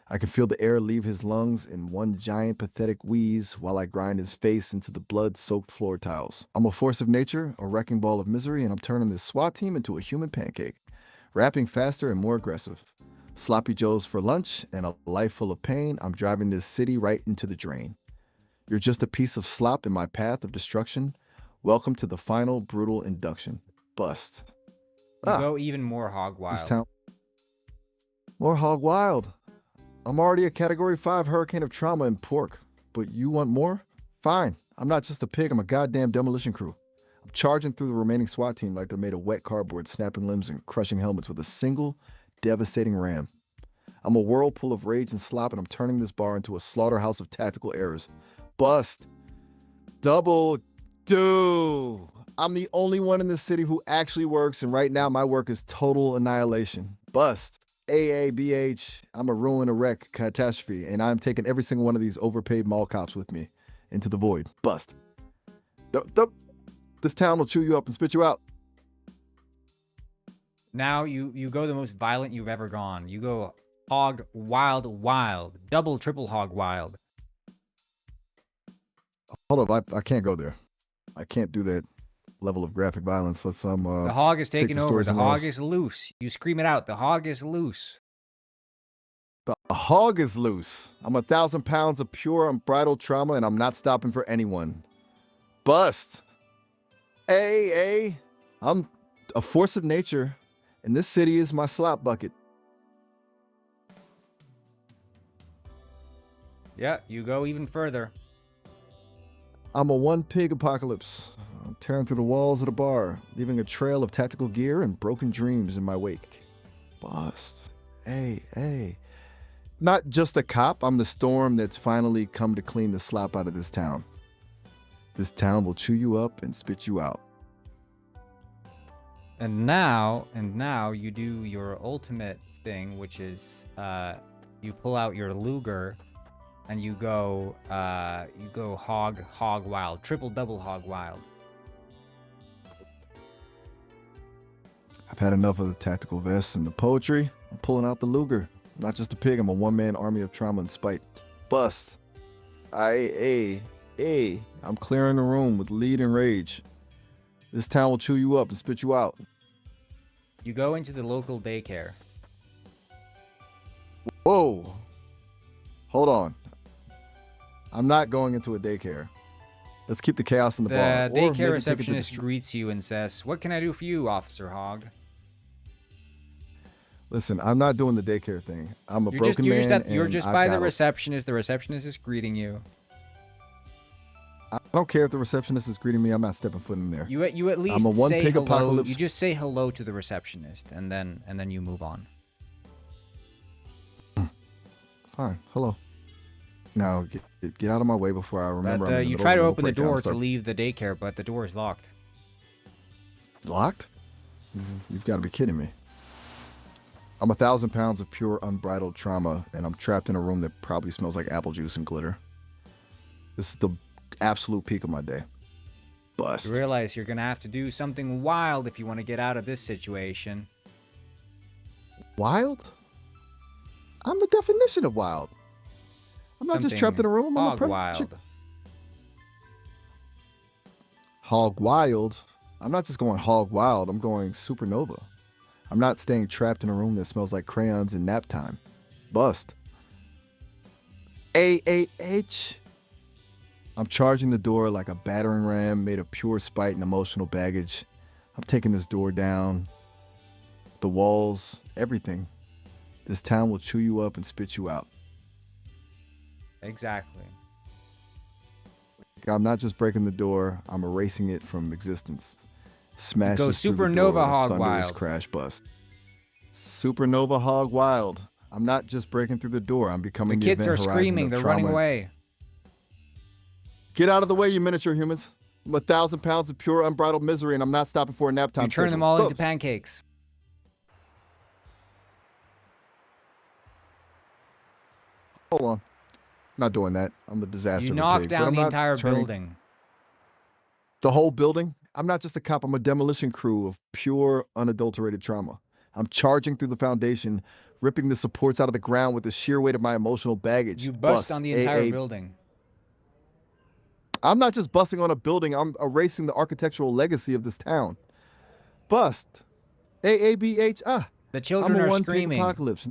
I can feel the air leave his lungs in one giant pathetic wheeze while I grind his face into the blood-soaked floor tiles. I'm a force of nature, a wrecking ball of misery, and I'm turning this SWAT team into a human pancake. Rapping faster and more aggressive. Sloppy Joes for lunch and a life full of pain, I'm driving this city right into the drain. You're just a piece of slop in my path of destruction. Welcome to the final brutal induction. Bust. You go even more hog wild. This town. More hog wild. I'm already a Category 5 hurricane of trauma and pork. But you want more? Fine. I'm not just a pig, I'm a goddamn demolition crew. I'm charging through the remaining SWAT team like they're made of wet cardboard, snapping limbs and crushing helmets with a single, devastating ram. I'm a whirlpool of rage and slop, and I'm turning this bar into a slaughterhouse of tactical errors. Bust. Double do. I'm the only one in this city who actually works, and right now my work is total annihilation. Bust. AABH. I'm a ruin, a wreck, catastrophe, and I'm taking every single one of these overpaid mall cops with me into the void. Bust. This town will chew you up and spit you out. Now you go the most violent you've ever gone. You go hog wild, double, triple hog wild. Hold up, I can't go there. I can't do that level of graphic violence. Let's the hog is taking over. The hog else. is loose. You scream it out. The hog is loose. The hog is loose. I'm 1,000 pounds of pure unbridled trauma, and I'm not stopping for anyone. Bust. I'm a force of nature, and this city is my slop bucket. Yeah, you go even further. I'm a one-pig apocalypse. I'm tearing through the walls of the bar, leaving a trail of tactical gear and broken dreams in my wake. Bust. Not just a cop, I'm the storm that's finally come to clean the slop out of this town. This town will chew you up and spit you out. And now you do your ultimate thing, which is you pull out your Luger and you go hog wild, triple double hog wild. I've had enough of the tactical vests and the poetry. I'm pulling out the Luger. I'm not just a pig, I'm a one-man army of trauma and spite. Bust. I'm clearing the room with lead and rage. This town will chew you up and spit you out. You go into the local daycare. Whoa. Hold on. I'm not going into a daycare. Let's keep the chaos in the bar. The Or maybe take daycare it receptionist to greets you and says, "What can I do for you, Officer Hogg?" Listen, I'm not doing the daycare thing. I'm a broken man. You're just by the receptionist. The receptionist is greeting you. I don't care if the receptionist is greeting me. I'm not stepping foot in there. You at least I'm a one say pig hello. apocalypse. You just say hello to the receptionist, and then you move on. Fine. Hello. Now get out of my way before I remember. I'm in the You middle try of to a open the breakdown. door to Start- leave the daycare, but the door is locked. Locked? You've got to be kidding me. I'm 1,000 pounds of pure unbridled trauma, and I'm trapped in a room that probably smells like apple juice and glitter. This is the absolute peak of my day. Bust. You realize you're gonna have to do something wild if you want to get out of this situation. Wild? I'm the definition of wild. I'm not just trapped in a room. I'm a Hog perfect wild. Hog wild. I'm not just going hog wild. I'm going supernova. I'm not staying trapped in a room that smells like crayons and nap time. Bust. AAH. I'm charging the door like a battering ram made of pure spite and emotional baggage. I'm taking this door down. The walls, everything. This town will chew you up and spit you out. Exactly. I'm not just breaking the door, I'm erasing it from existence. Smash Go this through the supernova door, hog thunderous wild. crash bust. Supernova hog wild. I'm not just breaking through the door, I'm The becoming the kids event are horizon screaming. of They're trauma. running away. Get out of the way, you miniature humans. I'm 1,000 pounds of pure unbridled misery, and I'm not stopping for a nap time. You turn them schedule. all into Oops. pancakes. Hold on. Not doing that. I'm a disaster. You of a knock pig, but down I'm the not entire turning- building. The whole building? I'm not just a cop. I'm a demolition crew of pure, unadulterated trauma. I'm charging through the foundation, ripping the supports out of the ground with the sheer weight of my emotional baggage. You bust on the entire AA. building. I'm not just busting on a building. I'm erasing the architectural legacy of this town. Bust. AABH. The I'm children a are one-pig screaming. apocalypse.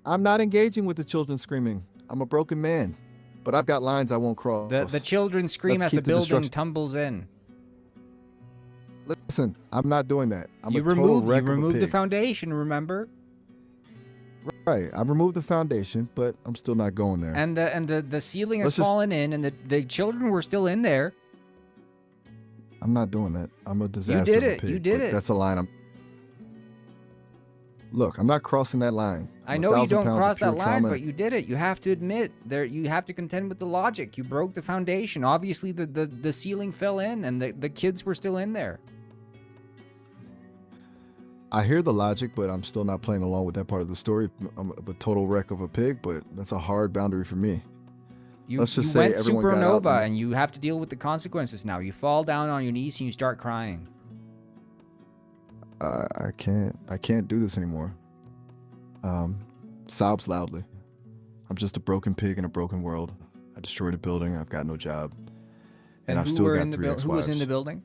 I'm not engaging with the children screaming. I'm a broken man. But I've got lines I won't cross. The children scream Let's as the keep the building destruction- tumbles in. Listen, I'm not doing that. I'm You a total removed wreck of a the pig. foundation, remember? Right. I removed the foundation, but I'm still not going there. And the ceiling has Let's just- fallen in, and the children were still in there. I'm not doing that. I'm a disaster. did of a it. pig, You did but it. That's a line. Look, I'm not crossing that line. I I'm know you 1,000 don't pounds of cross pure that line, trauma. but you did it. You have to admit there. You have to contend with the logic. You broke the foundation. Obviously, the ceiling fell in, and the kids were still in there. I hear the logic, but I'm still not playing along with that part of the story. I'm a total wreck of a pig, but that's a hard boundary for me. You, Let's just you say went everyone got out supernova, and- and you have to deal with the consequences now. You fall down on your knees and you start crying. I can't do this anymore. Sobs loudly. I'm just a broken pig in a broken world. I destroyed a building. I've got no job, and I've who still were got in the 3 buil- ex-wives. Who was in the building?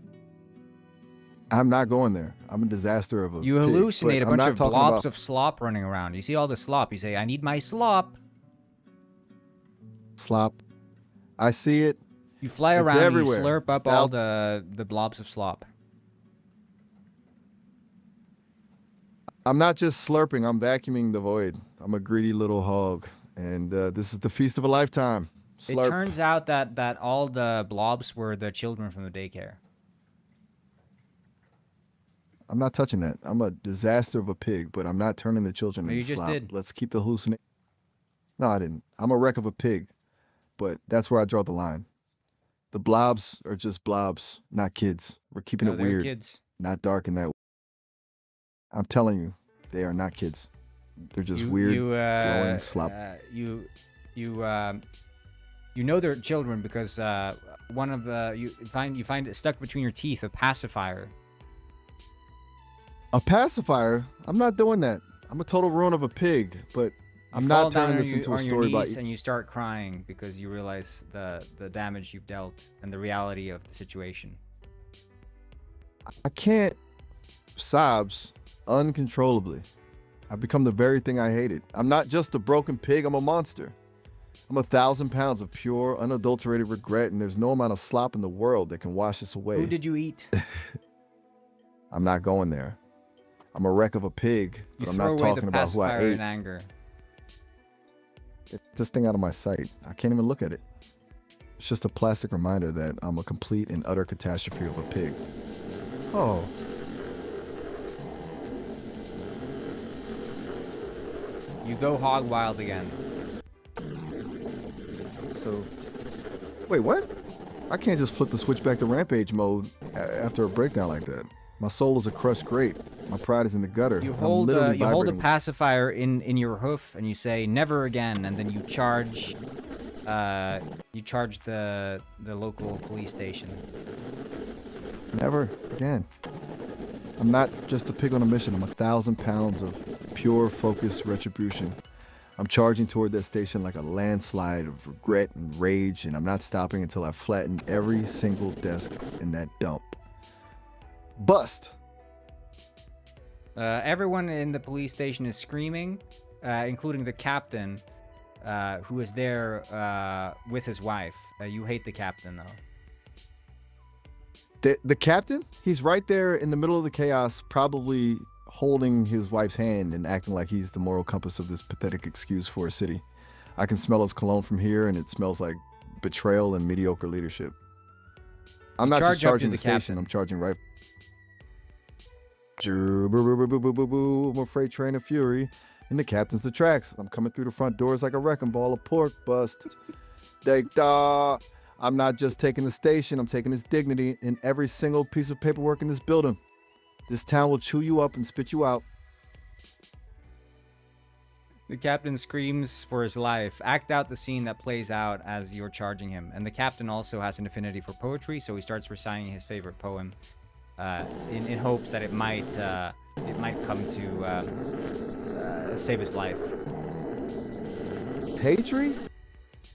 I'm not going there. I'm a disaster of a You pig, hallucinate but a I'm bunch not of talking blobs about of slop running around. You see all the slop. You say, "I need my slop." slop. I see it. You fly It's around and you everywhere. slurp up all the blobs of slop. I'm not just slurping. I'm vacuuming the void. I'm a greedy little hog, and this is the feast of a lifetime. Slurp. It turns out that all the blobs were the children from the daycare. I'm not touching that. I'm a disaster of a pig, but I'm not turning the children No, you into just slop. did. Let's keep the hallucination. No, I didn't. I'm a wreck of a pig, but that's where I draw the line. The blobs are just blobs, not kids. We're keeping No, it they're weird, kids. not dark in that way. I'm telling you, they are not kids. They're just weird, glowing slop. You know they're children because one of the you find it stuck between your teeth, a pacifier. A pacifier? I'm not doing that. I'm a total ruin of a pig, but I'm You fall not down turning on this your- into a on your story about knees and you start crying because you realize the damage you've dealt and the reality of the situation. I can't sobs uncontrollably. I've become the very thing I hated. I'm not just a broken pig, I'm a monster. I'm 1,000 pounds of pure, unadulterated regret, and there's no amount of slop in the world that can wash this away. Who did you eat? I'm not going there. I'm a wreck of a pig, You but I'm throw not away talking the about who I pacifier ate. in anger. Get this thing out of my sight. I can't even look at it. It's just a plastic reminder that I'm a complete and utter catastrophe of a pig. Oh. You go hog wild again. So, wait, what? I can't just flip the switch back to rampage mode after a breakdown like that. My soul is a crushed grape. My pride is in the gutter. You I'm hold literally you hold a vibrating. pacifier in your hoof, and you say never again, and then you charge the local police station. Never again. I'm not just a pig on a mission. I'm 1,000 pounds of pure, focused retribution. I'm charging toward that station like a landslide of regret and rage, and I'm not stopping until I've flattened every single desk in that dump. Bust! Everyone in the police station is screaming, including the captain, who is there with his wife. You hate the captain, though. The captain? He's right there in the middle of the chaos, probably holding his wife's hand and acting like he's the moral compass of this pathetic excuse for a city. I can smell his cologne from here, and it smells like betrayal and mediocre leadership. I'm not just Charge up to charging the the station, captain. I'm charging right. I'm a freight train of fury, and the captain's the tracks. I'm coming through the front doors like a wrecking ball of pork bust. I'm not just taking the station, I'm taking his dignity in every single piece of paperwork in this building. This town will chew you up and spit you out. The captain screams for his life. Act out the scene that plays out as you're charging him. And the captain also has an affinity for poetry, so he starts reciting his favorite poem in hopes that it might come to save his life. Patry?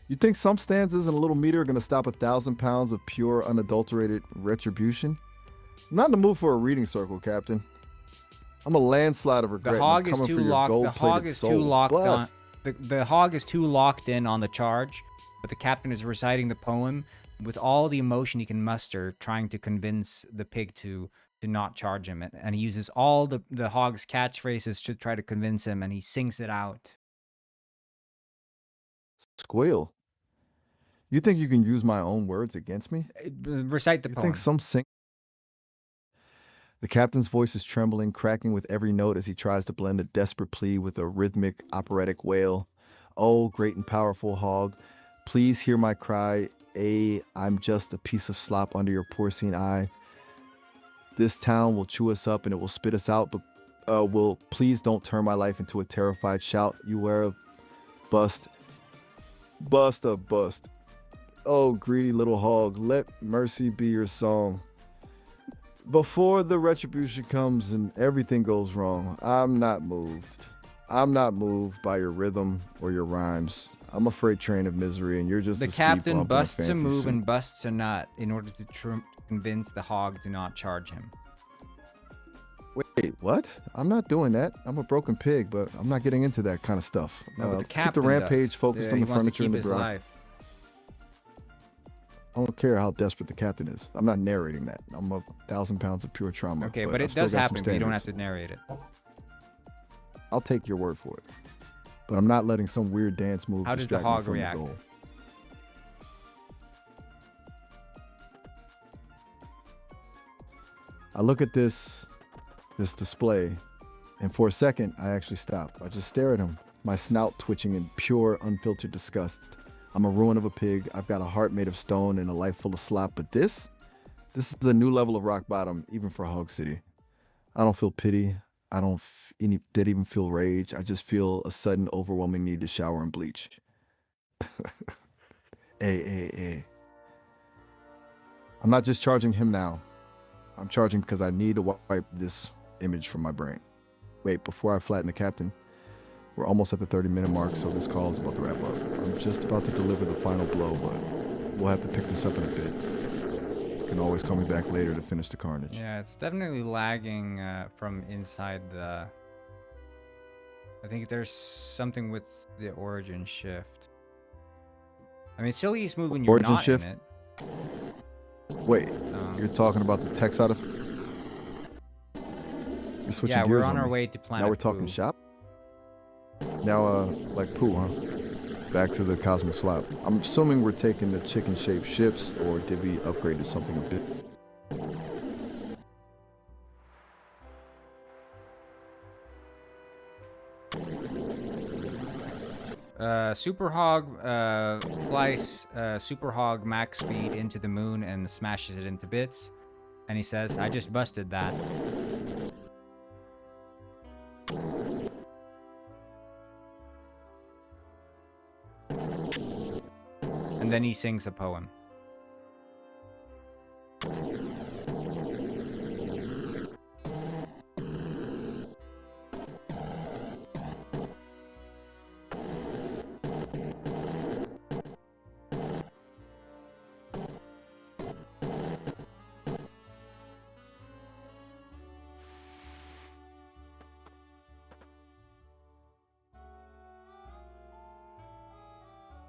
You think some stanzas in a little meter are going to stop 1,000 pounds of pure, unadulterated retribution? I'm not in the mood for a reading circle, Captain. I'm a landslide of regret. The and I'm hog is coming too for your locked. The gold-plated hog is soul. too locked on. Bust. The hog is too locked in on the charge, but the captain is reciting the poem with all the emotion he can muster, trying to convince the pig to not charge him. And he uses all the hog's catchphrases to try to convince him, and he sings it out. Squeal. You think you can use my own words against me? Recite the You poem. think some sing... The captain's voice is trembling, cracking with every note as he tries to blend a desperate plea with a rhythmic, operatic wail. Oh, great and powerful hog, please hear my cry. I'm just a piece of slop under your porcine eye. This town will chew us up and it will spit us out, but please don't turn my life into a terrified shout. You wear a bust. Bust a bust. Oh, greedy little hog, let mercy be your song. Before the retribution comes and everything goes wrong, I'm not moved. I'm not moved by your rhythm or your rhymes. I'm a freight train of misery, and you're just The a speed captain bump in a busts a fancy move suit. and busts a nut in order to convince the hog to not charge him. Wait, what? I'm not doing that. I'm a broken pig, but I'm not getting into that kind of stuff. No, but the Let's keep captain the rampage does. focused Yeah, on he the wants to furniture keep and the his grind. life. I don't care how desperate the captain is. I'm not narrating that. I'm 1,000 pounds of pure trauma. Okay, but I've it still does got some happen, but you don't have standards. to narrate it. I'll take your word for it. But I'm not letting some weird dance move How does the distract me hog from react? the goal. I look at this display, and for a second, I actually stop. I just stare at him, my snout twitching in pure, unfiltered disgust. I'm a ruin of a pig. I've got a heart made of stone and a life full of slop. But this is a new level of rock bottom, even for Hog City. I don't feel pity. I don't even feel rage. I just feel a sudden, overwhelming need to shower and bleach. Hey. I'm not just charging him now. I'm charging because I need to wipe this image from my brain. Wait, before I flatten the captain, we're almost at the 30-minute mark, so this call is about to wrap up. I'm just about to deliver the final blow, but we'll have to pick this up in a bit. You can always call me back later to finish the carnage. Yeah, it's definitely lagging from inside the... I think there's something with the origin shift. I mean, it's still smooth when you're Origin not shift? in it. Wait, you're talking about the tech side of... You're switching Yeah, gears we're on our me. way to Planet Now we're talking Pooh. shop? Now, like poo, huh? Back to the cosmic slop. I'm assuming we're taking the chicken-shaped ships, or did we upgrade to something a bit? Super Hog flies Super Hog max speed into the moon and smashes it into bits. And he says, I just busted that. And then he sings a poem.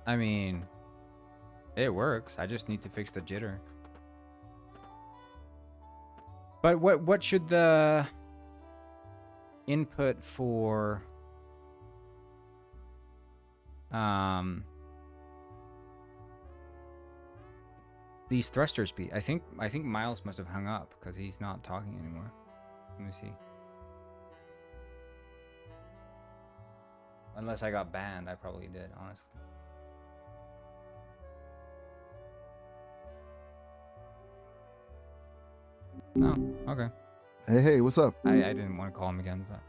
I mean, it works. I just need to fix the jitter. But what should the input for these thrusters be? I think Miles must have hung up because he's not talking anymore. Let me see. Unless I got banned, I probably did, honestly. No, okay. Hey, what's up? I didn't want to call him again, but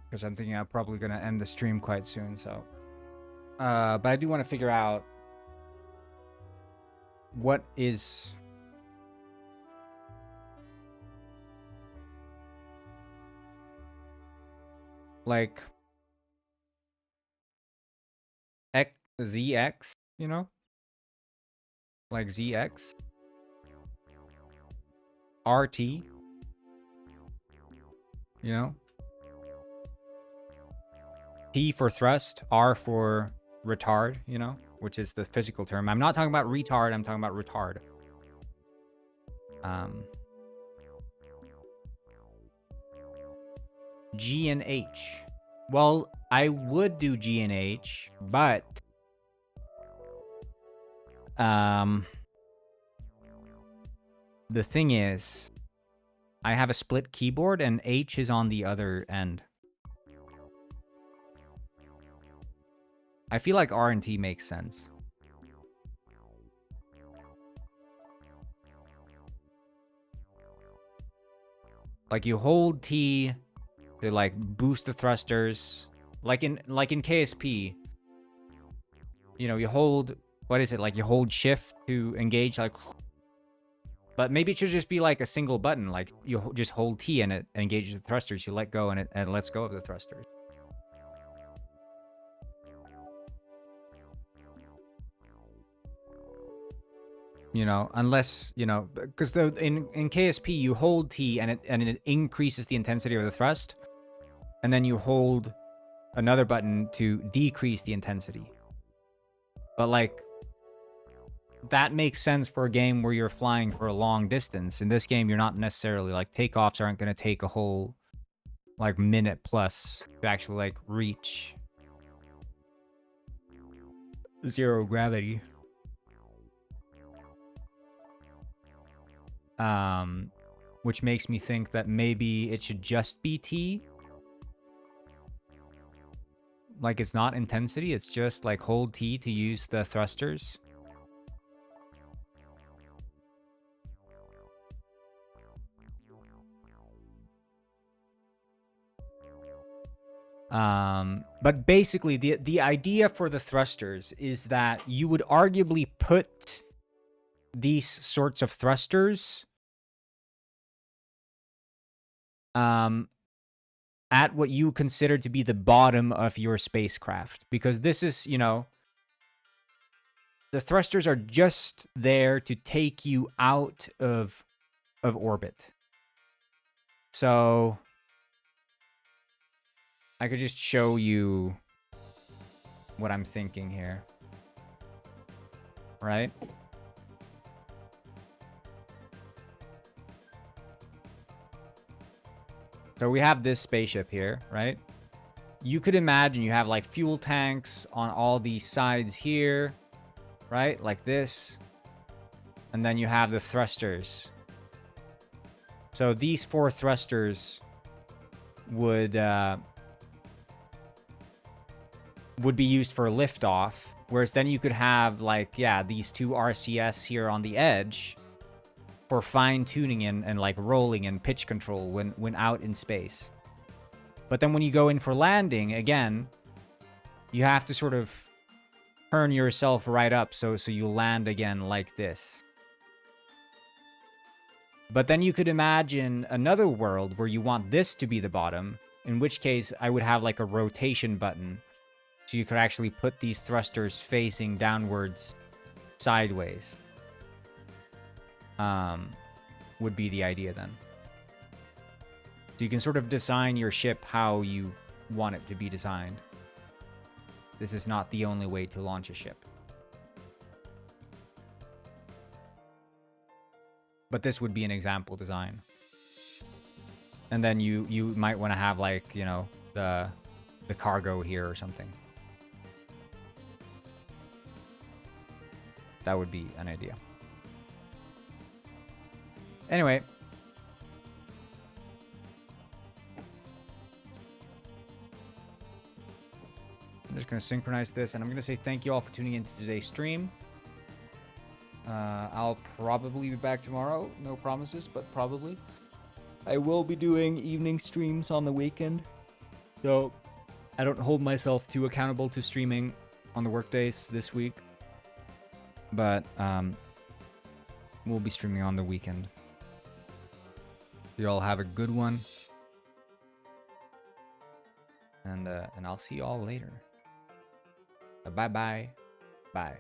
because I'm thinking I'm probably gonna end the stream quite soon. So, but I do want to figure out what is like ZX, you know? Like ZX, RT, you know, T for thrust, R for retard, you know, which is the physical term. I'm not talking about retard, I'm talking about retard. G and H. Well, I would do G and H, but the thing is, I have a split keyboard and H is on the other end. I feel like R and T makes sense. Like you hold T to like boost the thrusters, like in KSP. You know, you hold, what is it, like you hold shift to engage, like, but maybe it should just be like a single button, like you just hold T and it engages the thrusters, you let go and it lets go of the thrusters. You know, unless, you know, because in KSP you hold T and it increases the intensity of the thrust, and then you hold another button to decrease the intensity. But like, that makes sense for a game where you're flying for a long distance. In this game, you're not necessarily, like, takeoffs aren't going to take a whole, like, minute plus to actually, like, reach zero gravity. Which makes me think that maybe it should just be T. Like, it's not intensity, it's just, like, hold T to use the thrusters. But basically, the idea for the thrusters is that you would arguably put these sorts of thrusters at what you consider to be the bottom of your spacecraft, because this is, you know, the thrusters are just there to take you out of orbit. So I could just show you what I'm thinking here, right? So we have this spaceship here, right? You could imagine you have like fuel tanks on all these sides here, right? Like this. And then you have the thrusters. So these 4 thrusters would would be used for liftoff. Whereas then you could have, like, yeah, these two RCS here on the edge for fine-tuning and like, rolling and pitch control when out in space. But then when you go in for landing, again, you have to sort of turn yourself right up so you land again like this. But then you could imagine another world where you want this to be the bottom, in which case I would have like a rotation button. So you could actually put these thrusters facing downwards sideways. Would be the idea then. So you can sort of design your ship how you want it to be designed. This is not the only way to launch a ship. But this would be an example design. And then you might want to have, like, you know, the cargo here or something. That would be an idea. Anyway. I'm just going to synchronize this, and I'm going to say thank you all for tuning into today's stream. I'll probably be back tomorrow. No promises, but probably. I will be doing evening streams on the weekend. So I don't hold myself too accountable to streaming on the workdays this week. But we'll be streaming on the weekend. You all have a good one. And I'll see you all later. Bye-bye. Bye.